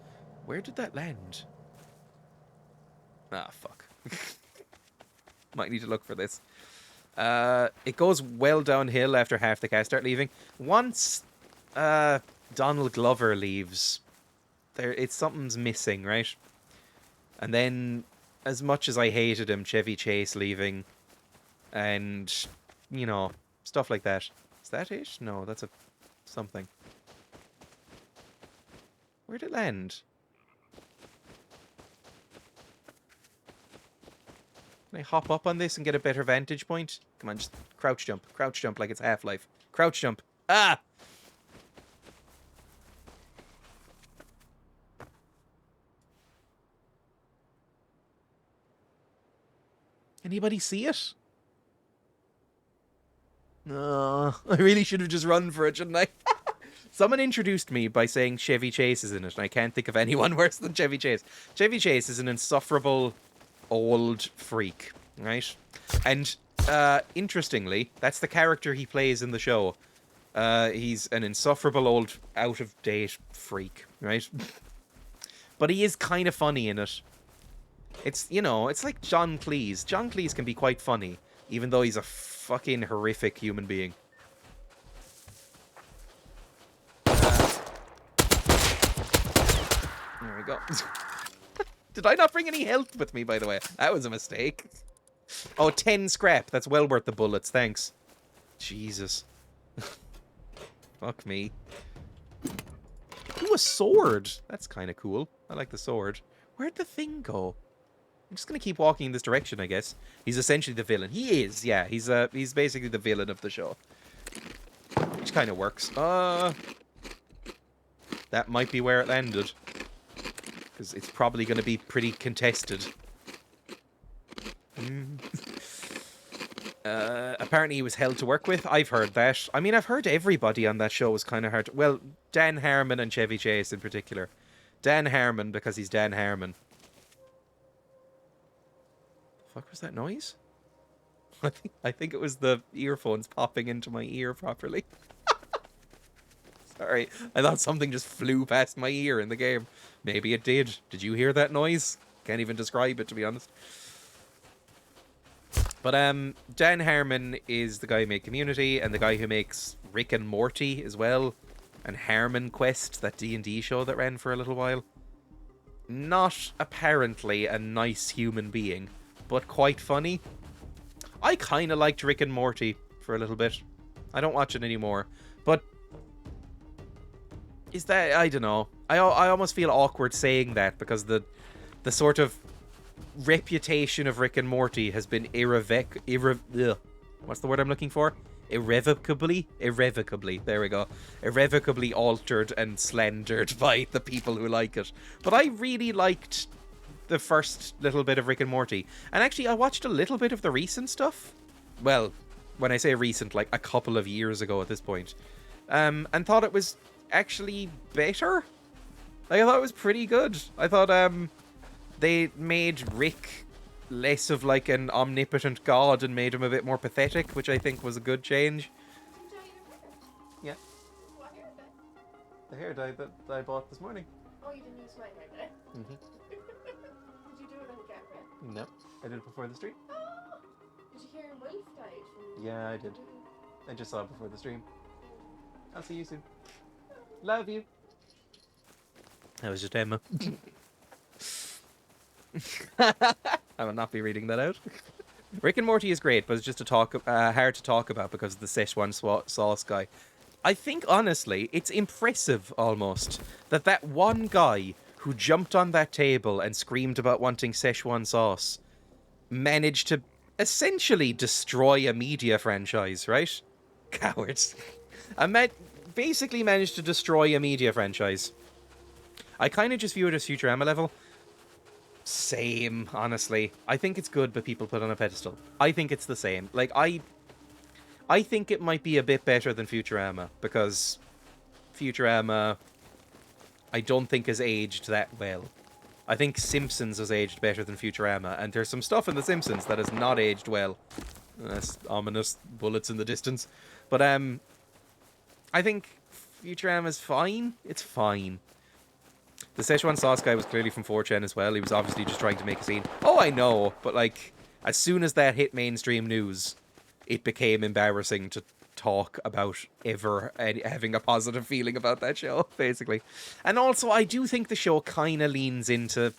Where did that land? Ah, fuck. Might need to look for this. It goes well downhill after half the cast start leaving. Once Donald Glover leaves, something's missing, right? And then, as much as I hated him, Chevy Chase leaving, and, you know, stuff like that. Is that it? No, that's something. Where'd it land? Can I hop up on this and get a better vantage point? Come on, just crouch jump like it's Half-Life. Crouch jump. Ah! Anybody see it? No, I really should have just run for it, shouldn't I? Someone introduced me by saying Chevy Chase is in it, and I can't think of anyone worse than Chevy Chase. Chevy Chase is an insufferable old freak, right? And interestingly, that's the character he plays in the show. He's an insufferable old out-of-date freak, right? But he is kind of funny in it. It's, you know, it's like John Cleese. John Cleese can be quite funny, even though he's a fucking horrific human being. There we go. Did I not bring any health with me, by the way? That was a mistake. Oh, 10 scrap. That's well worth the bullets, thanks. Jesus. Fuck me. Ooh, a sword. That's kind of cool. I like the sword. Where'd the thing go? I'm just going to keep walking in this direction, I guess. He's essentially the villain. He is, yeah. He's basically the villain of the show. Which kind of works. That might be where it landed. Because it's probably going to be pretty contested. Apparently he was hell to work with. I've heard that. I mean, I've heard everybody on that show was kind of hard. Well, Dan Harmon and Chevy Chase in particular. Dan Harmon, because he's Dan Harmon. The fuck was that noise? I think it was the earphones popping into my ear properly. Sorry, I thought something just flew past my ear in the game. Maybe it did. Did you hear that noise? Can't even describe it, to be honest. But Dan Harmon is the guy who made Community, and the guy who makes Rick and Morty as well, and Harmon Quest, that D&D show that ran for a little while. Not apparently a nice human being, but quite funny. I kind of liked Rick and Morty for a little bit. I don't watch it anymore, but is that, I don't know. I almost feel awkward saying that because the sort of reputation of Rick and Morty has been what's the word I'm looking for? Irrevocably, there we go. Irrevocably altered and slandered by the people who like it. But I really liked the first little bit of Rick and Morty. And actually, I watched a little bit of the recent stuff. Well, when I say recent, like a couple of years ago at this point. And thought it was actually better. Like, I thought it was pretty good. I thought they made Rick less of like an omnipotent god and made him a bit more pathetic, which I think was a good change. Yeah. What hair dye? The hair dye that I bought this morning. Oh, you didn't use my hair dye? Mm-hmm. Did you do it on camera? No, I did it before the stream. Oh! Did you hear him wife died from... Yeah, I did. I just saw it before the stream. I'll see you soon. Love you. That was just Emma. I will not be reading that out. Rick and Morty is great, but it's just hard to talk about because of the Szechuan sauce guy. I think, honestly, it's impressive, almost, that one guy who jumped on that table and screamed about wanting Szechuan sauce managed to essentially destroy a media franchise, right? Cowards. Basically managed to destroy a media franchise. I kind of just view it as Futurama level. Same, honestly. I think it's good, but people put on a pedestal. I think it's the same. Like, I think it might be a bit better than Futurama, because Futurama, I don't think has aged that well. I think Simpsons has aged better than Futurama, and there's some stuff in The Simpsons that has not aged well. That's ominous bullets in the distance. But, I think Futurama's fine. It's fine. The Szechuan sauce guy was clearly from 4chan as well. He was obviously just trying to make a scene. Oh, I know, but, like, as soon as that hit mainstream news, it became embarrassing to talk about ever having a positive feeling about that show, basically. And also, I do think the show kind of leans into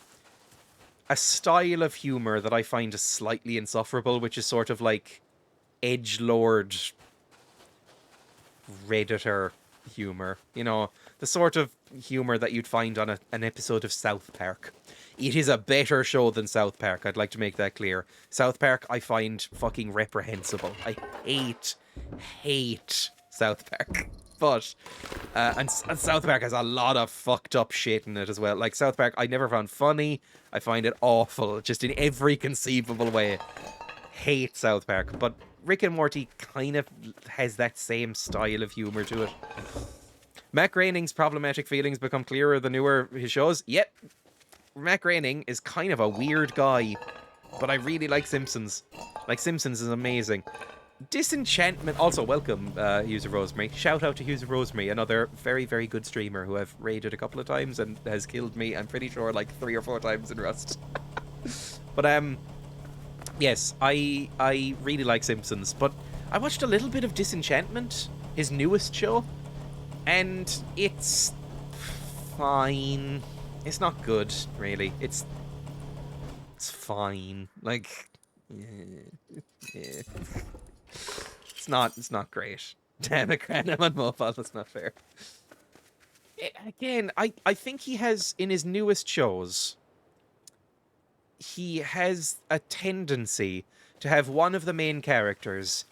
a style of humor that I find is slightly insufferable, which is sort of like edgelord Redditor humor. You know, the sort of humor that you'd find on an episode of South Park. It is a better show than South Park, I'd like to make that clear. South Park I find fucking reprehensible. I hate South Park. But, and South Park has a lot of fucked up shit in it as well. Like, South Park I never found funny. I find it awful, just in every conceivable way. Hate South Park. But Rick and Morty kind of has that same style of humor to it. Matt Groening's problematic feelings become clearer the newer his shows. Yep. Matt Groening is kind of a weird guy, but I really like Simpsons. Like, Simpsons is amazing. Disenchantment, also welcome, User Rosemary. Shout out to User Rosemary, another very, very good streamer who I've raided a couple of times and has killed me, I'm pretty sure, like 3 or 4 times in Rust. But, yes, I really like Simpsons, but I watched a little bit of Disenchantment, his newest show, and it's fine. It's not good, really. It's fine. Like, yeah. It's not great. Democrat on mobile, that's not fair. Again, I think he has, in his newest shows, he has a tendency to have one of the main characters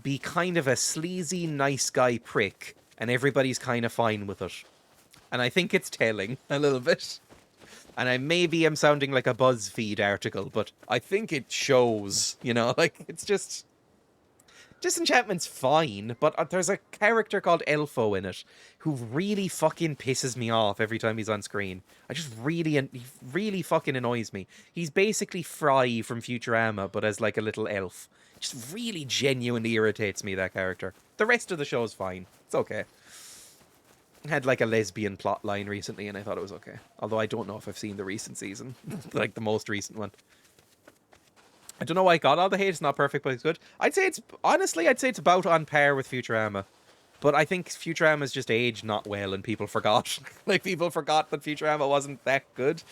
be kind of a sleazy, nice guy prick, and everybody's kind of fine with it. And I think it's telling a little bit. And I maybe am sounding like a BuzzFeed article, but I think it shows, you know, like, it's just... Disenchantment's fine, but there's a character called Elfo in it who really fucking pisses me off every time he's on screen. He really fucking annoys me. He's basically Fry from Futurama, but as like a little elf. Just really genuinely irritates me, that character. The rest of the show's fine. It's okay. Had like a lesbian plot line recently, and I thought it was okay. Although I don't know if I've seen the recent season, like the most recent one. I don't know why it got all the hate. It's not perfect, but it's good. I'd say it's about on par with Futurama. But I think Futurama's just aged not well, and people forgot. Like, people forgot that Futurama wasn't that good.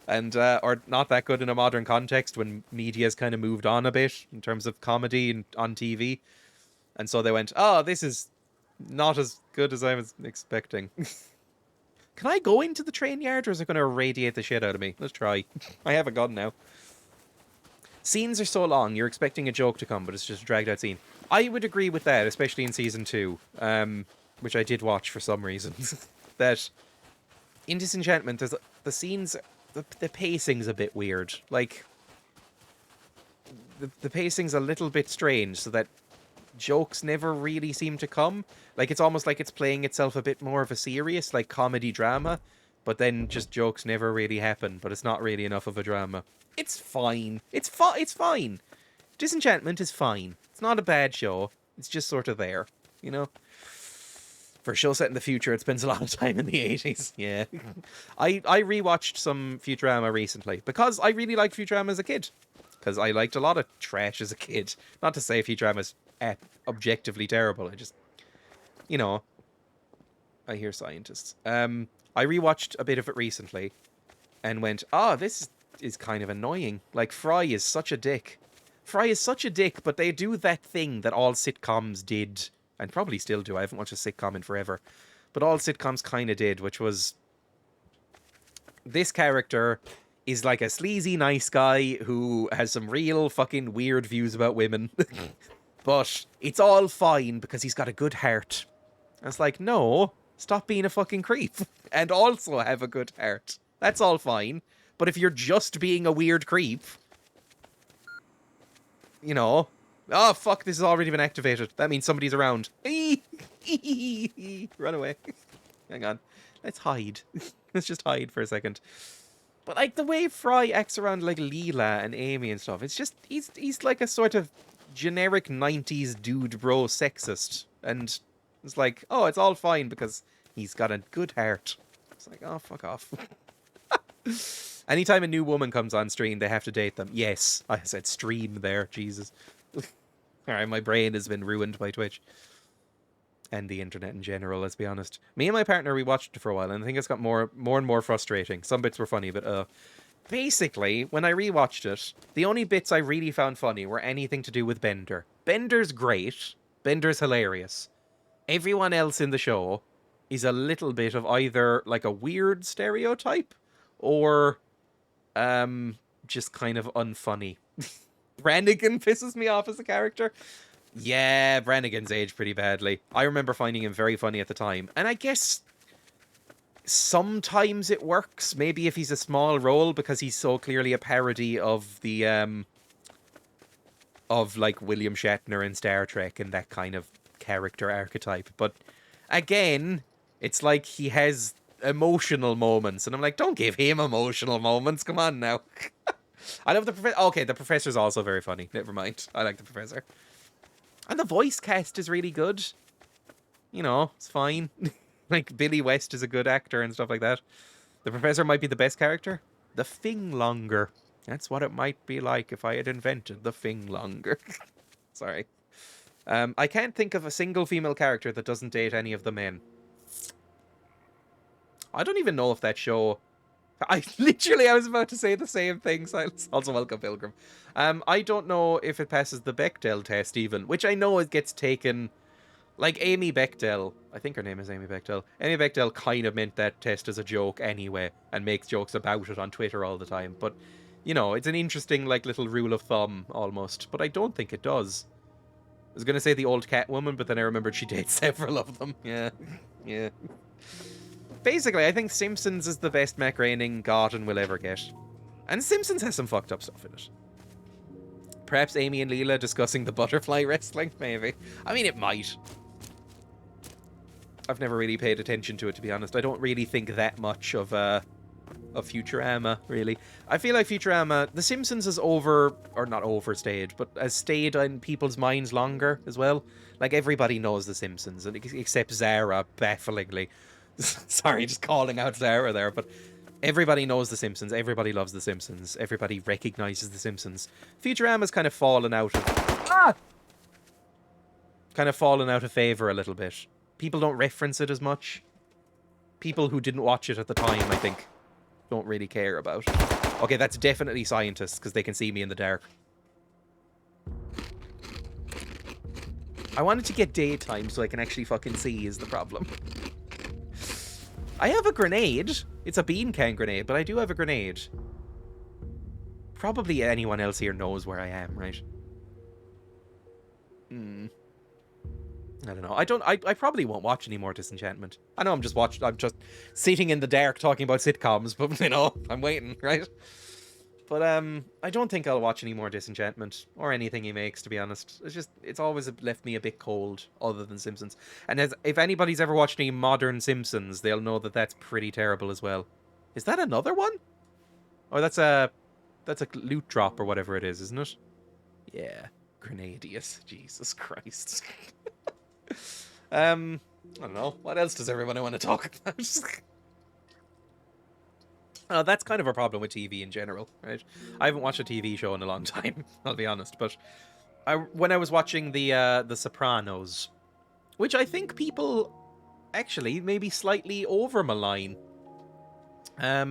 And, or not that good in a modern context when media's kind of moved on a bit in terms of comedy and on TV. And so they went, oh, this is not as good as I was expecting. Can I go into the train yard, or is it going to irradiate the shit out of me? Let's try. I have a gun now. Scenes are so long, you're expecting a joke to come, but it's just a dragged out scene. I would agree with that, especially in season 2, which I did watch for some reason. That in Disenchantment, there's the scenes, the pacing's a bit weird. Like, the pacing's a little bit strange, so that jokes never really seem to come. Like, it's almost like it's playing itself a bit more of a serious, like, comedy drama, but then just jokes never really happen, but it's not really enough of a drama. It's fine. It's fine. Disenchantment is fine. It's not a bad show. It's just sort of there, you know? For a show set in the future, it spends a lot of time in the 80s. Yeah. I rewatched some Futurama recently because I really liked Futurama as a kid. Because I liked a lot of trash as a kid. Not to say Futurama's objectively terrible. I just, you know, I hear scientists. I rewatched a bit of it recently and went, this is kind of annoying. Like, Fry is such a dick. Fry is such a dick, but they do that thing that all sitcoms did, and probably still do. I haven't watched a sitcom in forever. But all sitcoms kind of did, which was... This character is like a sleazy nice guy who has some real fucking weird views about women. But it's all fine because he's got a good heart. I was like, no, stop being a fucking creep. And also have a good heart. That's all fine. But if you're just being a weird creep... You know... Oh, fuck, this has already been activated. That means somebody's around. Run away. Hang on. Let's hide. Let's just hide for a second. But, like, the way Fry acts around, like, Leela and Amy and stuff, it's just... He's like a sort of generic 90s dude bro sexist. And it's like, oh, it's all fine because he's got a good heart. It's like, oh, fuck off. Anytime a new woman comes on stream, they have to date them. Yes, I said stream there. Jesus. Alright, my brain has been ruined by Twitch. And the internet in general, let's be honest. Me and my partner, we watched it for a while, and I think it's got more and more frustrating. Some bits were funny, but basically, when I rewatched it, the only bits I really found funny were anything to do with Bender. Bender's great. Bender's hilarious. Everyone else in the show is a little bit of either, like, a weird stereotype, or, just kind of unfunny. Brannigan pisses me off as a character. Yeah, Brannigan's aged pretty badly. I remember finding him very funny at the time. And I guess sometimes it works. Maybe if he's a small role, because he's so clearly a parody of the, of, like, William Shatner in Star Trek and that kind of character archetype. But, again, it's like he has emotional moments. And I'm like, don't give him emotional moments. Come on now. I love the professor. Okay, the professor's also very funny. Never mind. I like the professor. And the voice cast is really good. You know, it's fine. Like, Billy West is a good actor and stuff like that. The professor might be the best character. The Finglonger. That's what it might be like if I had invented the Finglonger. Sorry. I can't think of a single female character that doesn't date any of the men. I don't even know if that show... I was about to say the same thing. Silence. Also, welcome, Pilgrim. I don't know if it passes the Bechdel test even, which I know it gets taken, like Amy Bechdel. I think her name is Amy Bechdel. Amy Bechdel kind of meant that test as a joke anyway, and makes jokes about it on Twitter all the time. But, you know, it's an interesting, like, little rule of thumb, almost. But I don't think it does. I was going to say the old Catwoman, but then I remembered she dates several of them. Yeah. Yeah. Basically, I think Simpsons is the best Mac Groening Garden will ever get. And Simpsons has some fucked up stuff in it. Perhaps Amy and Leela discussing the butterfly wrestling? Maybe. I mean, it might. I've never really paid attention to it, to be honest. I don't really think that much of Futurama, really. I feel like Futurama... The Simpsons is or not overstayed, but has stayed in people's minds longer as well. Like, everybody knows The Simpsons, except Zara, bafflingly. Sorry, just calling out Zara there, but everybody knows The Simpsons. Everybody loves The Simpsons. Everybody recognizes The Simpsons. Futurama's kind of fallen out of... Kind of fallen out of favor a little bit. People don't reference it as much. People who didn't watch it at the time, I think, don't really care about it. Okay, that's definitely scientists, because they can see me in the dark. I wanted to get daytime so I can actually fucking see is the problem. I have a grenade. It's a bean can grenade, but I do have a grenade. Probably anyone else here knows where I am, right? I don't know. I probably won't watch any more Disenchantment. I know I'm just sitting in the dark talking about sitcoms, but, you know, I'm waiting, right? But I don't think I'll watch any more Disenchantment or anything he makes, to be honest. It's always left me a bit cold, other than Simpsons. And if anybody's ever watched any modern Simpsons, they'll know that that's pretty terrible as well. Is that another one? Or that's a loot drop or whatever it is, isn't it? Yeah, Grenadius. Jesus Christ. I don't know. What else does everyone want to talk about? That's kind of a problem with TV in general, right? I haven't watched a TV show in a long time, I'll be honest. But when I was watching the Sopranos, which I think people actually maybe slightly over malign, I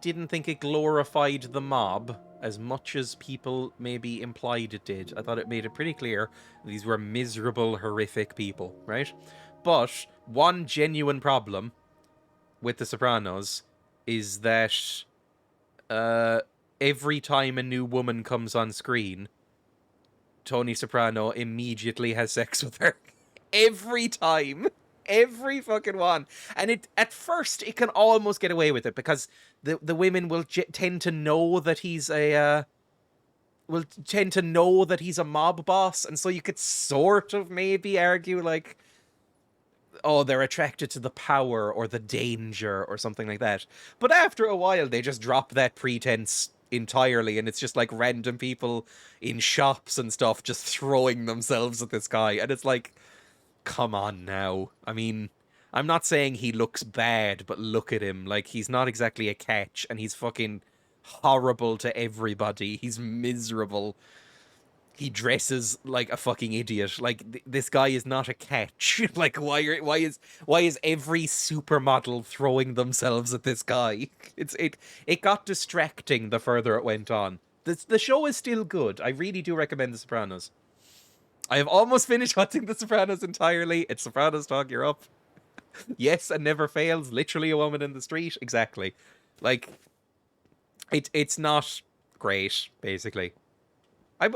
didn't think it glorified the mob as much as people maybe implied it did. I thought it made it pretty clear these were miserable, horrific people, right? But one genuine problem with The Sopranos is that every time a new woman comes on screen, Tony Soprano immediately has sex with her. Every time. Every fucking one. And at first, it can almost get away with it because the women will tend to know that he's a mob boss, and so you could sort of maybe argue like, oh, they're attracted to the power or the danger or something like that. But after a while, they just drop that pretense entirely, and it's just like random people in shops and stuff just throwing themselves at this guy, and it's like, come on now. I mean, I'm not saying he looks bad, but look at him. Like, he's not exactly a catch, and he's fucking horrible to everybody. He's miserable. He dresses like a fucking idiot. Like, this guy is not a catch. Like, why is every supermodel throwing themselves at this guy? It got distracting the further it went on. The show is still good. I really do recommend The Sopranos. I have almost finished watching The Sopranos entirely. It's Sopranos Talk, you're up. Yes, and never fails. Literally a woman in the street. Exactly. Like, it's not great, basically.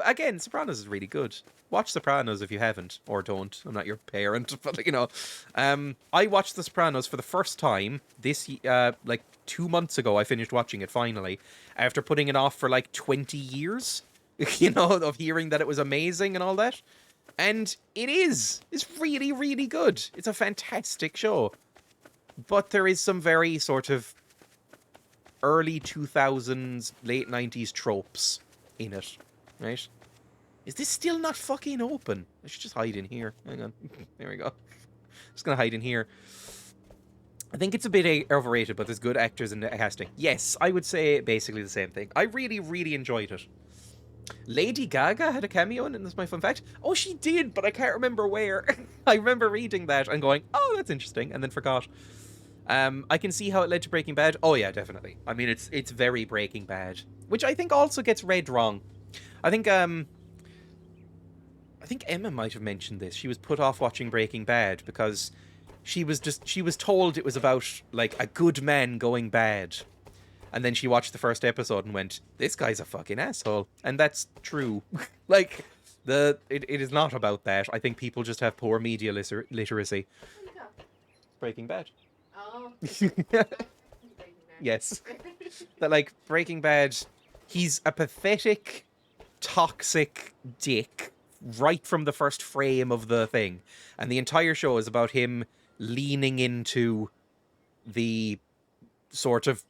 Again, Sopranos is really good. Watch Sopranos if you haven't, or don't. I'm not your parent, but, you know. I watched The Sopranos for the first time this, like, 2 months ago. I finished watching it, finally, after putting it off for, like, 20 years, you know, of hearing that it was amazing and all that. And it is. It's really, really good. It's a fantastic show. But there is some very sort of early 2000s, late 90s tropes in it. Right? Is this still not fucking open? I should just hide in here. Hang on. There we go. Just gonna hide in here. I think it's a bit overrated, but there's good actors in the casting. Yes, I would say basically the same thing. I really, really enjoyed it. Lady Gaga had a cameo in it, and that's my fun fact. Oh, she did, but I can't remember where. I remember reading that and going, oh, that's interesting, and then forgot. I can see how it led to Breaking Bad. Oh, yeah, definitely. I mean, it's very Breaking Bad, which I think also gets read wrong. I think Emma might have mentioned this. She was put off watching Breaking Bad because she was told it was about, like, a good man going bad. And then she watched the first episode and went, this guy's a fucking asshole. And that's true. Like, it is not about that. I think people just have poor media literacy. Breaking Bad. Oh. Yes. That, like, Breaking Bad, he's a pathetic, toxic dick right from the first frame of the thing. And the entire show is about him leaning into the sort of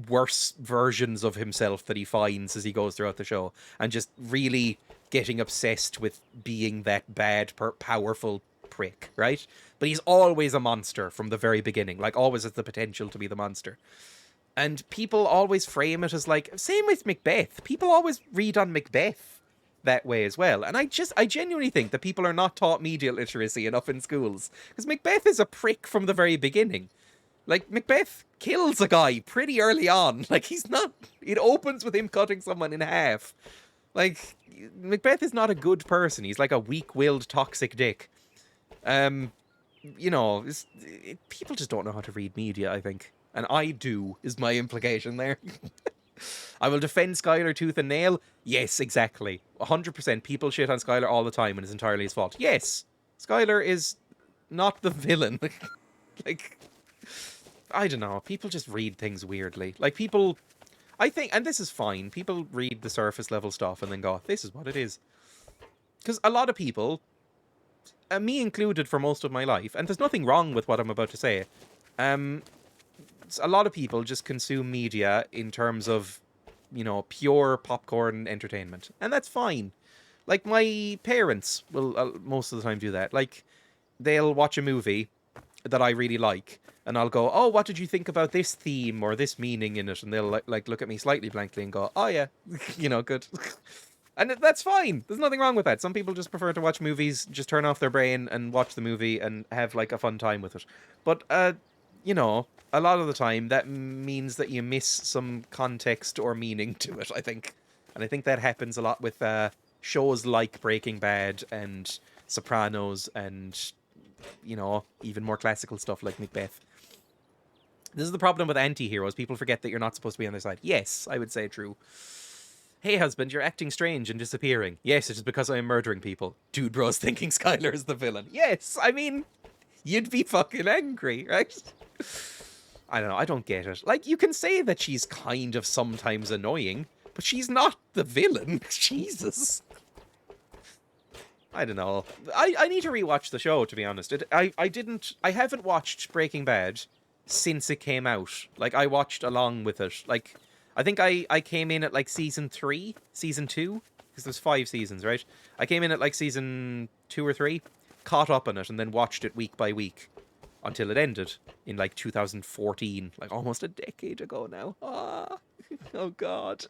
worse versions of himself that he finds as he goes throughout the show, and just really getting obsessed with being that bad, powerful prick, right? But he's always a monster from the very beginning, like always has the potential to be the monster. And people always frame it as like, same with Macbeth. People always read on Macbeth that way as well. And I genuinely think that people are not taught media literacy enough in schools, because Macbeth is a prick from the very beginning. Like, Macbeth kills a guy pretty early on. Like, he's not... It opens with him cutting someone in half. Like, Macbeth is not a good person. He's like a weak-willed, toxic dick. You know, people just don't know how to read media, I think. And I do, is my implication there. I will defend Skylar tooth and nail. Yes, exactly. 100%. People shit on Skylar all the time and it's entirely his fault. Yes, Skylar is not the villain. Like... I don't know, people just read things weirdly. Like, people, I think, and this is fine, people read the surface level stuff and then go, this is what it is. Because a lot of people, me included for most of my life, and there's nothing wrong with what I'm about to say, a lot of people just consume media in terms of, you know, pure popcorn entertainment. And that's fine. Like, my parents will most of the time do that. Like, they'll watch a movie that I really like, and I'll go, oh, what did you think about this theme or this meaning in it? And they'll, like look at me slightly blankly and go, oh, yeah, you know, good. And that's fine. There's nothing wrong with that. Some people just prefer to watch movies, just turn off their brain and watch the movie and have, like, a fun time with it. But, you know, a lot of the time, that means that you miss some context or meaning to it, I think. And I think that happens a lot with shows like Breaking Bad and Sopranos and, you know, even more classical stuff like Macbeth. This is the problem with anti-heroes. People forget that you're not supposed to be on their side. Yes, I would say true. Hey, husband, you're acting strange and disappearing. Yes, it is because I am murdering people. Dude bro's thinking Skylar is the villain. Yes, I mean, you'd be fucking angry, right? I don't know, I don't get it. Like, you can say that she's kind of sometimes annoying, but she's not the villain. Jesus. I don't know. I need to rewatch the show, to be honest. I haven't watched Breaking Bad since it came out. Like, I watched along with it. Like, I think I came in at, like, season 2, because there's 5 seasons, right? I came in at, like, season 2 or 3, caught up on it, and then watched it week by week until it ended in, like, 2014. Like, almost a decade ago now. Ah, oh, God.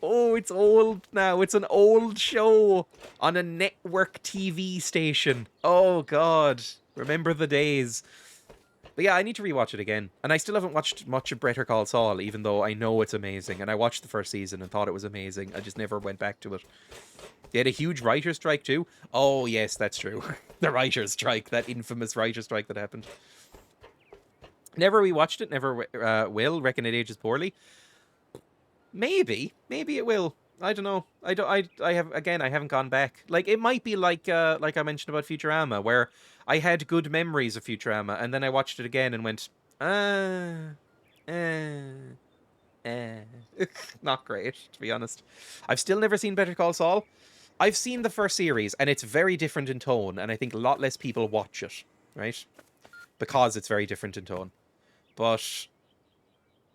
Oh, it's old now. It's an old show on a network TV station. Oh, God. Remember the days. But yeah, I need to rewatch it again. And I still haven't watched much of Better Call Saul, even though I know it's amazing. And I watched the first season and thought it was amazing. I just never went back to it. They had a huge writer's strike too. Oh, yes, that's true. The writer's strike. That infamous writer's strike that happened. Never rewatched it. Never will. Reckon it ages poorly. Maybe it will. I don't know. I haven't gone back. Like, it might be like I mentioned about Futurama, where I had good memories of Futurama, and then I watched it again and went, not great, to be honest. I've still never seen Better Call Saul. I've seen the first series, and it's very different in tone, and I think a lot less people watch it, right? Because it's very different in tone. But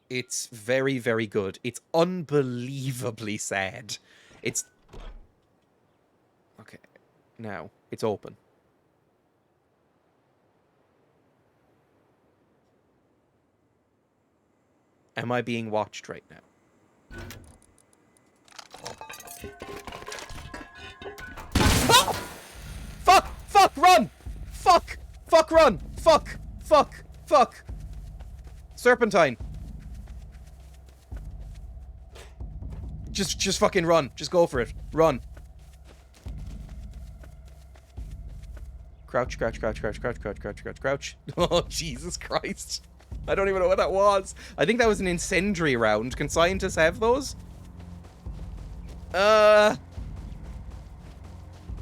it's very, very good. It's unbelievably sad. It's... Okay. Now, it's open. Am I being watched right now? Ah! Fuck! Fuck! Run! Fuck! Fuck! Run! Fuck! Fuck! Fuck! Serpentine. Just fucking run. Just go for it. Run. Crouch, crouch, crouch, crouch, crouch, crouch, crouch, crouch, crouch. Oh, Jesus Christ. I don't even know what that was. I think that was an incendiary round. Can scientists have those?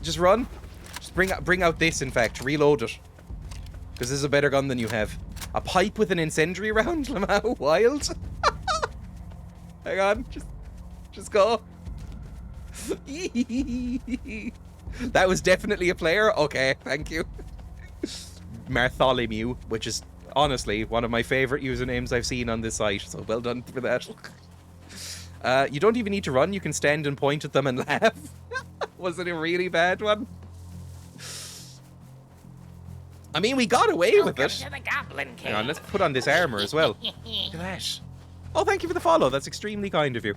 Just run. Just bring out this, in fact. Reload it. Because this is a better gun than you have. A pipe with an incendiary round? Lamau? Wild? Hang on. Just go. That was definitely a player? Okay, thank you. Bartholomew, which is honestly one of my favorite usernames I've seen on this site, so well done for that. You don't even need to run, you can stand and point at them and laugh. Was it a really bad one? I mean, we got away with it. Hang on, let's put on this armor as well. Look at that. Oh, thank you for the follow. That's extremely kind of you.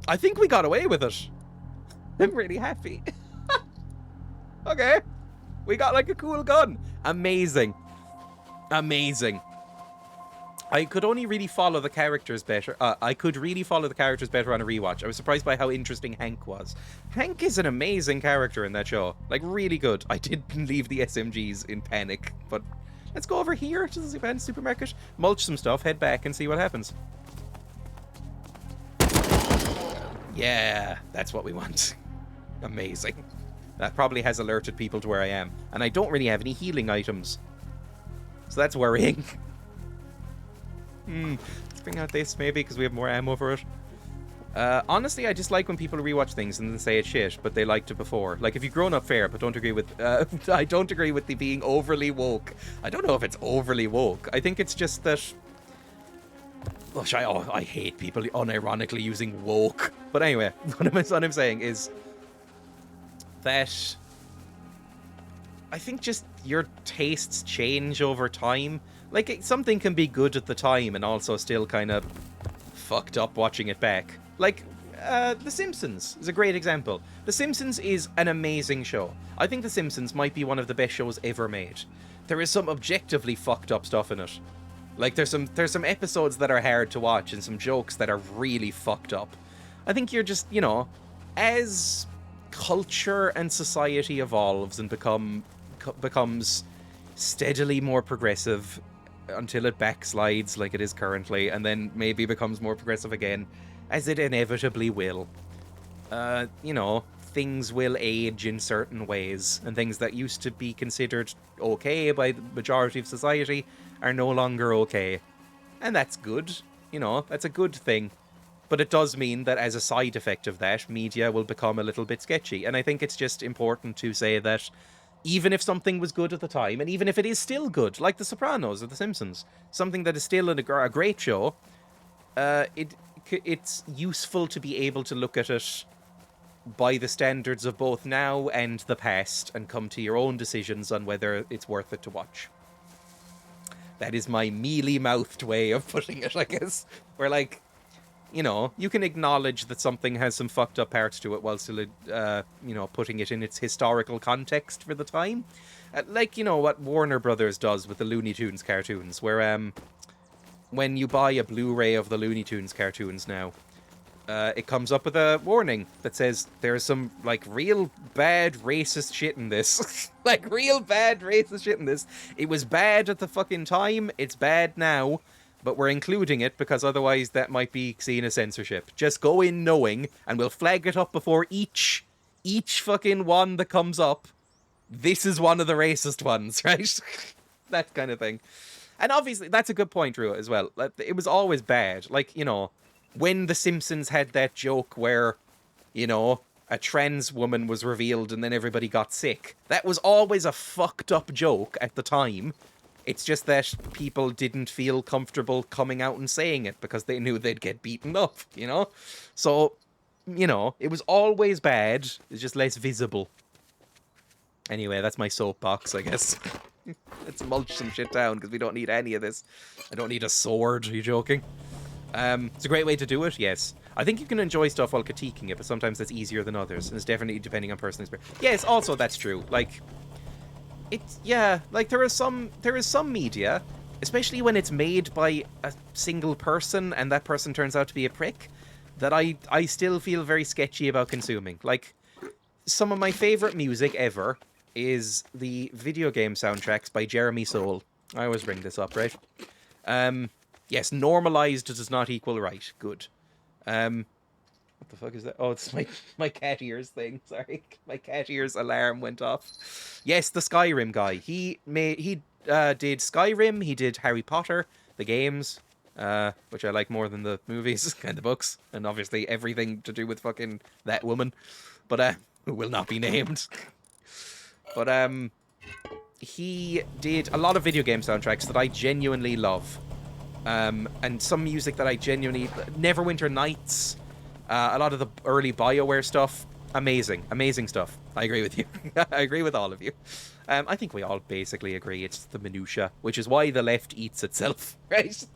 I think we got away with it. I'm really happy. Okay. We got like a cool gun. Amazing. Amazing. I could only really follow the characters better. I could really follow the characters better on a rewatch. I was surprised by how interesting Hank was. Hank is an amazing character in that show. Like, really good. I did leave the SMGs in panic, but let's go over here to the supermarket, mulch some stuff, head back, and see what happens. Yeah, that's what we want. Amazing. That probably has alerted people to where I am. And I don't really have any healing items. So that's worrying. Let's bring out this, maybe, because we have more ammo for it. Honestly, I just like when people rewatch things and then say it's shit, but they liked it before. Like, if you've grown up fair, but don't agree with... I don't agree with the being overly woke. I don't know if it's overly woke. I think it's just that... I hate people unironically using woke. But anyway, what I'm saying is that I think just your tastes change over time. Like, something can be good at the time and also still kind of fucked up watching it back. Like, The Simpsons is a great example. The Simpsons is an amazing show. I think The Simpsons might be one of the best shows ever made. There is some objectively fucked up stuff in it. Like, there's some episodes that are hard to watch and some jokes that are really fucked up. I think you're just, you know, as culture and society evolves and becomes steadily more progressive until it backslides like it is currently, and then maybe becomes more progressive again, as it inevitably will. You know, things will age in certain ways, and things that used to be considered okay by the majority of society are no longer okay. And that's good. You know, that's a good thing. But it does mean that as a side effect of that, media will become a little bit sketchy. And I think it's just important to say that even if something was good at the time, and even if it is still good, like The Sopranos or The Simpsons, something that is still a great show, it's useful to be able to look at it by the standards of both now and the past and come to your own decisions on whether it's worth it to watch. That is my mealy-mouthed way of putting it, I guess. Where, like, you know, you can acknowledge that something has some fucked up parts to it while still, you know, putting it in its historical context for the time. Like, you know, what Warner Brothers does with the Looney Tunes cartoons, where, when you buy a Blu-ray of the Looney Tunes cartoons now, it comes up with a warning that says there's some, like, real bad racist shit in this. Like, real bad racist shit in this. It was bad at the fucking time, it's bad now, but we're including it because otherwise that might be seen as censorship. Just go in knowing, and we'll flag it up before each fucking one that comes up. This is one of the racist ones, right? That kind of thing. And obviously, that's a good point, Dreya, as well. It was always bad. Like, you know, when The Simpsons had that joke where, you know, a trans woman was revealed and then everybody got sick. That was always a fucked up joke at the time. It's just that people didn't feel comfortable coming out and saying it because they knew they'd get beaten up, you know? So, you know, it was always bad. It's just less visible. Anyway, that's my soapbox, I guess. Let's mulch some shit down because we don't need any of this. I don't need a sword. Are you joking? It's a great way to do it, yes. I think you can enjoy stuff while critiquing it, but sometimes that's easier than others. And it's definitely depending on personal experience. Yes, also that's true. Like, there is some media, especially when it's made by a single person and that person turns out to be a prick, that I still feel very sketchy about consuming. Like, some of my favorite music ever is the video game soundtracks by Jeremy Soule. I always bring this up, right? Yes, normalized does not equal right. Good. What the fuck is that? Oh, it's my cat ears thing. Sorry. My cat ears alarm went off. Yes, the Skyrim guy. He did Skyrim, he did Harry Potter, the games, which I like more than the movies and the books, and obviously everything to do with fucking that woman. But who will not be named. But he did a lot of video game soundtracks that I genuinely love. And some music that I genuinely... Neverwinter Nights, a lot of the early BioWare stuff. Amazing stuff. I agree with you. I agree with all of you. I think we all basically agree it's the minutia, which is why the left eats itself, right?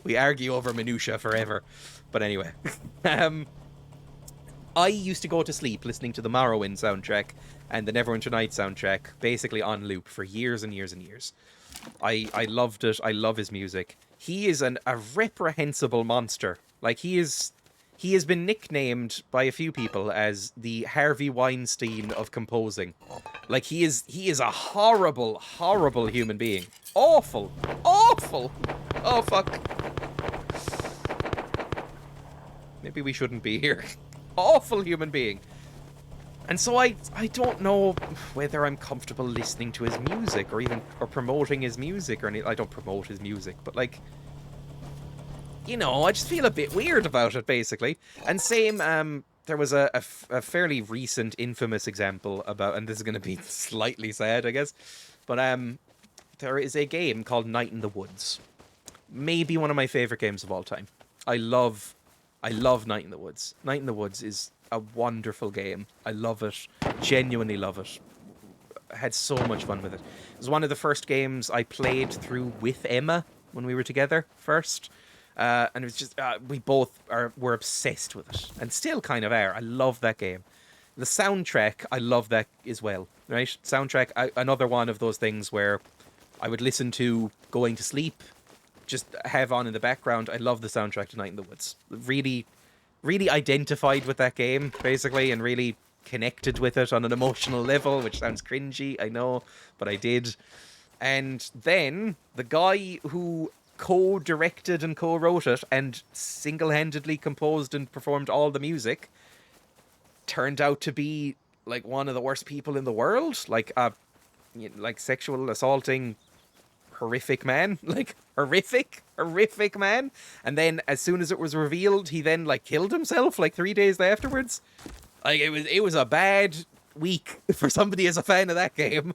We argue over minutia forever. But anyway. I used to go to sleep listening to the Morrowind soundtrack and the Neverwinter Nights soundtrack basically on loop for years and years and years. I loved it. I love his music. He is a reprehensible monster. Like, he has been nicknamed by a few people as the Harvey Weinstein of composing. Like, he is a horrible, horrible human being. Awful. Oh, fuck. Maybe we shouldn't be here. Awful human being. And so I don't know whether I'm comfortable listening to his music or promoting his music or anything. I don't promote his music, but like, you know, I just feel a bit weird about it, basically. And same, there was a fairly recent infamous example about, and this is going to be slightly sad, I guess, but there is a game called Night in the Woods. Maybe one of my favorite games of all time. I love Night in the Woods. Night in the Woods is a wonderful game. I love it. Genuinely love it. I had so much fun with it. It was one of the first games I played through with Emma when we were together first. And it was just, we both were obsessed with it. And still kind of are. I love that game. The soundtrack, I love that as well. Right? Soundtrack, another one of those things where I would listen to going to sleep, just have on in the background. I love the soundtrack to Night in the Woods. Really, really identified with that game, basically, and really connected with it on an emotional level, which sounds cringy, I know, but I did. And then the guy who co-directed and co-wrote it and single-handedly composed and performed all the music turned out to be like one of the worst people in the world, like sexual assaulting horrific man, like horrific man. And then as soon as it was revealed, he then like killed himself like 3 days afterwards. Like it was a bad week for somebody as a fan of that game.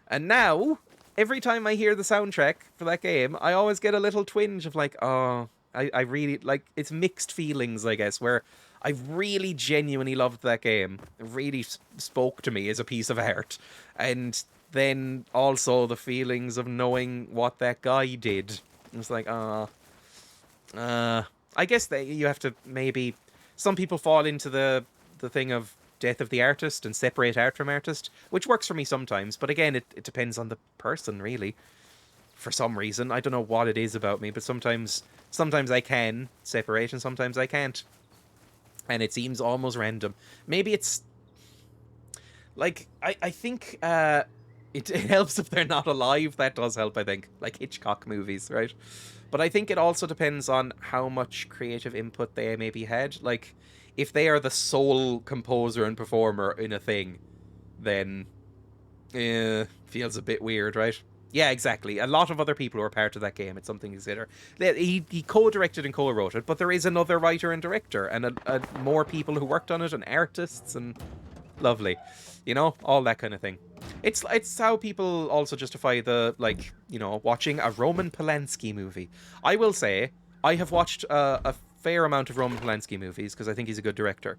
And now every time I hear the soundtrack for that game, I always get a little twinge of like, oh, I really like, it's mixed feelings, I guess, where I really genuinely loved that game. It really spoke to me as a piece of art. And then also the feelings of knowing what that guy did. It's like, I guess that you have to maybe, some people fall into the thing of death of the artist and separate art from artist, which works for me sometimes. But again, it depends on the person, really. For some reason, I don't know what it is about me, but sometimes I can separate and sometimes I can't. And it seems almost random. Maybe it's like, I think it helps if they're not alive. That does help, I think. Like Hitchcock movies, right? But I think it also depends on how much creative input they maybe had. Like, if they are the sole composer and performer in a thing, then feels a bit weird, right? Yeah, exactly. A lot of other people were part of that game. It's something to consider. He co-directed and co-wrote it, but there is another writer and director, and more people who worked on it, and artists, and lovely. You know, all that kind of thing. It's how people also justify the, like, you know, watching a Roman Polanski movie. I will say, I have watched a fair amount of Roman Polanski movies, because I think he's a good director.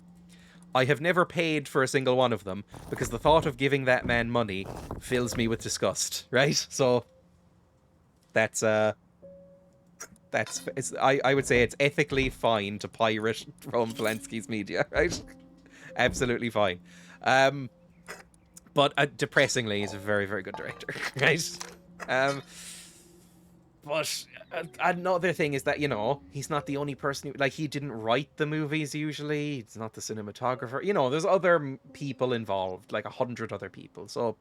I have never paid for a single one of them, because the thought of giving that man money fills me with disgust, right? So, I would say it's ethically fine to pirate Roman Polanski's media, right? Absolutely fine. But depressingly, he's a very, very good director, right? But another thing is that, you know, he's not the only person who, like, he didn't write the movies usually. He's not the cinematographer. You know, there's other people involved, like 100 other people. So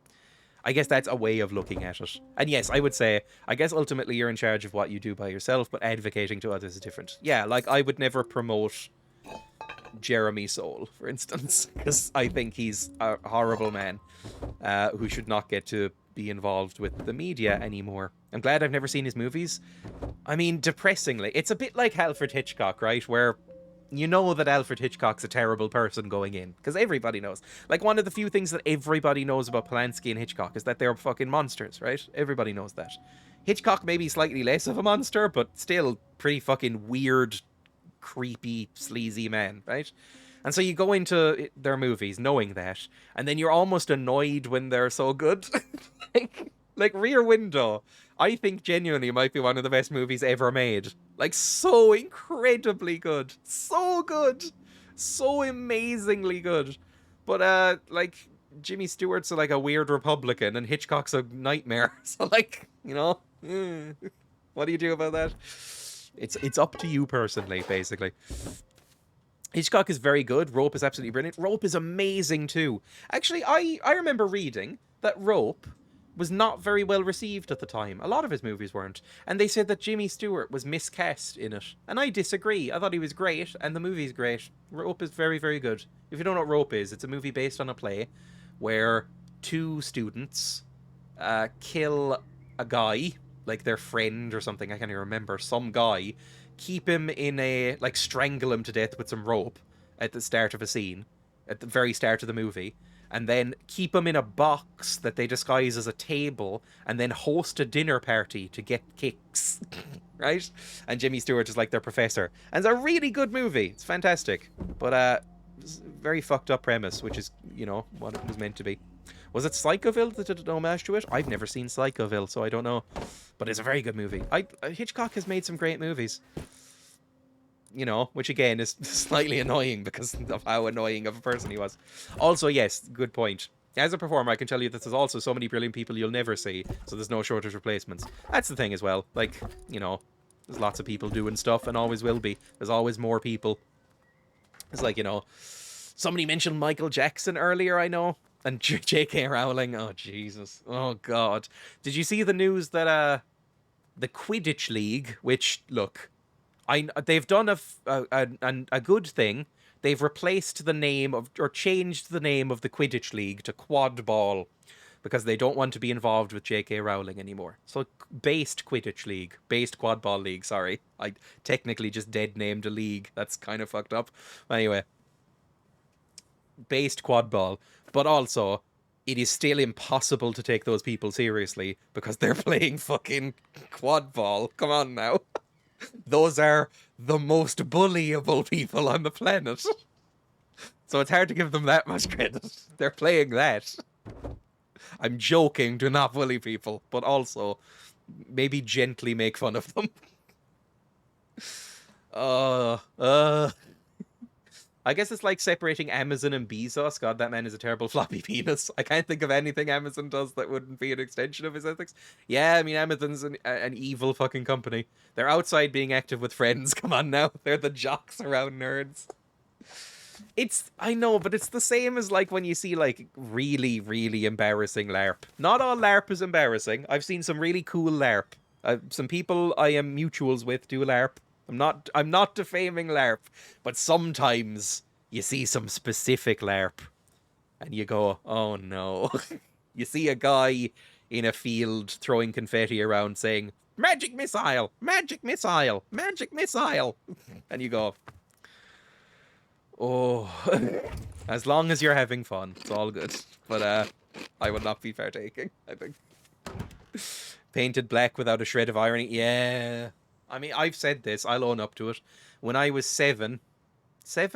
I guess that's a way of looking at it. And yes, I would say, I guess ultimately you're in charge of what you do by yourself, but advocating to others is different. Yeah, like I would never promote Jeremy Soule, for instance, because I think he's a horrible man who should not get to be involved with the media anymore. I'm glad I've never seen his movies. I mean, depressingly, it's a bit like Alfred Hitchcock, right? Where you know that Alfred Hitchcock's a terrible person going in, because everybody knows. Like, one of the few things that everybody knows about Polanski and Hitchcock is that they're fucking monsters, right? Everybody knows that. Hitchcock may be slightly less of a monster, but still pretty fucking weird, creepy, sleazy man, right? And so you go into their movies knowing that, and then you're almost annoyed when they're so good. like Rear Window, I think genuinely might be one of the best movies ever made. Like, so incredibly good. So good. So amazingly good. But, like, Jimmy Stewart's like a weird Republican, and Hitchcock's a nightmare. So, like, you know, what do you do about that? It's up to you personally, basically. Hitchcock is very good. Rope is absolutely brilliant. Rope is amazing too. Actually, I remember reading that Rope was not very well received at the time. A lot of his movies weren't. And they said that Jimmy Stewart was miscast in it. And I disagree. I thought he was great, and the movie's great. Rope is very, very good. If you don't know what Rope is, it's a movie based on a play where two students kill a guy, like their friend or something, I can't even remember, some guy, keep him in a, like, strangle him to death with some rope at the start of a scene, at the very start of the movie, and then keep him in a box that they disguise as a table, and then host a dinner party to get kicks, right? And Jimmy Stewart is like their professor. And it's a really good movie. It's fantastic. But, it's a very fucked up premise, which is, you know, what it was meant to be. Was it Psychoville that did an homage to it? I've never seen Psychoville, so I don't know. But it's a very good movie. Hitchcock has made some great movies. You know, which again is slightly annoying because of how annoying of a person he was. Also, yes, good point. As a performer, I can tell you that there's also so many brilliant people you'll never see, so there's no shortage of replacements. That's the thing as well. Like, you know, there's lots of people doing stuff and always will be. There's always more people. It's like, you know, somebody mentioned Michael Jackson earlier, I know. And J.K. Rowling, oh Jesus, oh God. Did you see the news that the Quidditch League, which, look, they've done a good thing. They've replaced the name of, or changed the name of the Quidditch League to Quad Ball because they don't want to be involved with J.K. Rowling anymore. So, based Quidditch League. Based Quad Ball League, sorry. I technically just dead named a league. That's kind of fucked up. Anyway. Based Quad Ball. But also, it is still impossible to take those people seriously because they're playing fucking Quad Ball. Come on now. Those are the most bullyable people on the planet. So it's hard to give them that much credit. They're playing that. I'm joking, do not bully people, but also maybe gently make fun of them. I guess it's like separating Amazon and Bezos. God, that man is a terrible floppy penis. I can't think of anything Amazon does that wouldn't be an extension of his ethics. Yeah, I mean, Amazon's an evil fucking company. They're outside being active with friends. Come on now. They're the jocks around nerds. I know, but it's the same as like when you see like really, really embarrassing LARP. Not all LARP is embarrassing. I've seen some really cool LARP. Some people I am mutuals with do LARP. I'm not defaming LARP, but sometimes you see some specific LARP and you go, oh no. You see a guy in a field throwing confetti around saying, magic missile, magic missile, magic missile. And you go, oh, as long as you're having fun, it's all good. But I will not be partaking, I think. Painted black without a shred of irony. Yeah. I mean, I've said this, I'll own up to it. When I was 8, I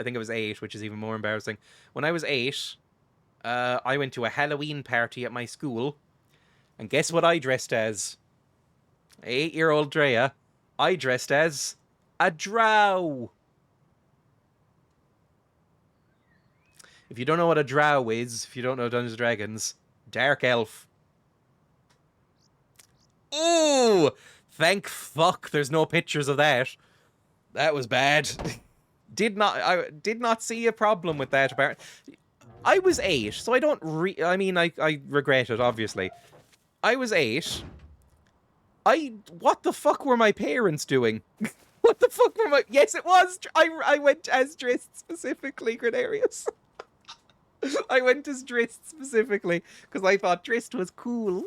think it was 8, which is even more embarrassing. When I was 8, I went to a Halloween party at my school, and guess what I dressed as? 8-year-old Dreya, I dressed as a drow. If you don't know what a drow is, if you don't know Dungeons & Dragons, dark elf. Ooh! Thank fuck there's no pictures of that. That was bad. I did not see a problem with that. I was 8, so I don't I mean, I regret it, obviously. I was 8. What the fuck were my parents doing? What the fuck were my... Yes, it was. I went as dressed specifically, Grenarius. I went as dressed specifically because I thought dressed was cool.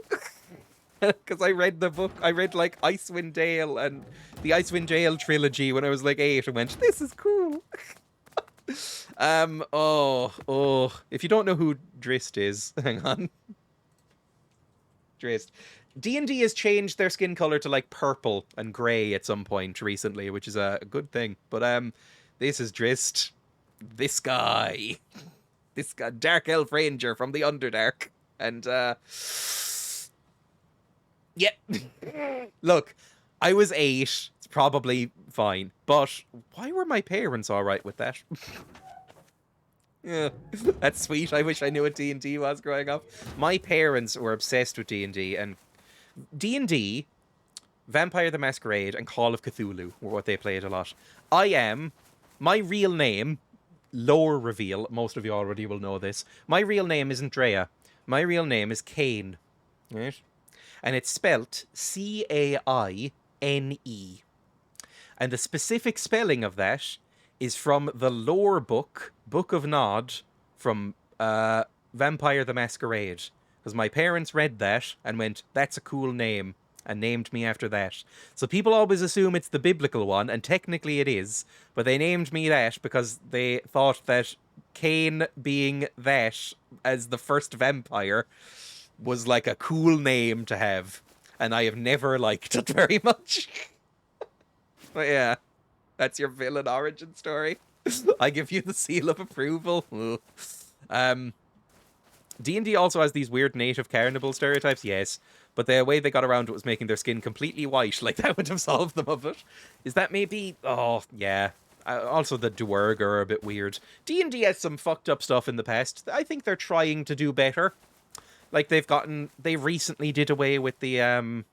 Because I read the book, I read like Icewind Dale and the Icewind Dale trilogy when I was like 8 and went, this is cool. If you don't know who Drist is, hang on. Drist. D&D has changed their skin color to like purple and grey at some point recently, which is a good thing. But this is Drist. This guy, Dark Elf Ranger from the Underdark. And yeah. Look, I was 8. It's probably fine. But why were my parents all right with that? Yeah, that's sweet. I wish I knew what D&D was growing up. My parents were obsessed with D&D, and D&D, Vampire the Masquerade, and Call of Cthulhu were what they played a lot. My real name, lore reveal, most of you already will know this, my real name isn't Dreya. My real name is Caine, right? And it's spelt Caine. And the specific spelling of that is from the lore book, Book of Nod, from Vampire the Masquerade. Because my parents read that and went, that's a cool name, and named me after that. So people always assume it's the biblical one, and technically it is, but they named me that because they thought that Caine being that as the first vampire was like a cool name to have. And I have never liked it very much. But yeah, that's your villain origin story. I give you the seal of approval. D&D also has these weird native carnival stereotypes, yes, but the way they got around it was making their skin completely white, like that would have solved them of it. Is that maybe... Oh, yeah. Also, the Duergar are a bit weird. D&D has some fucked up stuff in the past. I think they're trying to do better. Like, they recently did away with the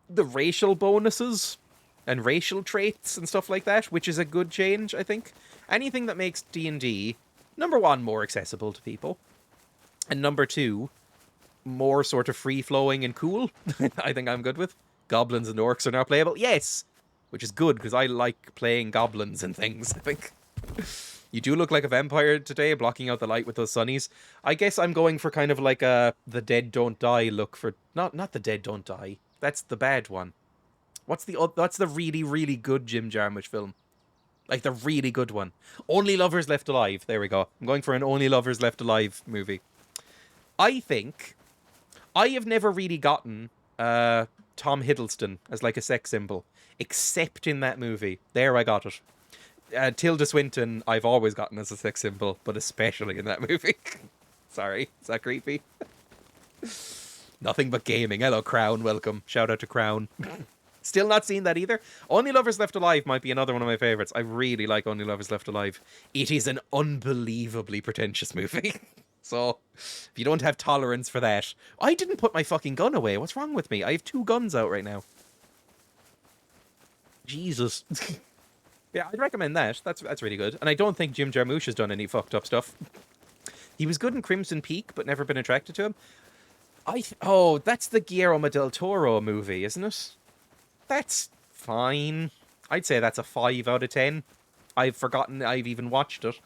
racial bonuses and racial traits and stuff like that, which is a good change, I think. Anything that makes D&D, number one, more accessible to people, and number two, more sort of free-flowing and cool, I think I'm good with. Goblins and orcs are now playable. Yes! Which is good, because I like playing goblins and things, I think. You do look like a vampire today, blocking out the light with those sunnies. I guess I'm going for kind of like a The Dead Don't Die look for... Not The Dead Don't Die. That's the bad one. What's the really, really good Jim Jarmusch film? Like the really good one. Only Lovers Left Alive. There we go. I'm going for an Only Lovers Left Alive movie. I think I have never really gotten Tom Hiddleston as like a sex symbol, except in that movie. There I got it. Tilda Swinton I've always gotten as a sex symbol, but especially in that movie. Sorry, is that creepy? Nothing but gaming. Hello, Crown. Welcome. Shout out to Crown. Still not seen that either. Only Lovers Left Alive might be another one of my favourites. I really like Only Lovers Left Alive. It is an unbelievably pretentious movie. So, if you don't have tolerance for that... I didn't put my fucking gun away. What's wrong with me? I have 2 guns out right now. Jesus. Yeah, I'd recommend that. That's really good. And I don't think Jim Jarmusch has done any fucked up stuff. He was good in Crimson Peak, but never been attracted to him. Oh, that's the Guillermo del Toro movie, isn't it? That's fine. I'd say that's a 5 out of 10. I've forgotten I've even watched it.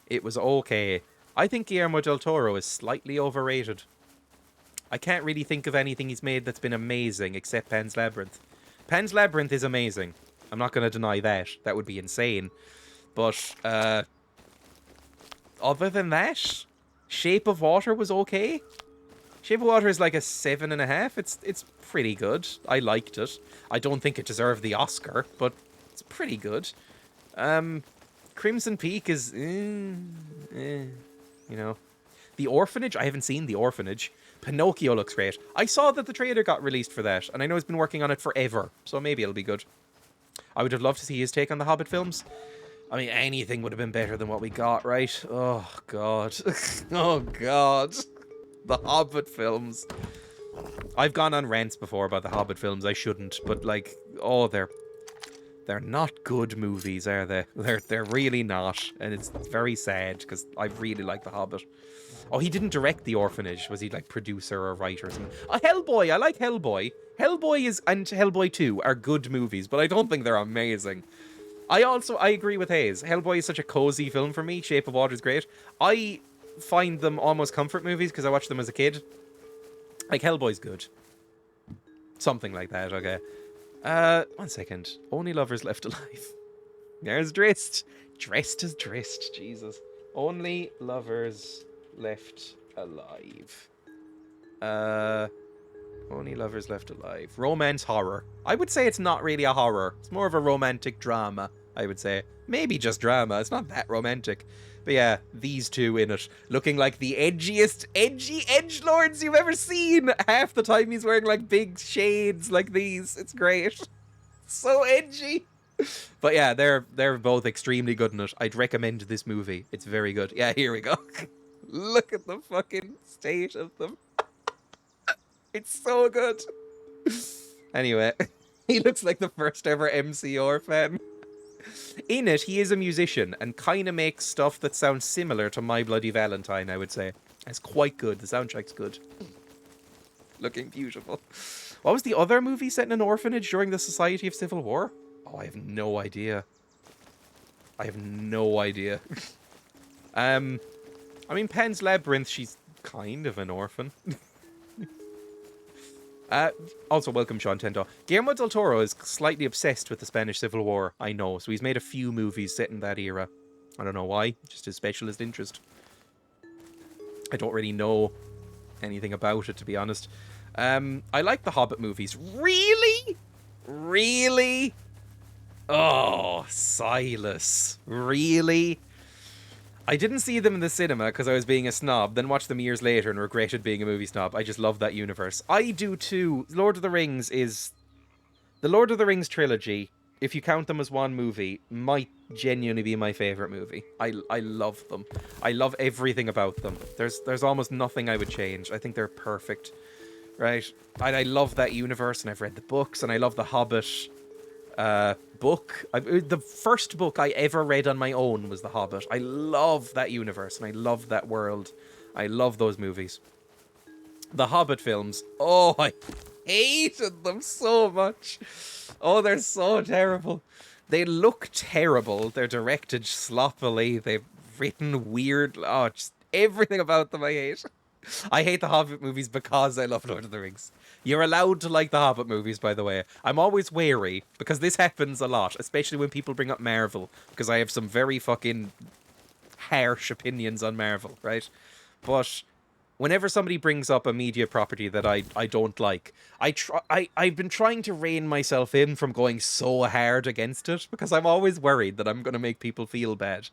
It was okay. I think Guillermo del Toro is slightly overrated. I can't really think of anything he's made that's been amazing except Pan's Labyrinth. Pan's Labyrinth is amazing. I'm not going to deny that. That would be insane. But, other than that, Shape of Water was okay. Shape of Water is like a 7.5. It's pretty good. I liked it. I don't think it deserved the Oscar, but it's pretty good. Crimson Peak is, you know. The Orphanage, I haven't seen The Orphanage. Pinocchio looks great. I saw that the trailer got released for that, and I know he's been working on it forever, so maybe it'll be good. I would have loved to see his take on the Hobbit films. I mean, anything would have been better than what we got, right? Oh, God. Oh, God. The Hobbit films. I've gone on rants before about the Hobbit films. I shouldn't, but like, oh, they're not good movies, are they? They're really not, and it's very sad because I really like the Hobbit. Oh, he didn't direct The Orphanage. Was he like producer or writer or something? Hellboy. I like Hellboy. Hellboy and Hellboy 2 are good movies, but I don't think they're amazing. I agree with Hayes. Hellboy is such a cozy film for me. Shape of Water is great. I find them almost comfort movies because I watched them as a kid. Like, Hellboy's good. Something like that, okay. 1 second. Only Lovers Left Alive. There's Drist. Dressed as Drist. Jesus. Only Lovers Left Alive. Only Lovers Left Alive. Romance horror. I would say it's not really a horror. It's more of a romantic drama, I would say. Maybe just drama. It's not that romantic. But yeah, these two in it, looking like the edgiest, edgy edgelords you've ever seen. Half the time he's wearing like big shades like these. It's great. So edgy. But yeah, they're both extremely good in it. I'd recommend this movie. It's very good. Yeah, here we go. Look at the fucking state of them. It's so good. Anyway, he looks like the first ever MCR fan. In it, he is a musician and kind of makes stuff that sounds similar to My Bloody Valentine, I would say. It's quite good. The soundtrack's good. Looking beautiful. What was the other movie set in an orphanage during the Society of Civil War? Oh, I have no idea. I have no idea. I mean, Pan's Labyrinth, she's kind of an orphan. Also, welcome, Sean Tento. Guillermo del Toro is slightly obsessed with the Spanish Civil War, I know. So he's made a few movies set in that era. I don't know why, just his specialist interest. I don't really know anything about it, to be honest. I like the Hobbit movies. Really? Really? Oh, Silas. Really? I didn't see them in the cinema because I was being a snob, then watched them years later and regretted being a movie snob. I just love that universe. I do too. The Lord of the Rings trilogy, if you count them as one movie, might genuinely be my favourite movie. I love them. I love everything about them. There's almost nothing I would change. I think they're perfect. Right? I love that universe, and I've read the books, and I love the Hobbit book. The first book I ever read on my own was The Hobbit. I love that universe, and I love that world. I love those movies. The Hobbit films, oh, I hated them so much. Oh, they're so terrible. They look terrible. They're directed sloppily. They've written weird... Oh, just everything about them I hate. I hate the Hobbit movies because I love Lord of the Rings. You're allowed to like the Hobbit movies, by the way. I'm always wary, because this happens a lot, especially when people bring up Marvel, because I have some very fucking harsh opinions on Marvel, right? But whenever somebody brings up a media property that I don't like, I've been trying to rein myself in from going so hard against it, because I'm always worried that I'm going to make people feel bad.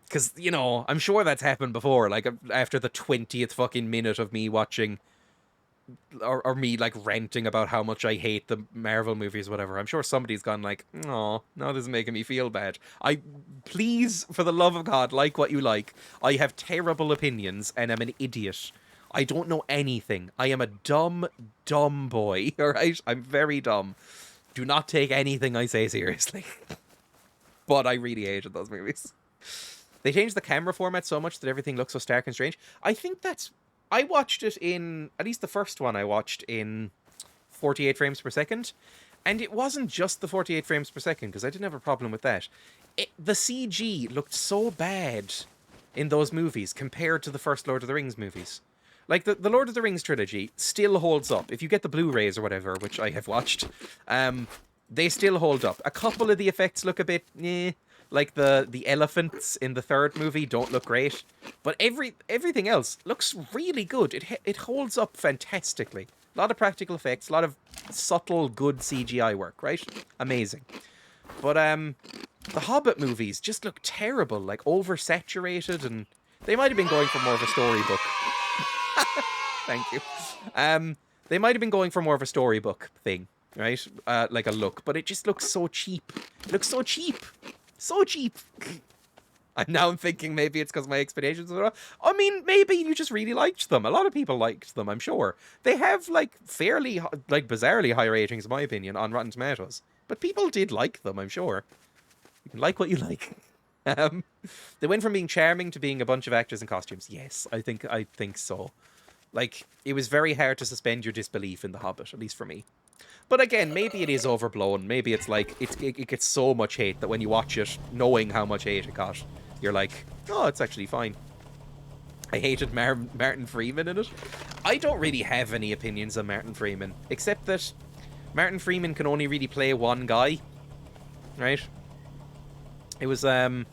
Because, you know, I'm sure that's happened before, like, after the 20th fucking minute of me watching, or me, like, ranting about how much I hate the Marvel movies, whatever. I'm sure somebody's gone like, oh, now this is making me feel bad. Please, for the love of God, like what you like. I have terrible opinions, and I'm an idiot. I don't know anything. I am a dumb, dumb boy, alright? I'm very dumb. Do not take anything I say seriously. But I really hated those movies. They changed the camera format so much that everything looks so stark and strange. I think that's... I watched it in... At least the first one I watched in 48 frames per second. And it wasn't just the 48 frames per second, because I didn't have a problem with that. The CG looked so bad in those movies compared to the first Lord of the Rings movies. Like, the Lord of the Rings trilogy still holds up. If you get the Blu-rays or whatever, which I have watched, they still hold up. A couple of the effects look a bit... Like the elephants in the third movie don't look great, but everything else looks really good. It holds up fantastically. A lot of practical effects, a lot of subtle, good CGI work, right? Amazing. But the Hobbit movies just look terrible, like oversaturated, and they might have been going for more of a storybook. Thank you. They might have been going for more of a storybook thing, right? Like a look, but it just looks so cheap. It looks so cheap. So cheap. And now I'm thinking maybe it's because my expectations were... I mean, maybe you just really liked them. A lot of people liked them, I'm sure. They have, like, fairly, like, bizarrely high ratings, in my opinion, on Rotten Tomatoes. But people did like them, I'm sure. You can like what you like. They went from being charming to being a bunch of actors in costumes. Yes, I think so. Like, it was very hard to suspend your disbelief in The Hobbit, at least for me. But again, maybe it is overblown. Maybe it's like, it gets so much hate that when you watch it, knowing how much hate it got, you're like, oh, it's actually fine. I hated Martin Freeman in it. I don't really have any opinions on Martin Freeman, except that Martin Freeman can only really play one guy, right? It was, like,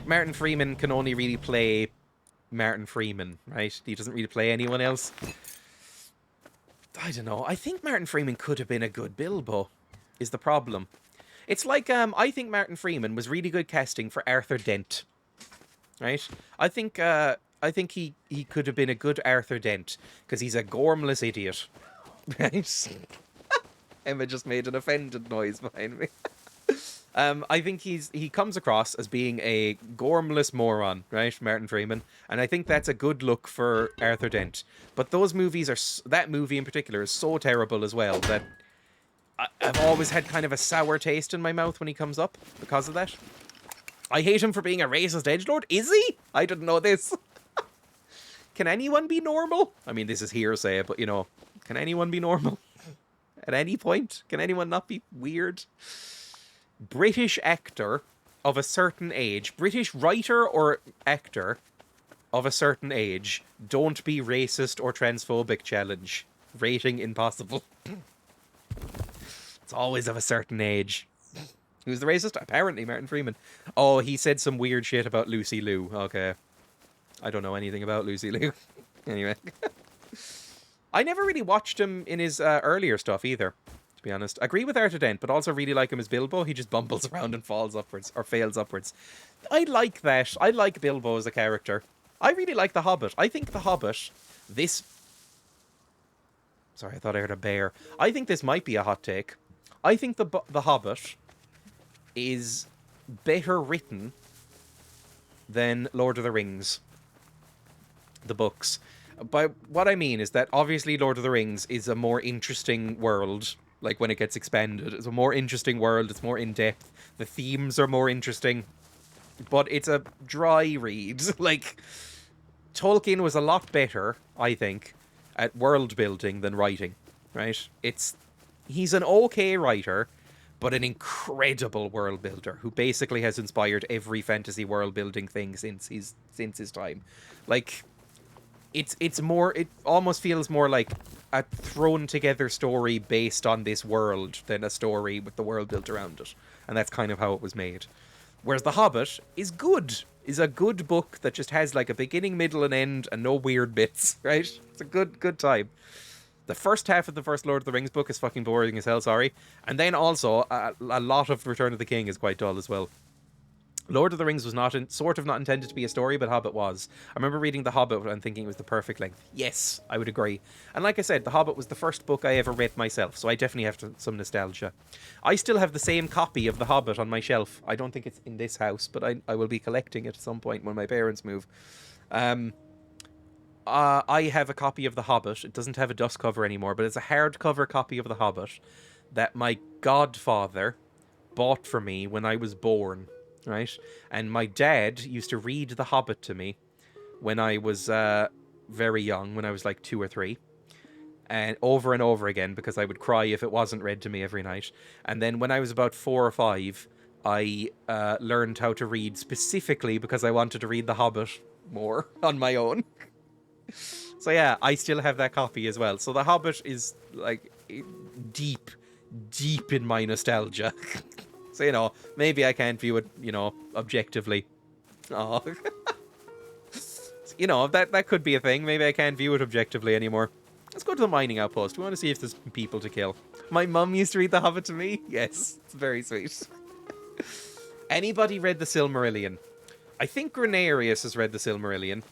Martin Freeman can only really play Martin Freeman, right? He doesn't really play anyone else. I don't know. I think Martin Freeman could have been a good Bilbo, is the problem. It's like, I think Martin Freeman was really good casting for Arthur Dent, right? I think he could have been a good Arthur Dent, because he's a gormless idiot, right? Emma just made an offended noise behind me. I think he comes across as being a gormless moron, right, Martin Freeman, and I think that's a good look for Arthur Dent. But those movies that movie in particular is so terrible as well that I've always had kind of a sour taste in my mouth when he comes up because of that. I hate him for being a racist edgelord. Is he? I didn't know this. Can anyone be normal? I mean, this is hearsay, but, you know, can anyone be normal? At any point? Can anyone not be weird? British actor of a certain age. British writer or actor of a certain age. Don't be racist or transphobic challenge. Rating impossible. It's always of a certain age. Who's the racist? Apparently Martin Freeman. Oh, he said some weird shit about Lucy Liu. Okay. I don't know anything about Lucy Liu. Anyway. I never really watched him in his earlier stuff either, to be honest. I agree with Artident, but also really like him as Bilbo. He just bumbles around and falls upwards, or fails upwards. I like that. I like Bilbo as a character. I really like The Hobbit. I think The Hobbit, this... Sorry, I thought I heard a bear. I think this might be a hot take. I think the Hobbit is better written than Lord of the Rings. The books. By what I mean is that obviously Lord of the Rings is a more interesting world, like when it gets expanded. It's a more interesting world, it's more in-depth. The themes are more interesting. But it's a dry read. Like, Tolkien was a lot better, I think, at world building than writing, right? He's an okay writer, but an incredible world builder who basically has inspired every fantasy world building thing since his time. Like, it almost feels more like a thrown together story based on this world than a story with the world built around it. And that's kind of how it was made. Whereas The Hobbit is a good book that just has like a beginning, middle, and end and no weird bits, right? It's a good time. The first half of the first Lord of the Rings book is fucking boring as hell, sorry. And then also, a lot of Return of the King is quite dull as well. Lord of the Rings was not intended to be a story, but Hobbit was. I remember reading The Hobbit and thinking it was the perfect length. Yes, I would agree. And like I said, The Hobbit was the first book I ever read myself, so I definitely have some nostalgia. I still have the same copy of The Hobbit on my shelf. I don't think it's in this house, but I will be collecting it at some point when my parents move. I have a copy of The Hobbit. It doesn't have a dust cover anymore, but it's a hardcover copy of The Hobbit that my godfather bought for me when I was born. Right? And my dad used to read The Hobbit to me when I was very young, when I was like 2 or 3. And over again, because I would cry if it wasn't read to me every night. And then when I was about 4 or 5, I learned how to read specifically because I wanted to read The Hobbit more on my own. So yeah, I still have that copy as well. So The Hobbit is like deep in my nostalgia. So, you know, maybe I can't view it, you know, objectively. Oh. You know, that could be a thing. Maybe I can't view it objectively anymore. Let's go to the mining outpost. We want to see if there's people to kill. My mum used to read The Hobbit to me. Yes, it's very sweet. Anybody read the Silmarillion? I think Grenarius has read the Silmarillion.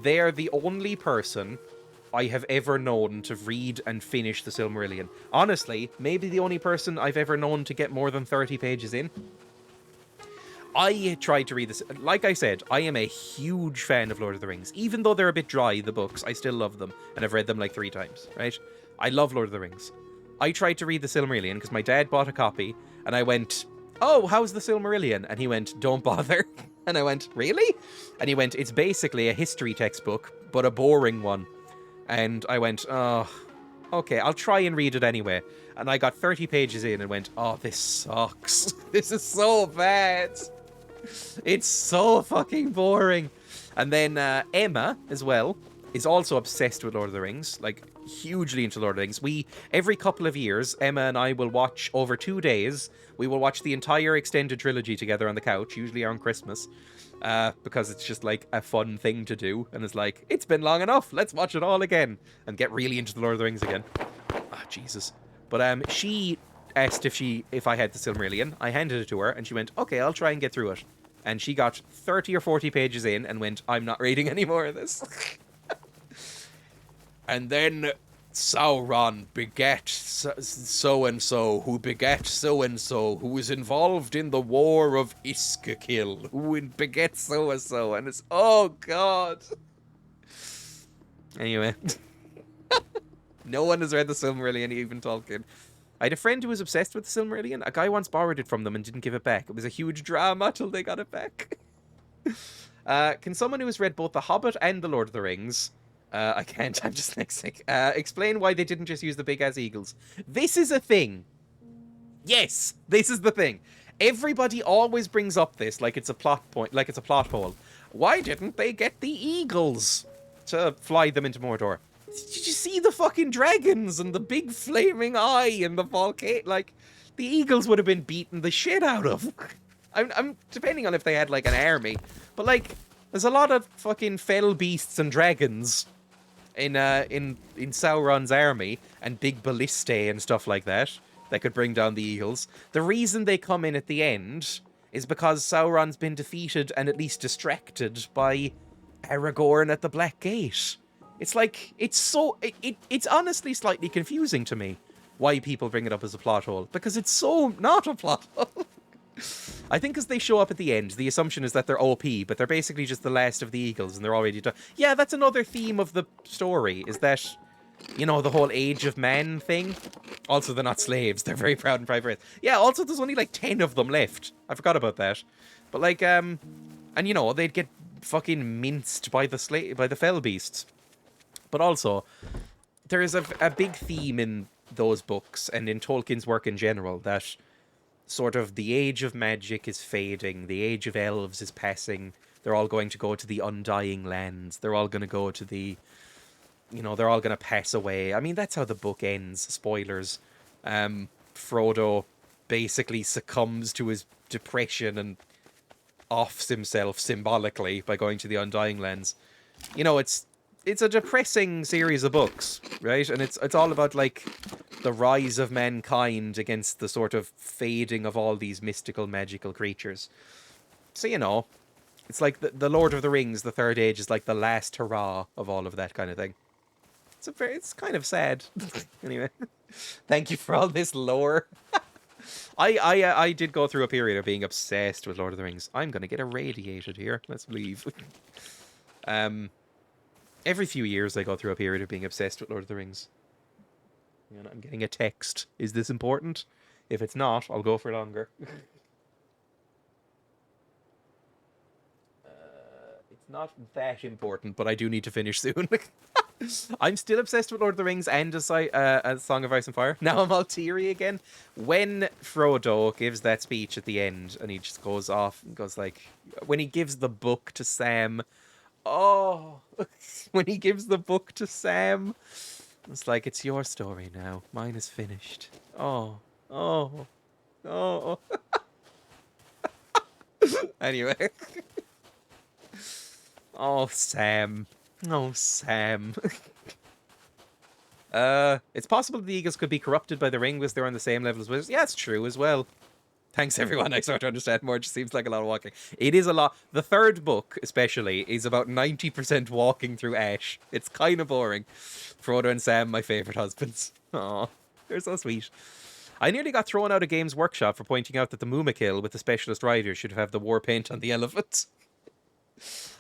They're the only person I have ever known to read and finish the Silmarillion. Honestly, maybe the only person I've ever known to get more than 30 pages in. I tried to read this. Like I said, I am a huge fan of Lord of the Rings. Even though they're a bit dry, the books, I still love them. And I've read them like 3 times, right? I love Lord of the Rings. I tried to read the Silmarillion because my dad bought a copy. And I went, oh, how's the Silmarillion? And he went, don't bother. And I went, really? And he went, it's basically a history textbook, but a boring one. And I went, oh, okay, I'll try and read it anyway. And I got 30 pages in and went, oh, this sucks. This is so bad. It's so fucking boring. And then Emma, as well, is also obsessed with Lord of the Rings. Like, hugely into Lord of the Rings. Every couple of years, Emma and I will watch, over 2 days, we will watch the entire extended trilogy together on the couch, usually around Christmas. Because it's just like a fun thing to do, and it's like, it's been long enough, let's watch it all again and get really into the Lord of the Rings again. Ah, Jesus. But she asked if I had the Silmarillion. I handed it to her and she went, okay, I'll try and get through it. And she got 30 or 40 pages in and went, I'm not reading any more of this. And then Sauron begat so-and-so, who begat so-and-so, who was involved in the war of Iskakil, who begat so-and-so, and it's, oh god. Anyway. No one has read the Silmarillion, even Tolkien. I had a friend who was obsessed with the Silmarillion. A guy once borrowed it from them and didn't give it back. It was a huge drama till they got it back. Can someone who has read both The Hobbit and The Lord of the Rings, I can't, I'm just dyslexic, explain why they didn't just use the big-ass eagles? This is a thing. Yes, this is the thing. Everybody always brings up this like it's a plot point, like it's a plot hole. Why didn't they get the eagles to fly them into Mordor? Did you see the fucking dragons and the big flaming eye and the volcano? Like, the eagles would have been beaten the shit out of. I'm depending on if they had like an army, but like, there's a lot of fucking fell beasts and dragons in Sauron's army and big ballistae and stuff like that could bring down the eagles. The reason they come in at the end is because Sauron's been defeated and at least distracted by Aragorn at the Black Gate. It's like, it's honestly slightly confusing to me why people bring it up as a plot hole, because it's so not a plot hole. I think as they show up at the end, the assumption is that they're OP, but they're basically just the last of the eagles and they're already done. Yeah, that's another theme of the story, is that, you know, the whole age of man thing. Also, they're not slaves. They're very proud and private. Yeah, also, there's only like 10 of them left. I forgot about that. But like, and you know, they'd get fucking minced by the fell beasts. But also, there is a big theme in those books and in Tolkien's work in general that sort of the age of magic is fading. The age of elves is passing. They're all going to go to the Undying Lands. They're all going to go to the... You know, they're all going to pass away. I mean, that's how the book ends. Spoilers. Frodo basically succumbs to his depression and offs himself symbolically by going to the Undying Lands. You know, it's a depressing series of books, right? And it's all about, like, the rise of mankind against the sort of fading of all these mystical, magical creatures. So, you know, it's like the Lord of the Rings, the Third Age, is like the last hurrah of all of that kind of thing. It's kind of sad. Anyway, thank you for all this lore. I did go through a period of being obsessed with Lord of the Rings. I'm gonna get irradiated here. Let's leave. Every few years I go through a period of being obsessed with Lord of the Rings. And I'm getting a text. Is this important? If it's not, I'll go for longer. It's not that important, but I do need to finish soon. I'm still obsessed with Lord of the Rings and a Song of Ice and Fire. Now I'm all teary again. When Frodo gives that speech at the end and he just goes off and goes like... When he gives the book to Sam... Oh! When he gives the book to Sam... It's like, it's your story now. Mine is finished. Oh. Oh. Oh. Anyway. Oh, Sam. Oh, Sam. It's possible the eagles could be corrupted by the ring because they're on the same level as wizards. Yeah, it's true as well. Thanks, everyone. I start to understand more. It just seems like a lot of walking. It is a lot. The third book, especially, is about 90% walking through ash. It's kind of boring. Frodo and Sam, my favourite husbands. Aw, they're so sweet. I nearly got thrown out of Games Workshop for pointing out that the Moomakill with the specialist rider should have the war paint on the elephant.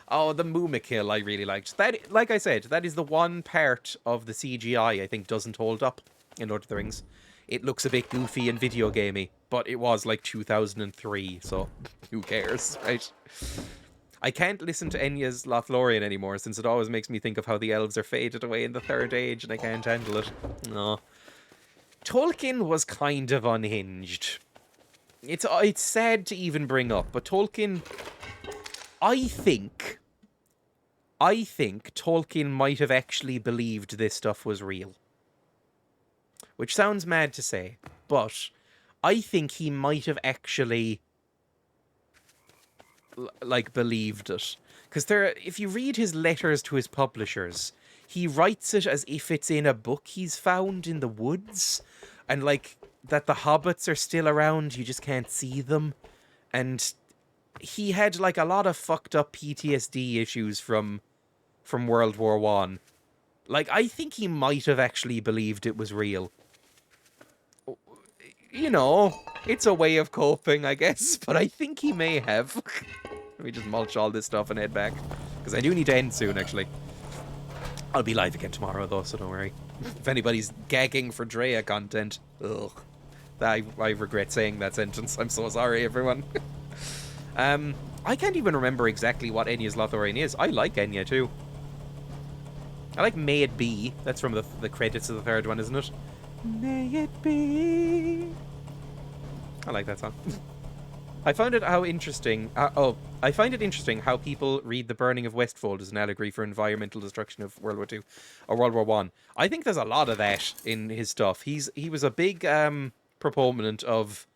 Oh, the Moomakill I really liked. That, like I said, that is the one part of the CGI I think doesn't hold up in Lord of the Rings. It looks a bit goofy and video gamey, but it was like 2003, so who cares, right? I can't listen to Enya's Lothlorien anymore since it always makes me think of how the elves are faded away in the Third Age and I can't handle it. No. Tolkien was kind of unhinged. It's sad to even bring up, but Tolkien... I think Tolkien might have actually believed this stuff was real. Which sounds mad to say, but I think he might have actually, like, believed it. Because if you read his letters to his publishers, he writes it as if it's in a book he's found in the woods. And, like, that the hobbits are still around, you just can't see them. And he had, like, a lot of fucked up PTSD issues from World War I. Like, I think he might have actually believed it was real. You know, it's a way of coping, I guess, but I think he may have. Let me just mulch all this stuff and head back. Because I do need to end soon, actually. I'll be live again tomorrow, though, so don't worry. If anybody's gagging for Dreya content, ugh. I regret saying that sentence. I'm so sorry, everyone. I can't even remember exactly what Enya's Lothlorien is. I like Enya too. I like May It Be. That's from the credits of the third one, isn't it? May it be. I like that song. I find it interesting how people read the burning of Westfold as an allegory for environmental destruction of World War II or World War One. I think there's a lot of that in his stuff. He was a big proponent of.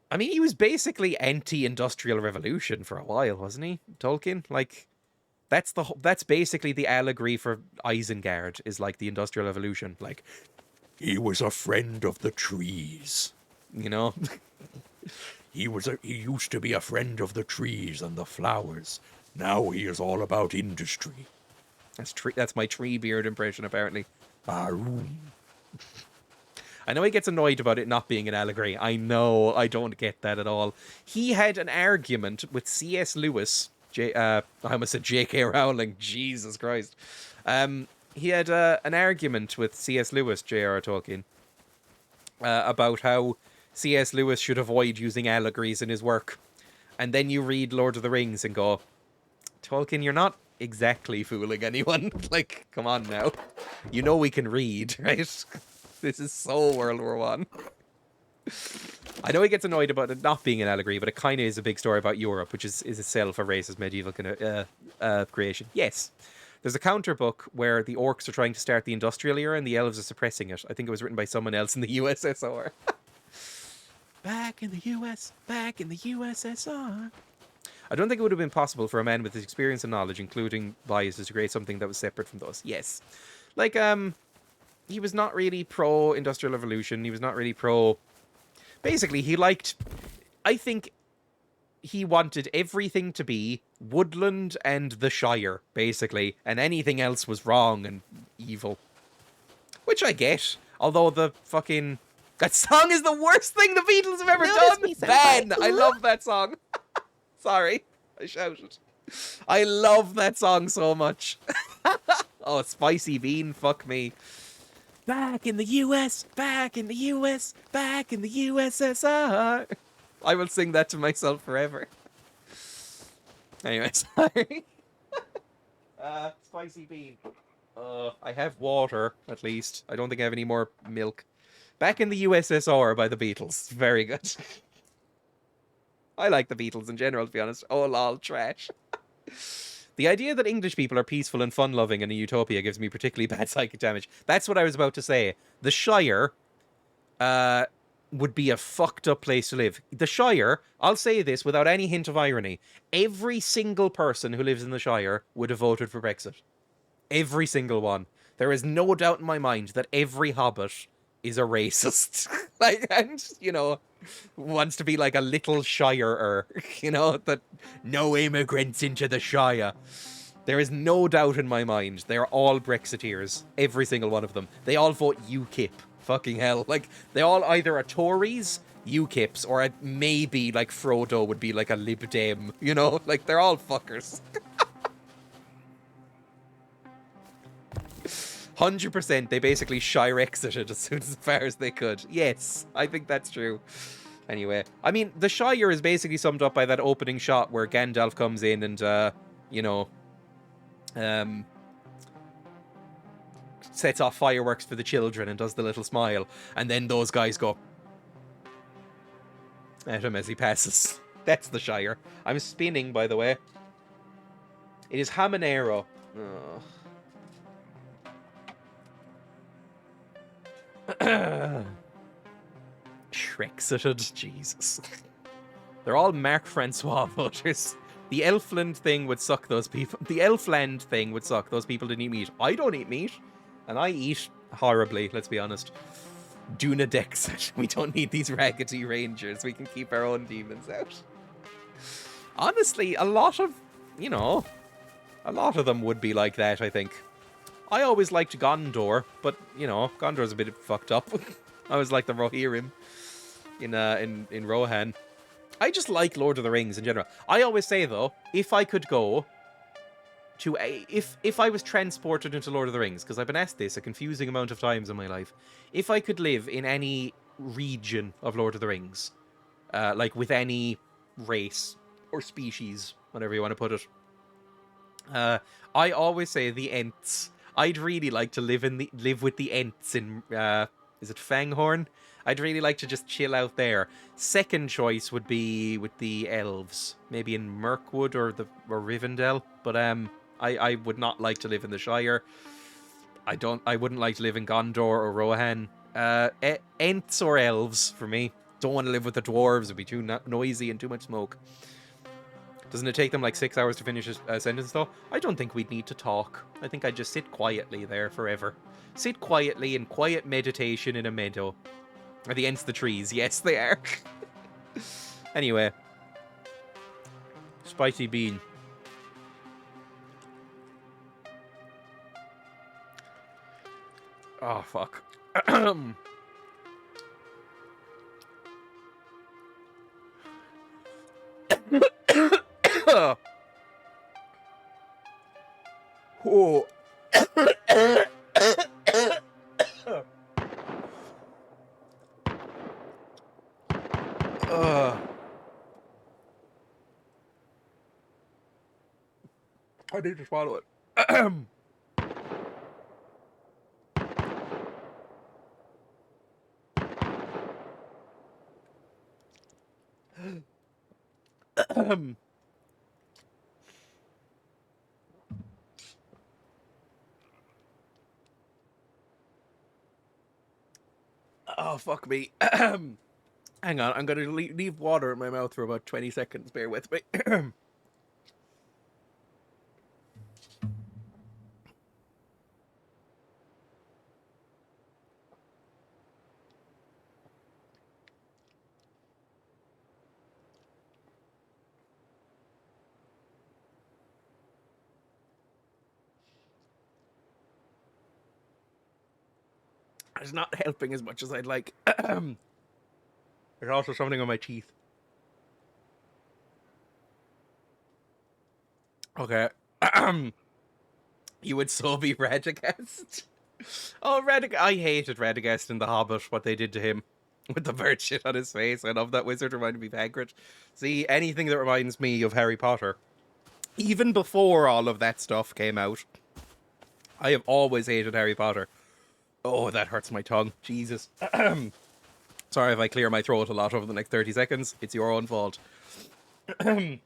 I mean, he was basically anti-industrial revolution for a while, wasn't he? Tolkien, like, that's basically the allegory for Isengard, is like the industrial revolution. Like, he was a friend of the trees, you know. He used to be a friend of the trees and the flowers. Now he is all about industry. That's my Treebeard impression, apparently. Baroom. I know he gets annoyed about it not being an allegory. I know, I don't get that at all. He had an argument with C.S. Lewis. I almost said J.K. Rowling. Jesus Christ. He had an argument with C.S. Lewis, J.R.R. Tolkien, about how C.S. Lewis should avoid using allegories in his work. And then you read Lord of the Rings and go, Tolkien, you're not exactly fooling anyone. Like, come on now. You know we can read, right? This is so World War One. I know he gets annoyed about it not being an allegory, but it kind of is a big story about Europe, which is itself a racist medieval kind of creation. Yes. There's a counter book where the orcs are trying to start the industrial era and the elves are suppressing it. I think it was written by someone else in the USSR. Back in the USSR. I don't think it would have been possible for a man with his experience and knowledge, including biases, to create something that was separate from those. Yes. Like, he was not really pro-industrial revolution. He was not really pro... Basically, I think he wanted everything to be woodland and the Shire, basically. And anything else was wrong and evil. Which I get. Although the fucking... That song is the worst thing the Beatles have ever done! Ben! I love that song. Sorry. I shouted. I love that song so much. Oh, Spicy Bean, fuck me. Back in the US, back in the US, back in the USSR. I will sing that to myself forever. Anyway, sorry. Spicy Bean. I have water, at least. I don't think I have any more milk. Back in the USSR by the Beatles. Very good. I like the Beatles in general, to be honest. Oh, lol, trash. The idea that English people are peaceful and fun-loving in a utopia gives me particularly bad psychic damage. That's what I was about to say. The Shire would be a fucked up place to live. The Shire, I'll say this without any hint of irony, every single person who lives in the Shire would have voted for Brexit. Every single one. There is no doubt in my mind that every hobbit is a racist. Like, and, you know, wants to be like a little Shire-er, you know, that no immigrants into the Shire. There is no doubt in my mind. They're all Brexiteers. Every single one of them. They all vote UKIP. Fucking hell. Like, they all either are Tories, UKIPs, or maybe, like, Frodo would be like a Lib Dem. You know? Like, they're all fuckers. 100%, they basically Shire exited as far as they could. Yes, I think that's true. Anyway, I mean, the Shire is basically summed up by that opening shot where Gandalf comes in and, you know, sets off fireworks for the children and does the little smile. And then those guys go at him as he passes. That's the Shire. I'm spinning, by the way. It is Habanero. Oh. Shrek-sitted, Jesus. They're all Mark Francois voters. The Elfland thing would suck those people. The Elfland thing would suck. Those people didn't eat meat. I don't eat meat. And I eat horribly, let's be honest. Duna Dexit. We don't need these raggedy rangers. We can keep our own demons out. Honestly, a lot of them would be like that, I think. I always liked Gondor, but, you know, Gondor's a bit fucked up. I always liked the Rohirrim in Rohan. I just like Lord of the Rings in general. I always say, though, if I could go to if I was transported into Lord of the Rings, because I've been asked this a confusing amount of times in my life, if I could live in any region of Lord of the Rings, like with any race, or species, whatever you want to put it. I always say the Ents. I'd really like to live with the Ents in is it Fanghorn? I'd really like to just chill out there. Second choice would be with the elves, maybe in Mirkwood or Rivendell. But I would not like to live in the Shire. I wouldn't like to live in Gondor or Rohan. Ents or elves for me. Don't want to live with the dwarves. It'd be too noisy and too much smoke. Doesn't it take them like 6 hours to finish a sentence though? I don't think we'd need to talk. I think I'd just sit quietly there forever. Sit quietly in quiet meditation in a meadow. Are the Ents the trees? Yes, they are. Anyway. Spicy bean. Oh, fuck. Oh. I need to swallow it. Oh, fuck me. Hang on, I'm going to leave water in my mouth for about 20 seconds. Bear with me. It's not helping as much as I'd like. There's also something on my teeth. Okay. You would so be Radagast. Oh, I hated Radagast in The Hobbit, what they did to him. With the bird shit on his face. I love that wizard reminded me of Hagrid. See, anything that reminds me of Harry Potter. Even before all of that stuff came out, I have always hated Harry Potter. Oh, that hurts my tongue. Jesus. Sorry if I clear my throat a lot over the next 30 seconds. It's your own fault. Oh,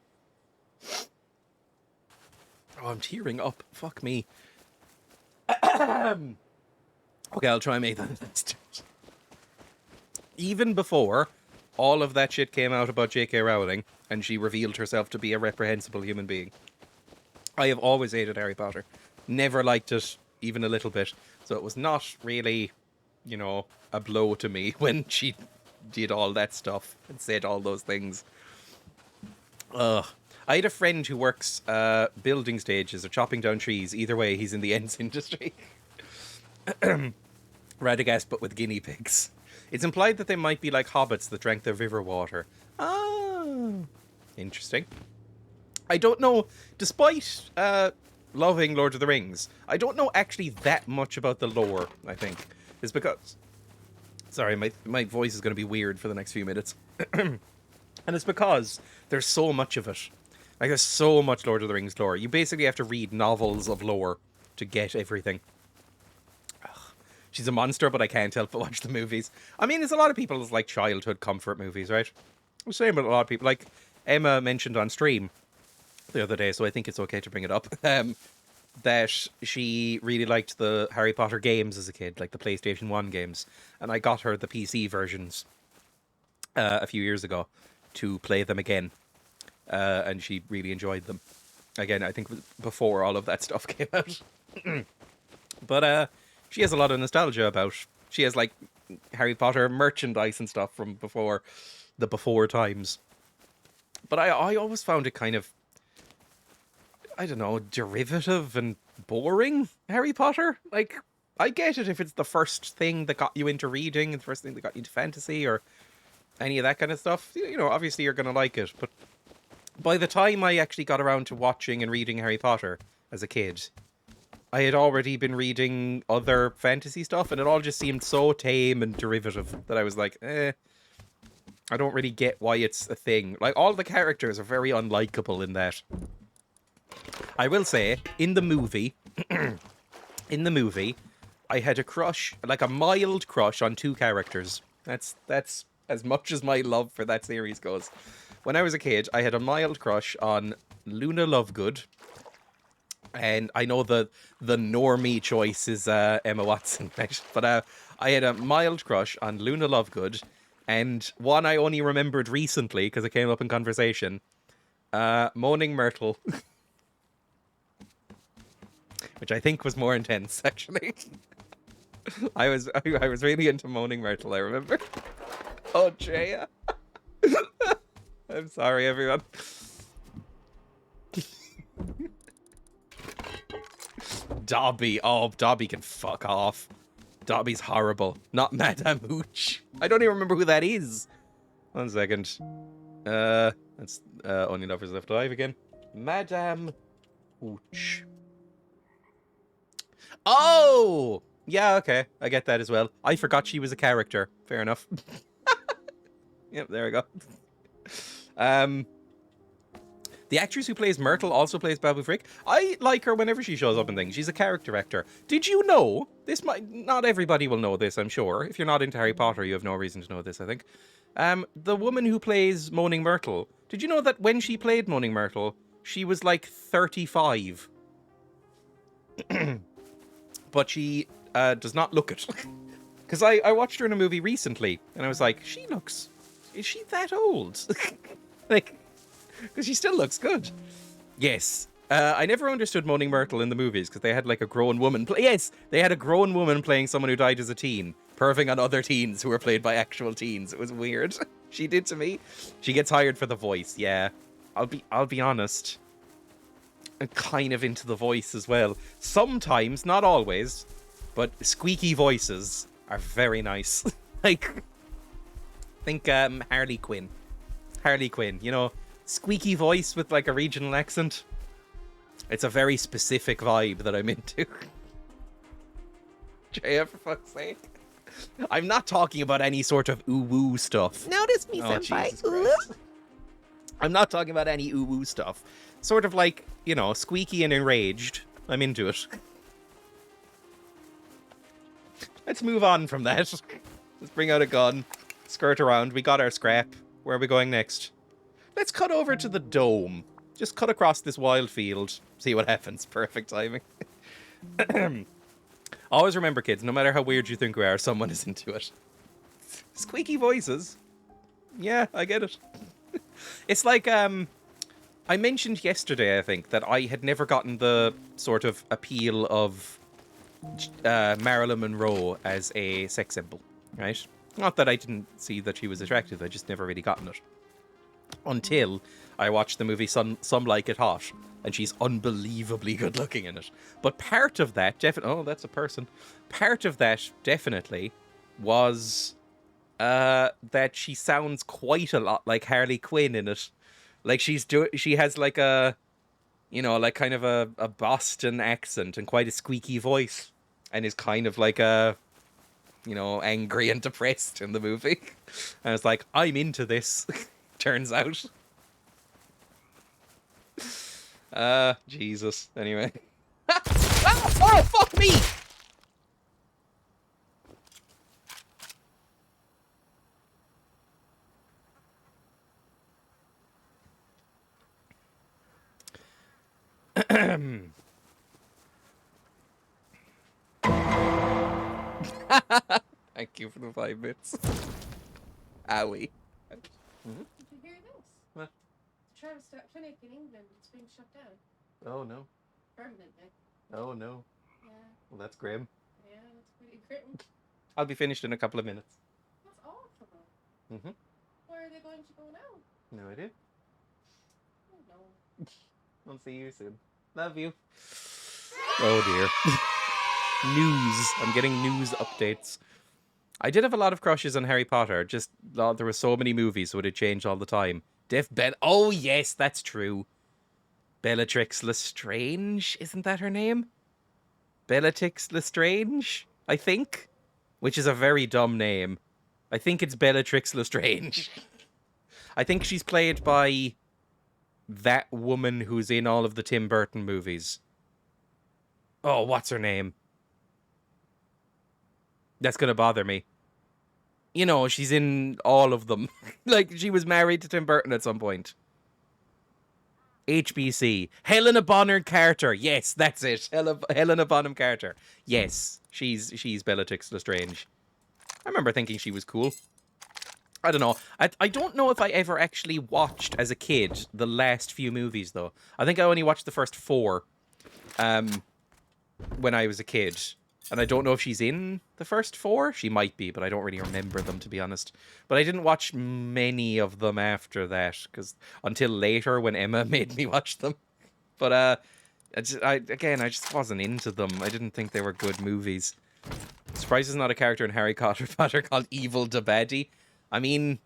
I'm tearing up. Fuck me. Okay, I'll try and make that next. Even before all of that shit came out about J.K. Rowling, and she revealed herself to be a reprehensible human being, I have always hated Harry Potter. Never liked it, even a little bit. So it was not really, you know, a blow to me when she did all that stuff and said all those things. I had a friend who works building stages or chopping down trees. Either way, he's in the ends industry. Radagast, but with guinea pigs. It's implied that they might be like hobbits that drank their river water. Oh, interesting. I don't know, despite loving Lord of the Rings, I don't know actually that much about the lore, I think. It's because... Sorry, my voice is going to be weird for the next few minutes. And it's because there's so much of it. Like, there's so much Lord of the Rings lore. You basically have to read novels of lore to get everything. Ugh. She's a monster, but I can't help but watch the movies. I mean, it's a lot of people's, like, childhood comfort movies, right? I'm saying with a lot of people. Like, Emma mentioned on stream the other day, so I think it's okay to bring it up, that she really liked the Harry Potter games as a kid, like the PlayStation 1 games. And I got her the PC versions a few years ago to play them again. And she really enjoyed them. Again, I think before all of that stuff came out. But she has a lot of nostalgia about... She has, like, Harry Potter merchandise and stuff from before times. But I always found it kind of... I don't know, derivative and boring, Harry Potter. Like, I get it if it's the first thing that got you into reading, and the first thing that got you into fantasy, or any of that kind of stuff. You know, obviously you're going to like it. But by the time I actually got around to watching and reading Harry Potter as a kid, I had already been reading other fantasy stuff, and it all just seemed so tame and derivative that I was like, I don't really get why it's a thing. Like, all the characters are very unlikable in that. I will say, in the movie, I had a crush, like a mild crush on 2 characters. That's as much as my love for that series goes. When I was a kid, I had a mild crush on Luna Lovegood. And I know the normie choice is Emma Watson, right? But I had a mild crush on Luna Lovegood, and one I only remembered recently because it came up in conversation. Moaning Myrtle, which I think was more intense, actually. I was really into Moaning Myrtle, I remember. Oh, Dreya. I'm sorry, everyone. Dobby. Oh, Dobby can fuck off. Dobby's horrible. Not Madame Hooch. I don't even remember who that is. 1 second. That's Only Lovers Left Alive again. Madame Hooch. Oh! Yeah, okay. I get that as well. I forgot she was a character. Fair enough. Yep, there we go. The actress who plays Myrtle also plays Babu Frick. I like her whenever she shows up in things. She's a character actor. Did you know, this might, not everybody will know this, I'm sure. If you're not into Harry Potter, you have no reason to know this, I think. The woman who plays Moaning Myrtle, did you know that when she played Moaning Myrtle, she was like 35? But she does not look it. Because I watched her in a movie recently, and I was like, is she that old? Like, because she still looks good. Yes. I never understood Moaning Myrtle in the movies, because they had like a grown woman. Yes, they had a grown woman playing someone who died as a teen, perving on other teens who were played by actual teens. It was weird. She did to me. She gets hired for the voice, yeah. I'll be honest. I'm kind of into the voice as well. Sometimes, not always, but squeaky voices are very nice. Like, think Harley Quinn. Harley Quinn, you know, squeaky voice with like a regional accent. It's a very specific vibe that I'm into. Dreya, for fuck's sake. I'm not talking about any sort of ooh-woo stuff. Notice me, senpai. Ooh. I'm not talking about any ooh-woo stuff. Sort of like, you know, squeaky and enraged. I'm into it. Let's move on from that. Let's bring out a gun. Skirt around. We got our scrap. Where are we going next? Let's cut over to the dome. Just cut across this wild field. See what happens. Perfect timing. Always remember, kids, no matter how weird you think we are, someone is into it. Squeaky voices. Yeah, I get it. It's like, I mentioned yesterday, I think, that I had never gotten the sort of appeal of Marilyn Monroe as a sex symbol, right? Not that I didn't see that she was attractive, I just never really gotten it. Until I watched the movie Some Like It Hot, and she's unbelievably good looking in it. But part of that, oh, that's a person. Part of that, definitely, was that she sounds quite a lot like Harley Quinn in it. Like, she has like a, you know, like kind of a Boston accent and quite a squeaky voice. And is kind of like a, you know, angry and depressed in the movie. And it's like, I'm into this, turns out. Jesus. Anyway. Oh, fuck me! Thank you for the 5 bits. Owie. Did you hear this? What? Travis Clinic in England, it's being shut down. Oh no. Permanently. Oh no. Yeah. Well, that's grim. Yeah, that's pretty grim. I'll be finished in a couple of minutes. That's awful. Mm-hmm. Where are they going to go now? No idea. Oh no. I'll see you soon. Love you. Oh dear. News. I'm getting news updates. I did have a lot of crushes on Harry Potter. Just, there were so many movies, so it changed all the time. Oh yes, that's true. Bellatrix Lestrange, isn't that her name? Bellatrix Lestrange, I think. Which is a very dumb name. I think it's Bellatrix Lestrange. I think she's played by that woman who's in all of the Tim Burton movies. Oh, what's her name? That's gonna bother me. You know, she's in all of them. Like, she was married to Tim Burton at some point. HBC. Helena Bonham Carter. Yes, that's it. Helena Bonham Carter. Yes, she's Bellatrix Lestrange. I remember thinking she was cool. I don't know. I don't know if I ever actually watched, as a kid, the last few movies, though. I think I only watched the first 4 when I was a kid. And I don't know if she's in the first 4. She might be, but I don't really remember them, to be honest. But I didn't watch many of them after that, because until later when Emma made me watch them. But I just wasn't into them. I didn't think they were good movies. Surprised there's not a character in Harry Potter called Evil Dabaddy. I mean,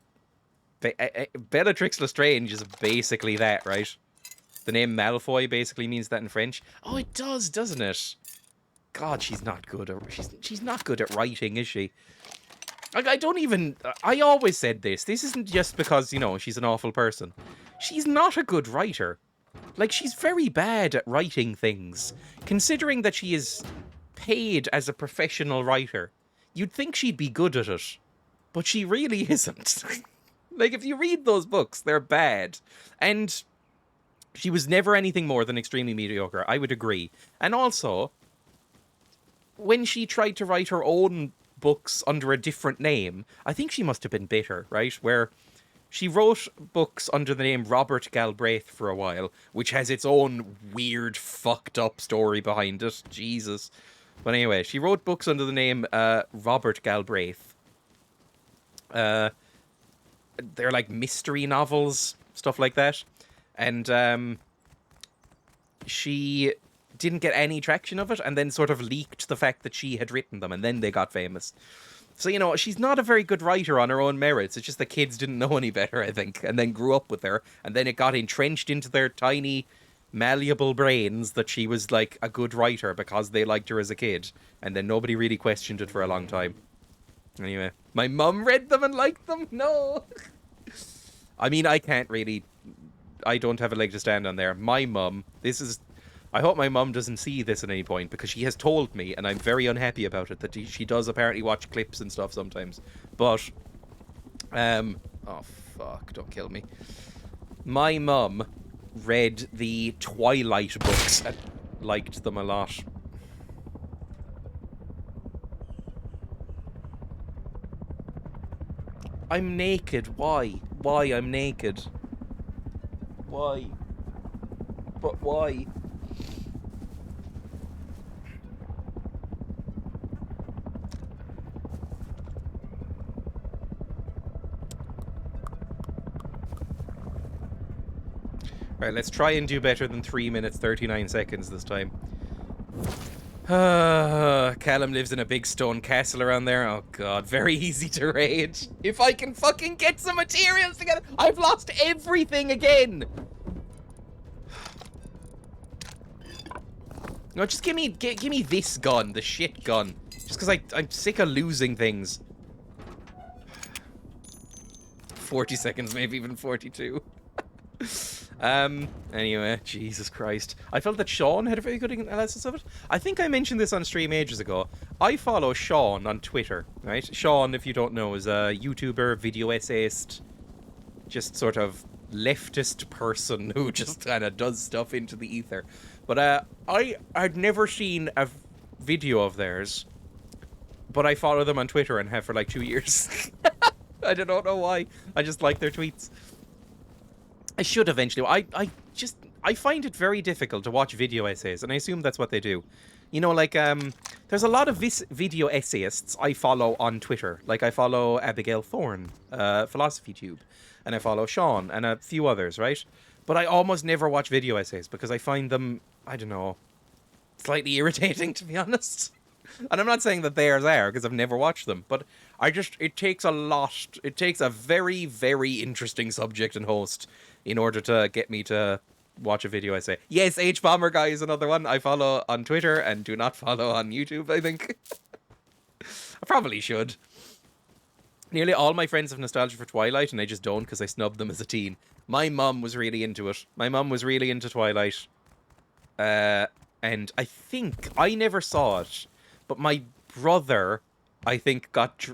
Bellatrix Lestrange is basically that, right? The name Malfoy basically means that in French. Oh, it does, doesn't it? God, she's not good at she's not good at writing, is she? Like, I always said this. This isn't just because, you know, she's an awful person. She's not a good writer. Like, she's very bad at writing things. Considering that she is paid as a professional writer, you'd think she'd be good at it. But she really isn't. Like, if you read those books, they're bad. And she was never anything more than extremely mediocre, I would agree. And also, when she tried to write her own books under a different name, I think she must have been bitter, right? Where she wrote books under the name Robert Galbraith for a while, which has its own weird, fucked up story behind it. Jesus. But anyway, she wrote books under the name Robert Galbraith. They're like mystery novels, stuff like that. And she didn't get any traction of it, and then sort of leaked the fact that she had written them, and then they got famous. So, you know, she's not a very good writer on her own merits. It's just the kids didn't know any better, I think, and then grew up with her, and then it got entrenched into their tiny, malleable brains that she was, like, a good writer because they liked her as a kid, and then nobody really questioned it for a long time. Anyway, my mum read them and liked them? No! I mean, I don't have a leg to stand on there. My mum, I hope my mum doesn't see this at any point, because she has told me, and I'm very unhappy about it, that she does apparently watch clips and stuff sometimes. But, oh fuck, don't kill me. My mum read the Twilight books and liked them a lot. I'm naked. Why? Why I'm naked? Why? But why? Right, let's try and do better than 3 minutes 39 seconds this time. Callum lives in a big stone castle around there. Oh god, very easy to raid. If I can fucking get some materials together. I've lost everything again. No, just give me this gun, the shit gun. Just because I'm sick of losing things. 40 seconds, maybe even 42. Anyway, Jesus Christ. I felt that Sean had a very good analysis of it. I think I mentioned this on stream ages ago. I follow Sean on Twitter, right? Sean, if you don't know, is a YouTuber, video essayist, just sort of leftist person who just kind of does stuff into the ether. But I'd never seen a video of theirs, but I follow them on Twitter and have for like 2 years. I don't know why. I just like their tweets. I should eventually. I find it very difficult to watch video essays, and I assume that's what they do. You know, like, there's a lot of video essayists I follow on Twitter. Like, I follow Abigail Thorne, PhilosophyTube, and I follow Sean, and a few others, right? But I almost never watch video essays, because I find them, I don't know, slightly irritating, to be honest. And I'm not saying that theirs are, because I've never watched them, but it takes a very, very interesting subject and host in order to get me to watch a video essay. Yes, H-Bomber Guy is another one I follow on Twitter and do not follow on YouTube, I think. I probably should. Nearly all my friends have nostalgia for Twilight, and I just don't because I snubbed them as a teen. My mum was really into it. My mum was really into Twilight. And I think I never saw it, but my brother, I think,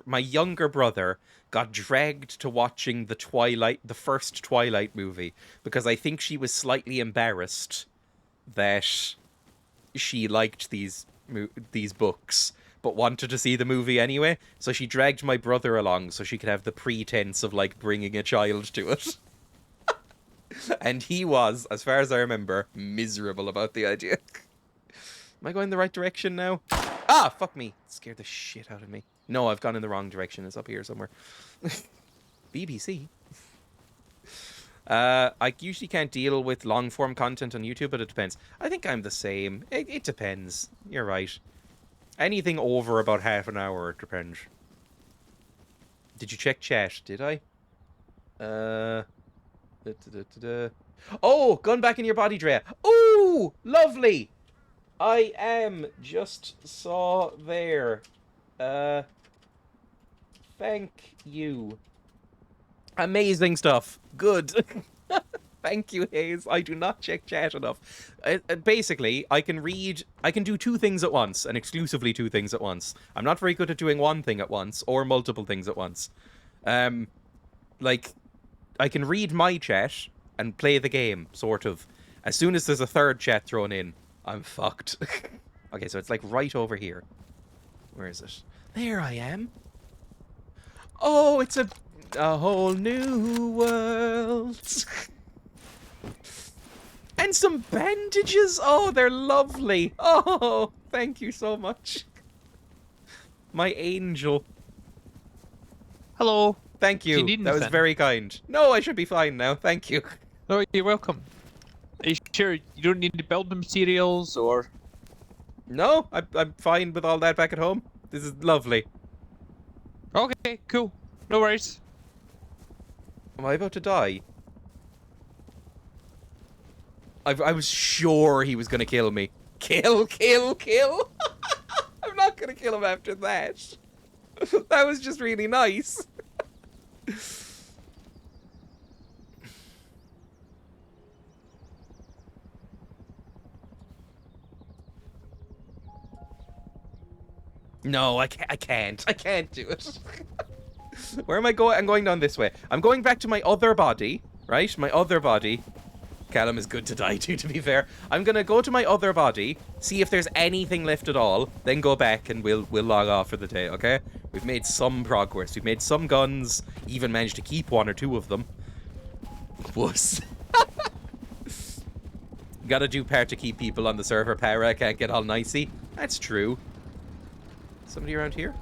my younger brother got dragged to watching the first Twilight movie, because I think she was slightly embarrassed that she liked these books, but wanted to see the movie anyway. So she dragged my brother along so she could have the pretense of like bringing a child to it. And he was, as far as I remember, miserable about the idea. Am I going the right direction now? Ah, fuck me. It scared the shit out of me. No, I've gone in the wrong direction. It's up here somewhere. BBC. I usually can't deal with long-form content on YouTube, but it depends. I think I'm the same. It depends. You're right. Anything over about half an hour, it depends. Did you check chat? Did I? Oh, gun back in your body, Dreya. Oh, lovely. I am just saw there. Thank you. Amazing stuff. Good. Thank you, Hayes. I do not check chat enough. Basically, I can do two things at once, and exclusively two things at once. I'm not very good at doing one thing at once, or multiple things at once. Like, I can read my chat and play the game, sort of. As soon as there's a third chat thrown in, I'm fucked. Okay, so it's like right over here. Where is it? There I am. Oh, it's a whole new world. And some bandages. Oh, they're lovely. Oh, thank you so much. My angel. Hello. Thank you. That was very kind. No, I should be fine now. Thank you. Oh, you're welcome. Are you sure you don't need to build materials or? No, I'm fine with all that back at home. This is lovely. Okay, cool. No worries. Am I about to die? I was sure he was going to kill me. Kill, kill, kill. I'm not going to kill him after that. That was just really nice. No, I can't. I can't do it. Where am I going? I'm going down this way. I'm going back to my other body, right? My other body. Callum is good to die to be fair. I'm going to go to my other body, see if there's anything left at all, then go back and we'll log off for the day, okay? We've made some progress. We've made some guns, even managed to keep one or two of them. Wuss. Gotta do part to keep people on the server, Para. Can't get all nicey. That's true. Somebody around here?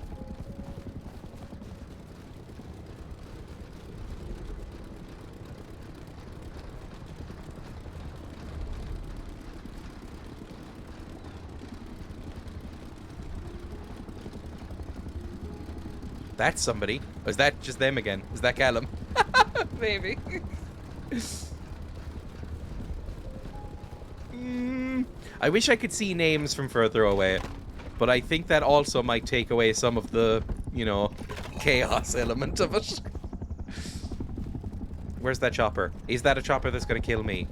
That's somebody. Or is that just them again? Is that Callum? Maybe. I wish I could see names from further away. But I think that also might take away some of the, you know, chaos element of it. Where's that chopper? Is that a chopper that's going to kill me?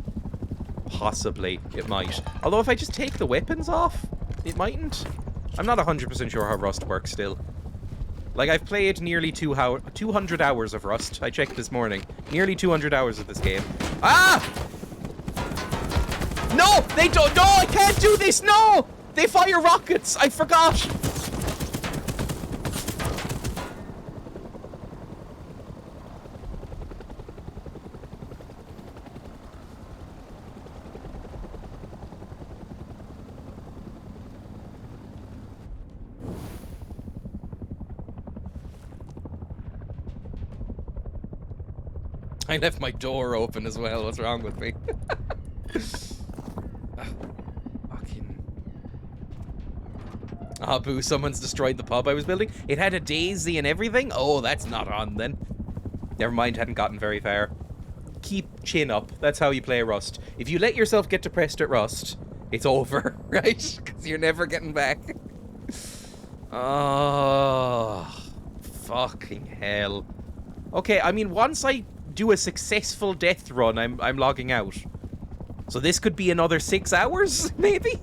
Possibly. It might. Although if I just take the weapons off, it mightn't. I'm not 100% sure how Rust works still. Like, I've played nearly 200 hours of Rust. I checked this morning. Nearly 200 hours of this game. Ah! No! They don't! No! I can't do this! No! They fire rockets! I forgot! I left my door open as well. What's wrong with me? Fucking... Ah, boo, someone's destroyed the pub I was building. It had a daisy and everything? Oh, that's not on then. Never mind, hadn't gotten very far. Keep chin up. That's how you play Rust. If you let yourself get depressed at Rust, it's over, right? Because you're never getting back. Oh, Fucking hell. Okay, I mean, once I do a successful death run, I'm logging out. So this could be another 6 hours, maybe?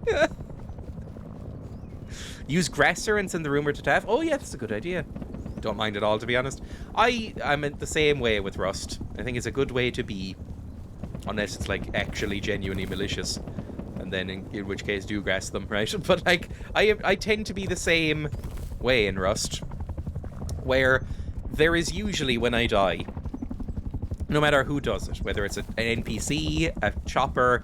Yeah. Use grass serrants in the rumor to tap. Oh yeah, that's a good idea. Don't mind at all, to be honest. I'm in the same way with Rust. I think it's a good way to be, unless it's like actually genuinely malicious, and then in which case do grass them, right? But like I tend to be the same way in Rust, where there is usually, when I die, no matter who does it, whether it's an NPC, a chopper,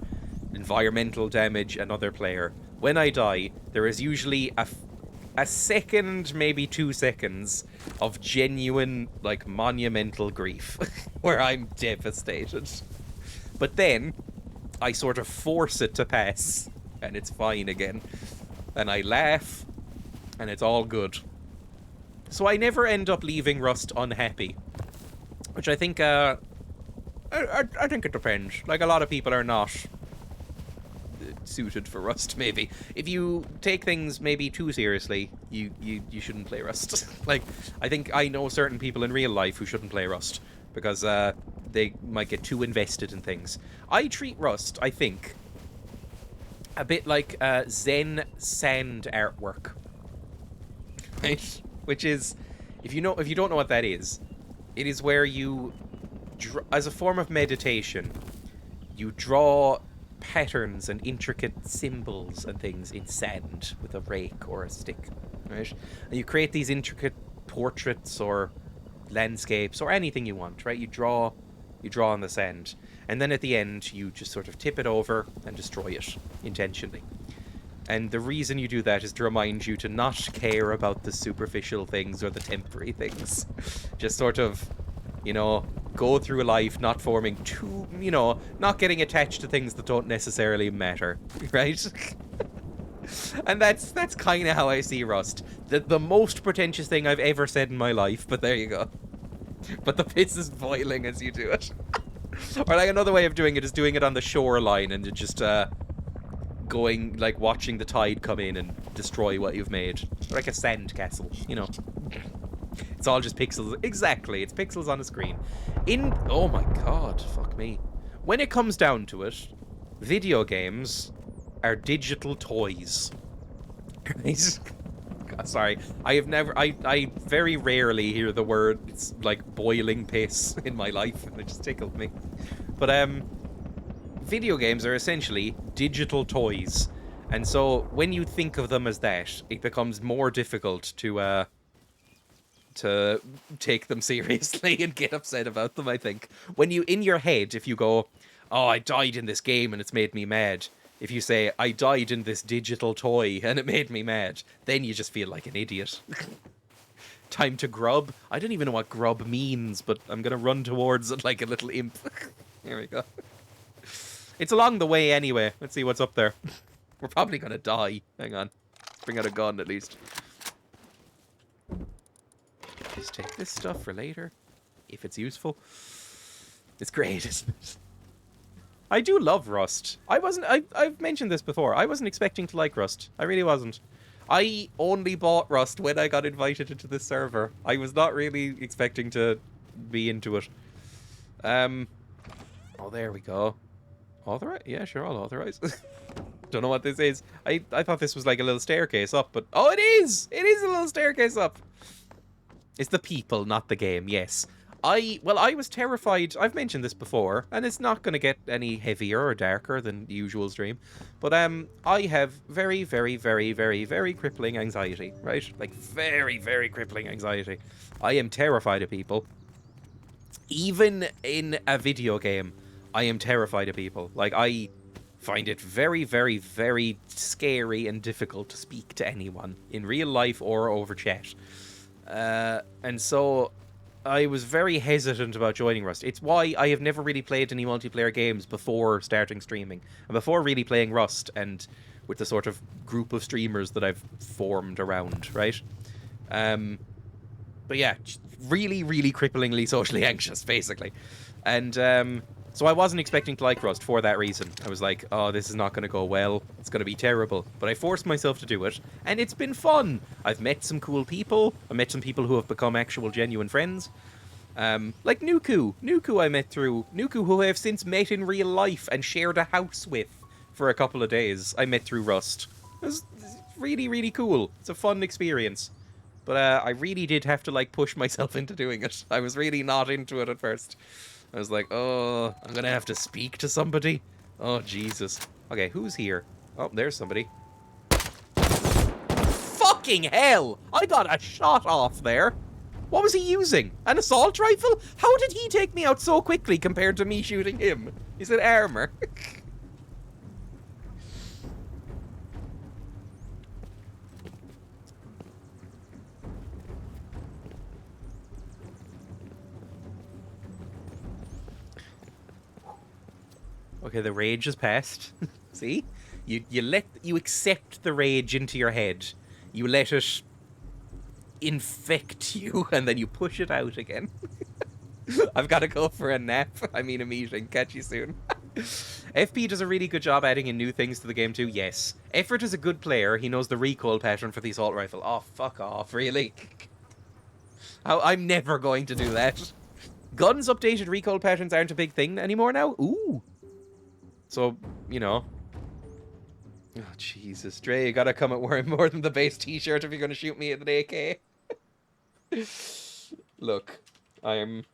environmental damage, another player, when I die, there is usually a second, maybe 2 seconds of genuine, like, monumental grief where I'm devastated. But then I sort of force it to pass and it's fine again. And I laugh and it's all good. So I never end up leaving Rust unhappy, which I think, I think it depends. Like, a lot of people are not suited for Rust, maybe. If you take things maybe too seriously, you shouldn't play Rust. Like, I think I know certain people in real life who shouldn't play Rust because they might get too invested in things. I treat Rust, I think, a bit like Zen sand artwork, right? Which is, if you don't know what that is, it is where you, as a form of meditation, you draw patterns and intricate symbols and things in sand with a rake or a stick, right? And you create these intricate portraits or landscapes or anything you want, right? You draw on the sand, and then at the end you just sort of tip it over and destroy it intentionally. And the reason you do that is to remind you to not care about the superficial things or the temporary things. Just sort of, you know, go through life not forming too, you know, not getting attached to things that don't necessarily matter, right? And that's kind of how I see Rust. The most pretentious thing I've ever said in my life, but there you go. But the piss is boiling as you do it. Or like another way of doing it is doing it on the shoreline and just going, like, watching the tide come in and destroy what you've made. Like a sand castle, you know. It's all just pixels. Exactly, it's pixels on a screen. Oh my god, fuck me. When it comes down to it, video games are digital toys. Right? God, sorry. I very rarely hear the word, it's like boiling piss in my life, and it just tickled me. But, video games are essentially digital toys. And so when you think of them as that, it becomes more difficult to take them seriously and get upset about them, I think. When you, in your head, if you go, oh, I died in this game and it's made me mad. If you say, I died in this digital toy and it made me mad, then you just feel like an idiot. Time to grub. I don't even know what grub means, but I'm going to run towards it like a little imp. Here we go. It's along the way anyway. Let's see what's up there. We're probably going to die. Hang on. Let's bring out a gun at least. Just take this stuff for later, if it's useful. It's great, isn't it? I do love Rust. I've mentioned this before. I wasn't expecting to like Rust. I really wasn't. I only bought Rust when I got invited into this server. I was not really expecting to be into it. Oh, there we go. Authorize? Yeah, sure, I'll authorize. Don't know what this is. I thought this was like a little staircase up, but... Oh, it is! It is a little staircase up! It's the people, not the game, yes. I was terrified. I've mentioned this before, and it's not going to get any heavier or darker than the usual stream. But I have very, very, very, very, very crippling anxiety, right? Like, very, very crippling anxiety. I am terrified of people. Even in a video game, I am terrified of people. Like, I find it very, very, very scary and difficult to speak to anyone in real life or over chat. And so I was very hesitant about joining Rust. It's why I have never really played any multiplayer games before starting streaming. And before really playing Rust and with the sort of group of streamers that I've formed around, right? But yeah, really, really cripplingly socially anxious, basically. And So I wasn't expecting to like Rust for that reason. I was like, oh, this is not going to go well. It's going to be terrible. But I forced myself to do it, and it's been fun. I've met some cool people. I met some people who have become actual genuine friends. Like Nuku. Nuku I met through... Nuku, who I have since met in real life and shared a house with for a couple of days. I met through Rust. It was really, really cool. It's a fun experience. But I really did have to, like, push myself into doing it. I was really not into it at first. I was like, oh, I'm gonna have to speak to somebody? Oh, Jesus. Okay, who's here? Oh, there's somebody. Fucking hell! I got a shot off there. What was he using? An assault rifle? How did he take me out so quickly compared to me shooting him? Is it armor? Okay, the rage has passed. See? You accept the rage into your head. You let it infect you, and then you push it out again. I've got to go for a nap. I mean a meeting. Catch you soon. FP does a really good job adding in new things to the game too, yes. Effort is a good player. He knows the recoil pattern for the assault rifle. Oh, fuck off, really? I'm never going to do that. Guns' updated recoil patterns aren't a big thing anymore now? Ooh. So, you know. Oh, Jesus. Dre, you gotta come at wearing more than the base t-shirt if you're gonna shoot me at an AK. Look, I'm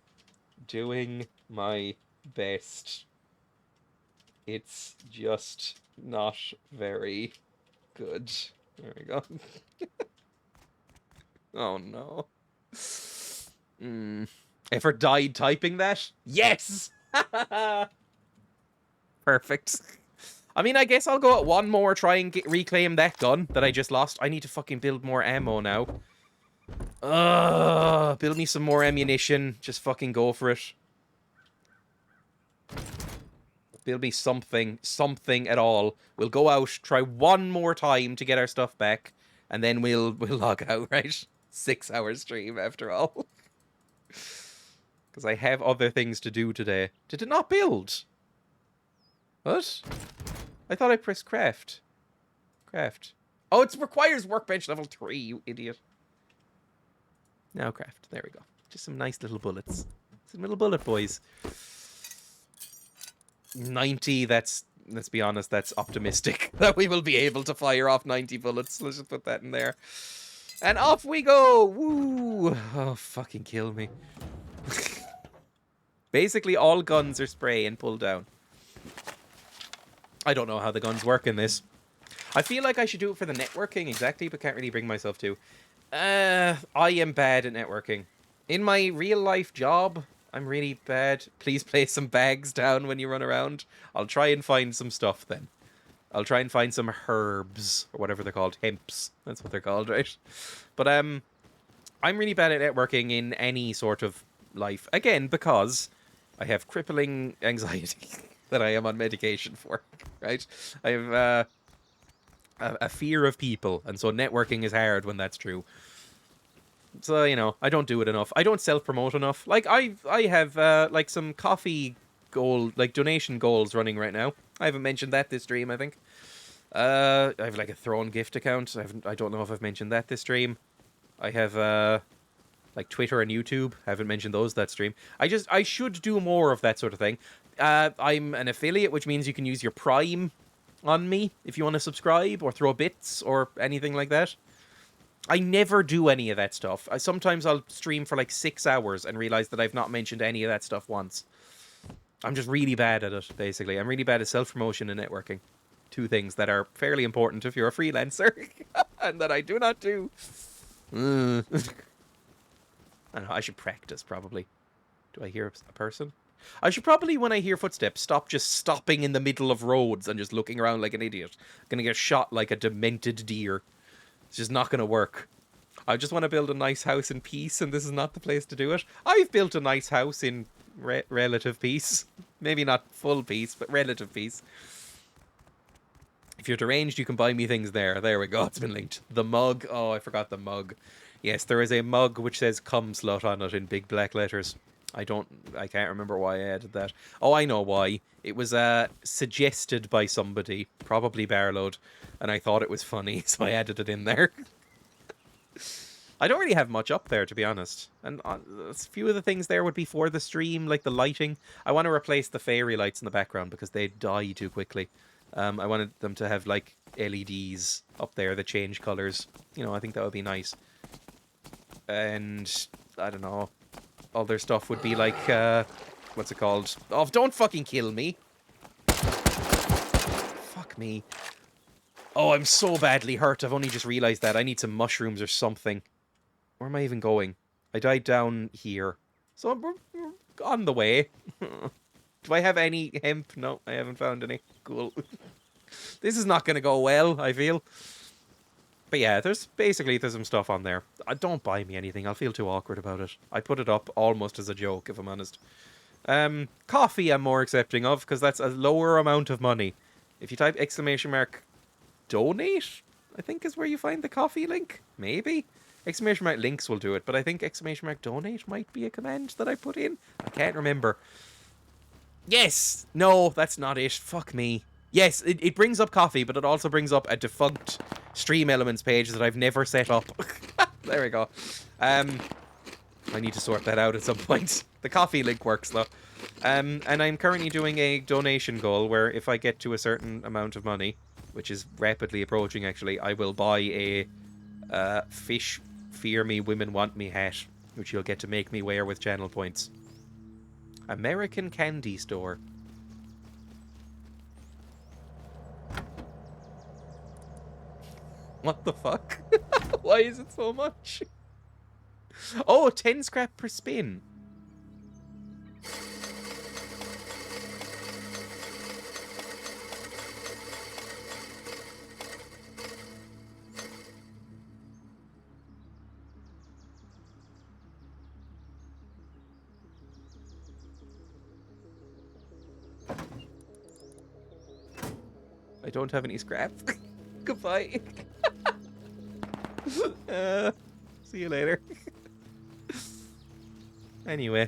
doing my best. It's just not very good. There we go. Oh, no. Ever died typing that? Yes! Perfect. I mean, I guess I'll go at one more, try and reclaim that gun that I just lost. I need to fucking build more ammo now. Build me some more ammunition. Just fucking go for it. Build me something at all. We'll go out, try one more time to get our stuff back, and then we'll log out, right? 6-hour stream after all. Because I have other things to do today. Did it not build? What? I thought I pressed craft. Craft. Oh, it requires workbench level 3, you idiot. Now craft. There we go. Just some nice little bullets. Some little bullet boys. 90, let's be honest, that's optimistic. That we will be able to fire off 90 bullets. Let's just put that in there. And off we go! Woo! Oh, fucking kill me. Basically, all guns are spray and pull down. I don't know how the guns work in this. I feel like I should do it for the networking, exactly, but can't really bring myself to. I am bad at networking. In my real-life job, I'm really bad. Please place some bags down when you run around. I'll try and find some stuff then. I'll try and find some herbs, or whatever they're called. Hemps. That's what they're called, right? But, I'm really bad at networking in any sort of life. Again, because I have crippling anxiety that I am on medication for, right? I have a fear of people, and so networking is hard when that's true. So, you know, I don't do it enough. I don't self-promote enough. Like, I have, like, some coffee goal, like, donation goals running right now. I haven't mentioned that this stream, I think. I have, like, a Throne gift account. I don't know if I've mentioned that this stream. I have, like, Twitter and YouTube. I haven't mentioned those that stream. I should do more of that sort of thing. I'm an affiliate, which means you can use your Prime on me if you want to subscribe or throw bits or anything like that. I never do any of that stuff. Sometimes I'll stream for like 6 hours and realize that I've not mentioned any of that stuff once. I'm just really bad at it, basically. I'm really bad at self-promotion and networking. Two things that are fairly important if you're a freelancer and that I do not do. I don't know, I should practice, probably. Do I hear a person? I should probably, when I hear footsteps, stop just stopping in the middle of roads and just looking around like an idiot. I'm gonna get shot like a demented deer. It's just not gonna work. I just want to build a nice house in peace, and this is not the place to do it. I've built a nice house in relative peace. Maybe not full peace, but relative peace. If you're deranged, you can buy me things there. There we go, it's been linked. The mug. Oh, I forgot the mug. Yes, there is a mug which says "Cum Slut" on it in big black letters. I can't remember why I added that. Oh, I know why. It was suggested by somebody, probably Barload, and I thought it was funny, so I added it in there. I don't really have much up there, to be honest. And a few of the things there would be for the stream, like the lighting. I want to replace the fairy lights in the background because they die too quickly. I wanted them to have, like, LEDs up there that change colours. You know, I think that would be nice. And, I don't know, other stuff would be like, what's it called? Oh, don't fucking kill me. Fuck me. Oh, I'm so badly hurt. I've only just realised that. I need some mushrooms or something. Where am I even going? I died down here. So we're on the way. Do I have any hemp? No, I haven't found any. Cool. This is not going to go well, I feel. But yeah, there's some stuff on there. Don't buy me anything. I'll feel too awkward about it. I put it up almost as a joke, if I'm honest. Coffee I'm more accepting of, because that's a lower amount of money. If you type !donate, I think is where you find the coffee link. Maybe. !links will do it, but I think !donate might be a command that I put in. I can't remember. Yes! No, that's not it. Fuck me. Yes, it brings up coffee, but it also brings up a defunct Stream Elements page that I've never set up. There we go. I need to sort that out at some point. The coffee link works, though. And I'm currently doing a donation goal where if I get to a certain amount of money, which is rapidly approaching, actually, I will buy a Fish Fear Me, Women Want Me hat, which you'll get to make me wear with channel points. American Candy Store. What the fuck? Why is it so much? Oh, 10 scrap per spin. I don't have any scrap. Goodbye. See you later. Anyway.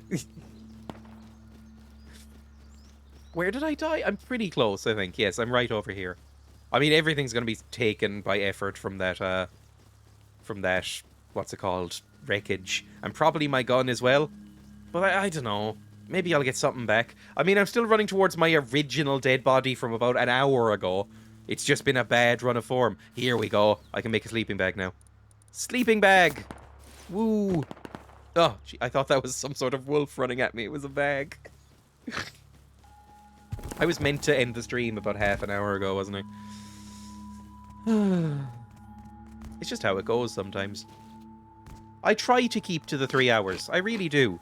Where did I die? I'm pretty close, I think. Yes, I'm right over here. I mean, everything's going to be taken by effort from that, what's it called, wreckage. And probably my gun as well. But I don't know. Maybe I'll get something back. I mean, I'm still running towards my original dead body from about an hour ago. It's just been a bad run of form. Here we go. I can make a sleeping bag now. Sleeping bag! Woo! Oh, gee, I thought that was some sort of wolf running at me. It was a bag. I was meant to end the stream about half an hour ago, wasn't I? It's just how it goes sometimes. I try to keep to the 3 hours. I really do.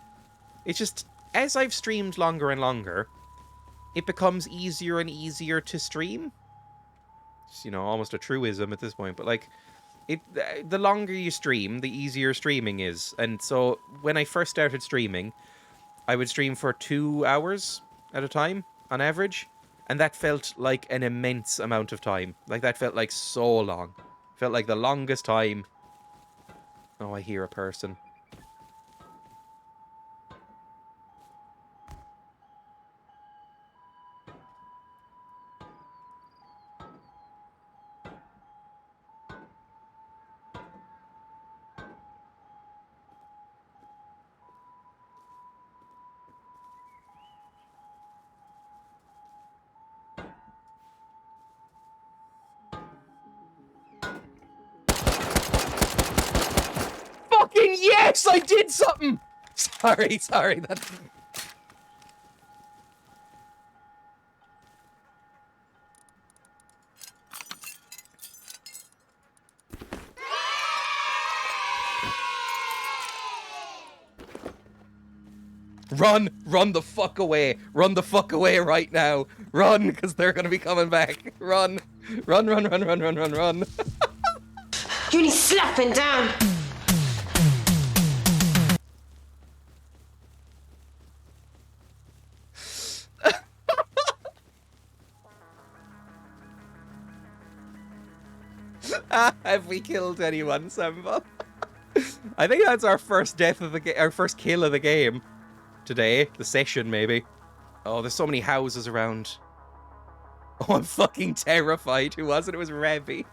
It's just, as I've streamed longer and longer, it becomes easier and easier to stream. It's, you know, almost a truism at this point, but like, the longer you stream, the easier streaming is. And so, when I first started streaming, I would stream for 2 hours at a time, on average, and that felt like an immense amount of time. Like, that felt like so long. Felt like the longest time. Oh, I hear a person. Yes, I did something! Sorry, that... Run the fuck away. Run the fuck away right now. Run, because they're gonna be coming back. Run. Run. You need slapping down. Have we killed anyone, Samba? I think that's our first death of the game, our first kill of the game. today. The session, maybe. Oh, there's so many houses around. Oh, I'm fucking terrified. Who was it? It was Revy.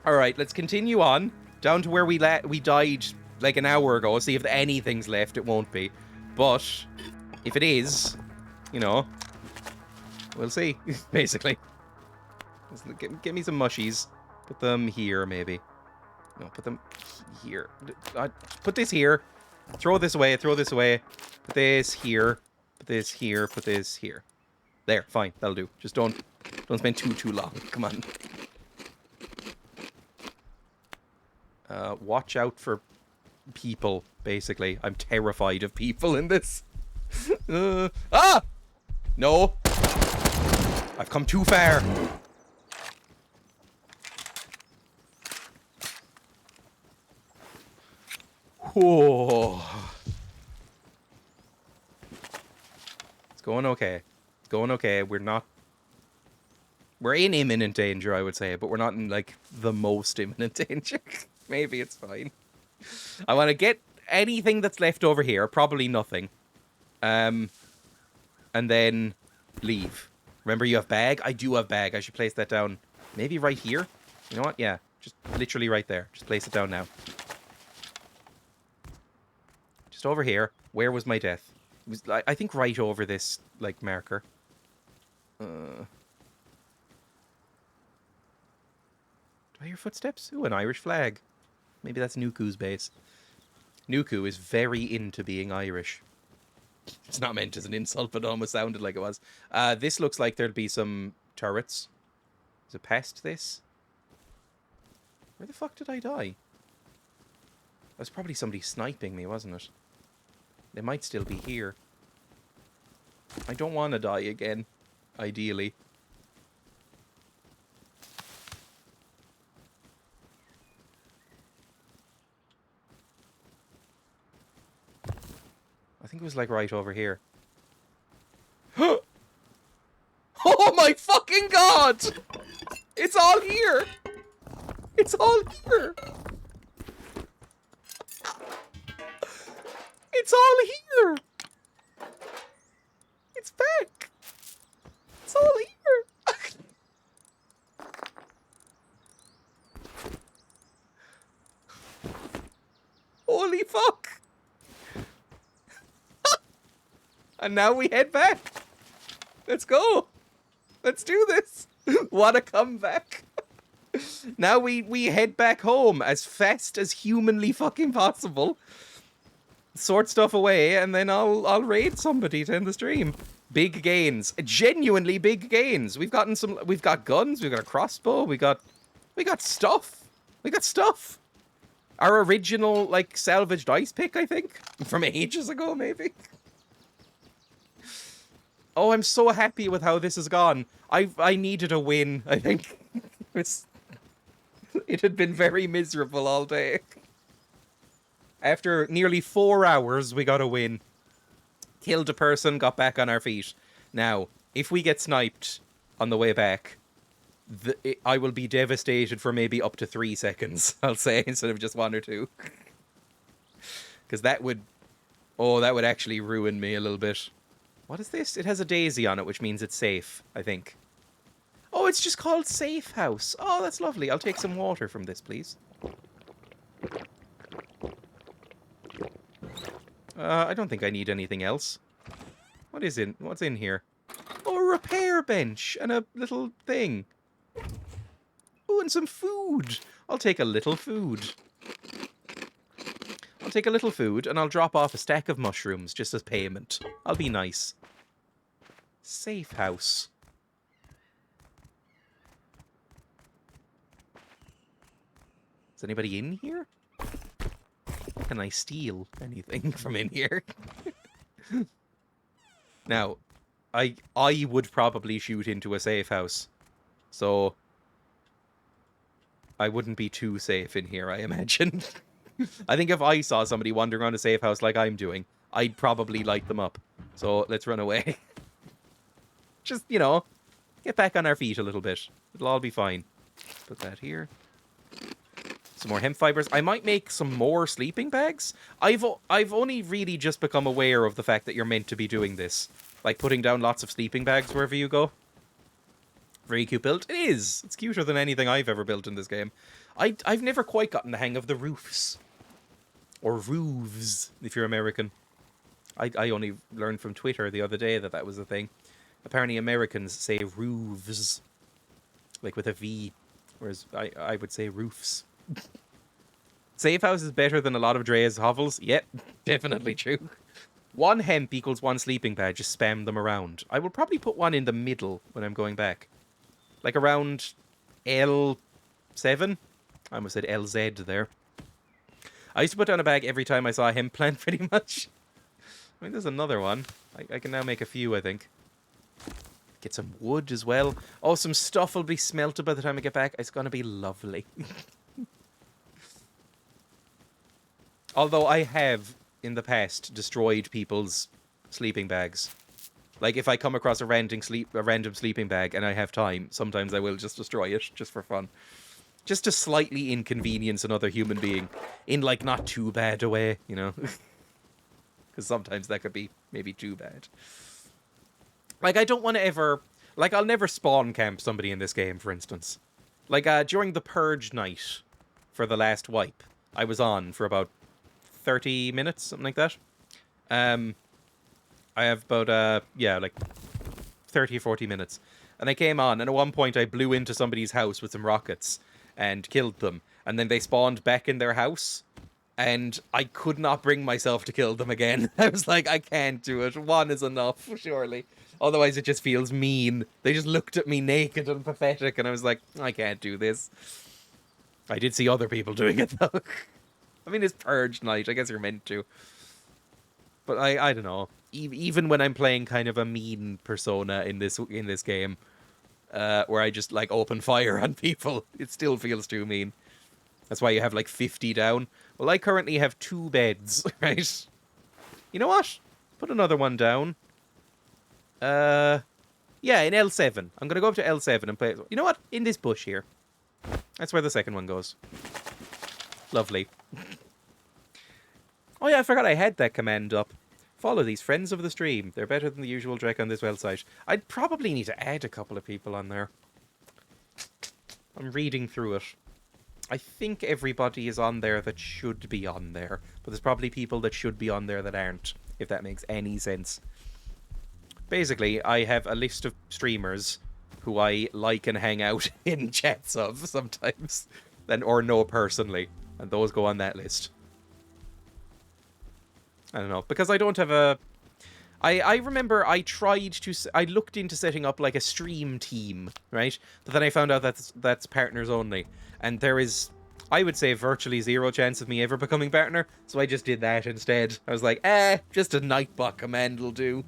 Alright, let's continue on. Down to where we died like an hour ago. See if anything's left. It won't be. But if it is, you know, we'll see, basically. Give me some mushies. Put them here, maybe. No, put them here. Put this here. Throw this away, throw this away. Put this here. Put this here, put this here. There, fine, that'll do. Just don't spend too long. Come on. Watch out for people, basically. I'm terrified of people in this. Ah! No! I've come too far. Whoa. It's going okay. It's going okay. We're in imminent danger, I would say, but we're not in, like, the most imminent danger. Maybe it's fine. I want to get anything that's left over here. Probably nothing. And then leave. Remember, you have bag? I do have bag. I should place that down. Maybe right here? You know what? Yeah. Just literally right there. Just place it down now. Just over here. Where was my death? It was, I think, right over this, like, marker. Do I hear footsteps? Ooh, an Irish flag. Maybe that's Nuku's base. Nuku is very into being Irish. It's not meant as an insult, but it almost sounded like it was. This looks like there'd be some turrets. Is it past this? Where the fuck did I die? That was probably somebody sniping me, wasn't it? They might still be here. I don't want to die again, ideally. I think it was like right over here. Oh my fucking god! It's all here! It's all here! It's all here! It's back! It's all here! Holy fuck! And now we head back. Let's go. Let's do this. What a comeback. Now we head back home as fast as humanly fucking possible. Sort stuff away, and then I'll raid somebody to end the stream. Big gains. Genuinely big gains. We've got guns, we've got a crossbow, we got stuff. We got stuff. Our original, like, salvaged ice pick, I think. From ages ago, maybe. Oh, I'm so happy with how this has gone. I needed a win, I think. It had been very miserable all day. After nearly 4 hours, we got a win. Killed a person, got back on our feet. Now, if we get sniped on the way back, I will be devastated for maybe up to 3 seconds, I'll say, instead of just 1 or 2. Because that would actually ruin me a little bit. What is this? It has a daisy on it, which means it's safe, I think. Oh, it's just called Safe House. Oh, that's lovely. I'll take some water from this, please. I don't think I need anything else. What's in here? Oh, a repair bench and a little thing. Oh, and some food. I'll take a little food. I'll take a little food and I'll drop off a stack of mushrooms just as payment. I'll be nice. Safe house. Is anybody in here? Can I steal anything from in here? Now, I would probably shoot into a safe house. So I wouldn't be too safe in here, I imagine. I think if I saw somebody wandering around a safe house like I'm doing, I'd probably light them up. So let's run away. Just, you know, get back on our feet a little bit. It'll all be fine. Put that here. Some more hemp fibers. I might make some more sleeping bags. I've only really just become aware of the fact that you're meant to be doing this. Like putting down lots of sleeping bags wherever you go. Very cute build. It is. It's cuter than anything I've ever built in this game. I've never quite gotten the hang of the roofs. Or roofs, if you're American. I only learned from Twitter the other day that that was a thing. Apparently Americans say roofs. Like with a V. Whereas I would say roofs. Safe house is better than a lot of Dreya's hovels. Yep, definitely true. 1 hemp equals 1 sleeping bag. Just spam them around. I will probably put one in the middle when I'm going back. Like around L7. I almost said LZ there. I used to put down a bag every time I saw a hemp plant, pretty much. I mean, there's another one. I can now make a few, I think. Get some wood as well. Oh, some stuff will be smelted by the time I get back. It's going to be lovely. Although I have, in the past, destroyed people's sleeping bags. Like, if I come across a random sleeping bag and I have time, sometimes I will just destroy it, just for fun. Just to slightly inconvenience another human being. In, like, not too bad a way, you know? Because sometimes that could be maybe too bad. Like, I don't want to ever... Like, I'll never spawn camp somebody in this game, for instance. Like, during the purge night for the last wipe, I was on for about 30 minutes, something like that. I have about, yeah, like 30 or 40 minutes. And I came on, and at one point I blew into somebody's house with some rockets and killed them. And then they spawned back in their house, and I could not bring myself to kill them again. I was like, I can't do it. 1 is enough, surely. Otherwise it just feels mean. They just looked at me naked and pathetic, and I was like, I can't do this. I did see other people doing it, though. I mean, it's purge night. I guess you're meant to. But I don't know. Even when I'm playing kind of a mean persona in this game, where I just like open fire on people, it still feels too mean. That's why you have like 50 down. Well, I currently have 2 beds, right? You know what? Put another one down. Yeah, in L7. I'm gonna go up to L7 and play. You know what? In this bush here. That's where the second one goes. Lovely. Oh yeah, I forgot I had that command up. Follow these friends of the stream. They're better than the usual Drek on this website. I'd probably need to add a couple of people on there. I'm reading through it. I think everybody is on there that should be on there. But there's probably people that should be on there that aren't, if that makes any sense. Basically, I have a list of streamers who I like and hang out in chats of sometimes. Or know personally. And those go on that list. I don't know, because I don't have a... I remember I looked into setting up like a stream team, right? But then I found out that's partners only. And there is, I would say, virtually 0 chance of me ever becoming partner. So I just did that instead. I was like, just a Nightbot command will do.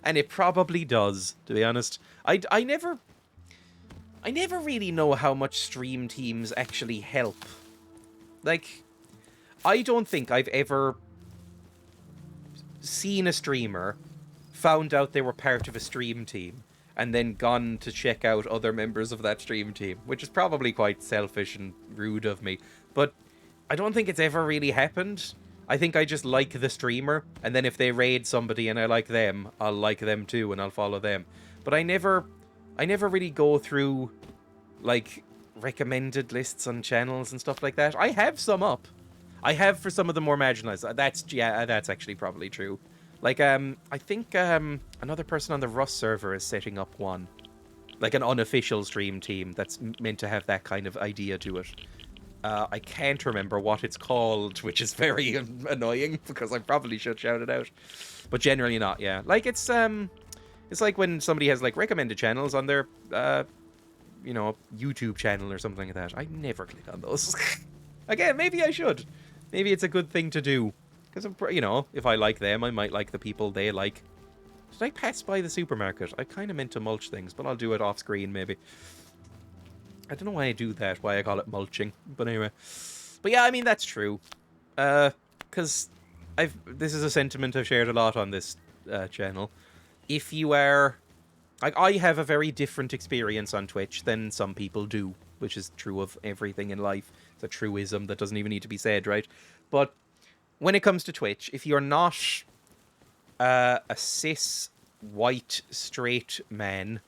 And it probably does, to be honest. I never really know how much stream teams actually help. Like... I don't think I've ever seen a streamer, found out they were part of a stream team, and then gone to check out other members of that stream team, which is probably quite selfish and rude of me. But I don't think it's ever really happened. I think I just like the streamer, and then if they raid somebody and I like them, I'll like them too, and I'll follow them. But I never really go through, like, recommended lists on channels and stuff like that. I have some up. I have for some of the more marginalized. That's actually probably true. Like, I think another person on the Rust server is setting up one. Like an unofficial stream team that's meant to have that kind of idea to it. I can't remember what it's called, which is very annoying because I probably should shout it out. But generally not, yeah. Like, it's like when somebody has, like, recommended channels on their, you know, YouTube channel or something like that. I never click on those. Again, maybe I should. Maybe it's a good thing to do. Because, you know, if I like them, I might like the people they like. Did I pass by the supermarket? I kind of meant to mulch things, but I'll do it off screen, maybe. I don't know why I do that, why I call it mulching. But anyway. But yeah, I mean, that's true. Because this is a sentiment I've shared a lot on this channel. If you are... Like, I have a very different experience on Twitch than some people do. which is true of everything in life. It's a truism that doesn't even need to be said, right? But when it comes to Twitch, if you're not a cis, white, straight man,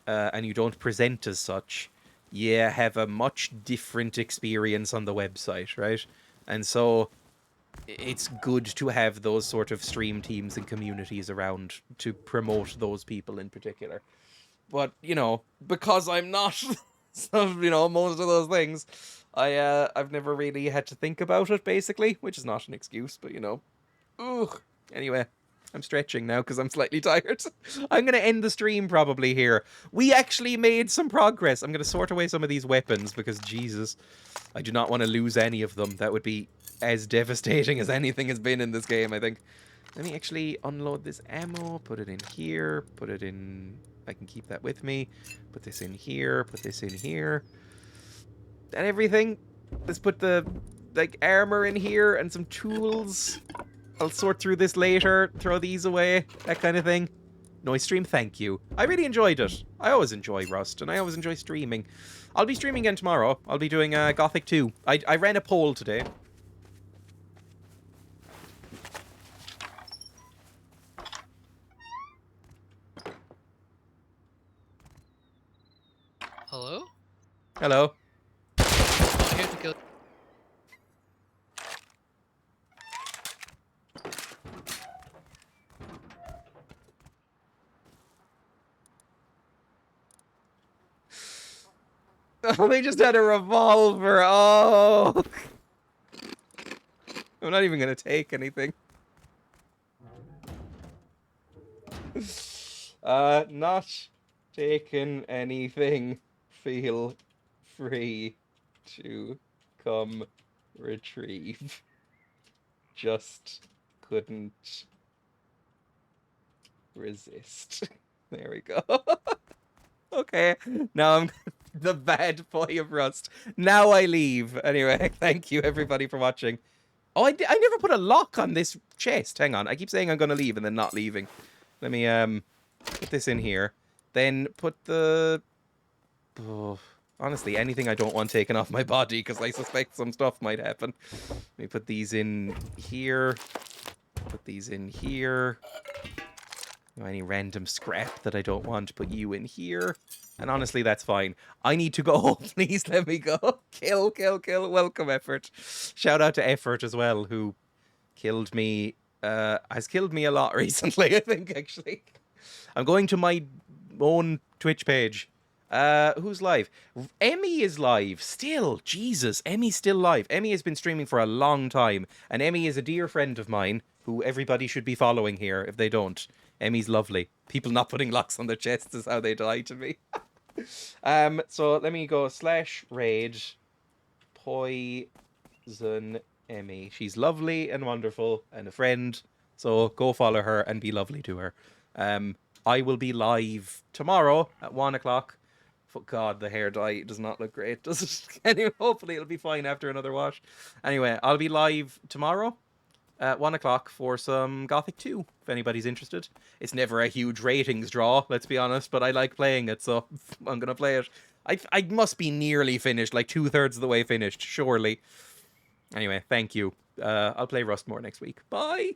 and you don't present as such, you have a much different experience on the website, right? And so it's good to have those sort of stream teams and communities around to promote those people in particular. But, you know, because I'm not, most of those things, I've never really had to think about it, basically, which is not an excuse, but, ugh. Anyway, I'm stretching now because I'm slightly tired. I'm going to end the stream probably here. We actually made some progress. I'm going to sort away some of these weapons because, Jesus, I do not want to lose any of them. That would be as devastating as anything has been in this game, I think. Let me actually unload this ammo, put it in here, put it in... I can keep that with me. Put this in here, put this in here. And everything. Let's put the, armor in here and some tools. I'll sort through this later, throw these away, that kind of thing. Noise stream, thank you. I really enjoyed it. I always enjoy Rust, and I always enjoy streaming. I'll be streaming again tomorrow. I'll be doing Gothic 2. I ran a poll today. Hello? Hello. I'm here to kill. Oh, they just had a revolver. Oh. I'm not even going to take anything. Not taking anything. Feel free to come retrieve. Just couldn't resist. There we go. Okay, now I'm the bad boy of Rust. Now I leave. Anyway, thank you everybody for watching. Oh, I never put a lock on this chest. Hang on, I keep saying I'm gonna leave and then not leaving. Let me put this in here. Then put the... Oh, honestly, anything I don't want taken off my body because I suspect some stuff might happen. Let me put these in here. Put these in here. Any random scrap that I don't want, put you in here. And honestly, that's fine. I need to go. Please let me go. Kill, kill, kill. Welcome, Effort. Shout out to Effort as well, who killed me. Has killed me a lot recently, I think, actually. I'm going to my own Twitch page. Who's live? Emmy is live still. Jesus, Emmy's still live. Emmy has been streaming for a long time, and Emmy is a dear friend of mine who everybody should be following here if they don't. Emmy's lovely. People not putting locks on their chests is how they die to me. So let me go /raid poison Emmy. She's lovely and wonderful and a friend. So go follow her and be lovely to her. I will be live tomorrow at 1 o'clock. Oh God, the hair dye does not look great, does it? Anyway, hopefully it'll be fine after another wash. Anyway, I'll be live tomorrow at 1 o'clock for some Gothic 2, if anybody's interested. It's never a huge ratings draw, let's be honest, but I like playing it, so I'm going to play it. I must be nearly finished, like 2/3 of the way finished, surely. Anyway, thank you. I'll play Rust more next week. Bye!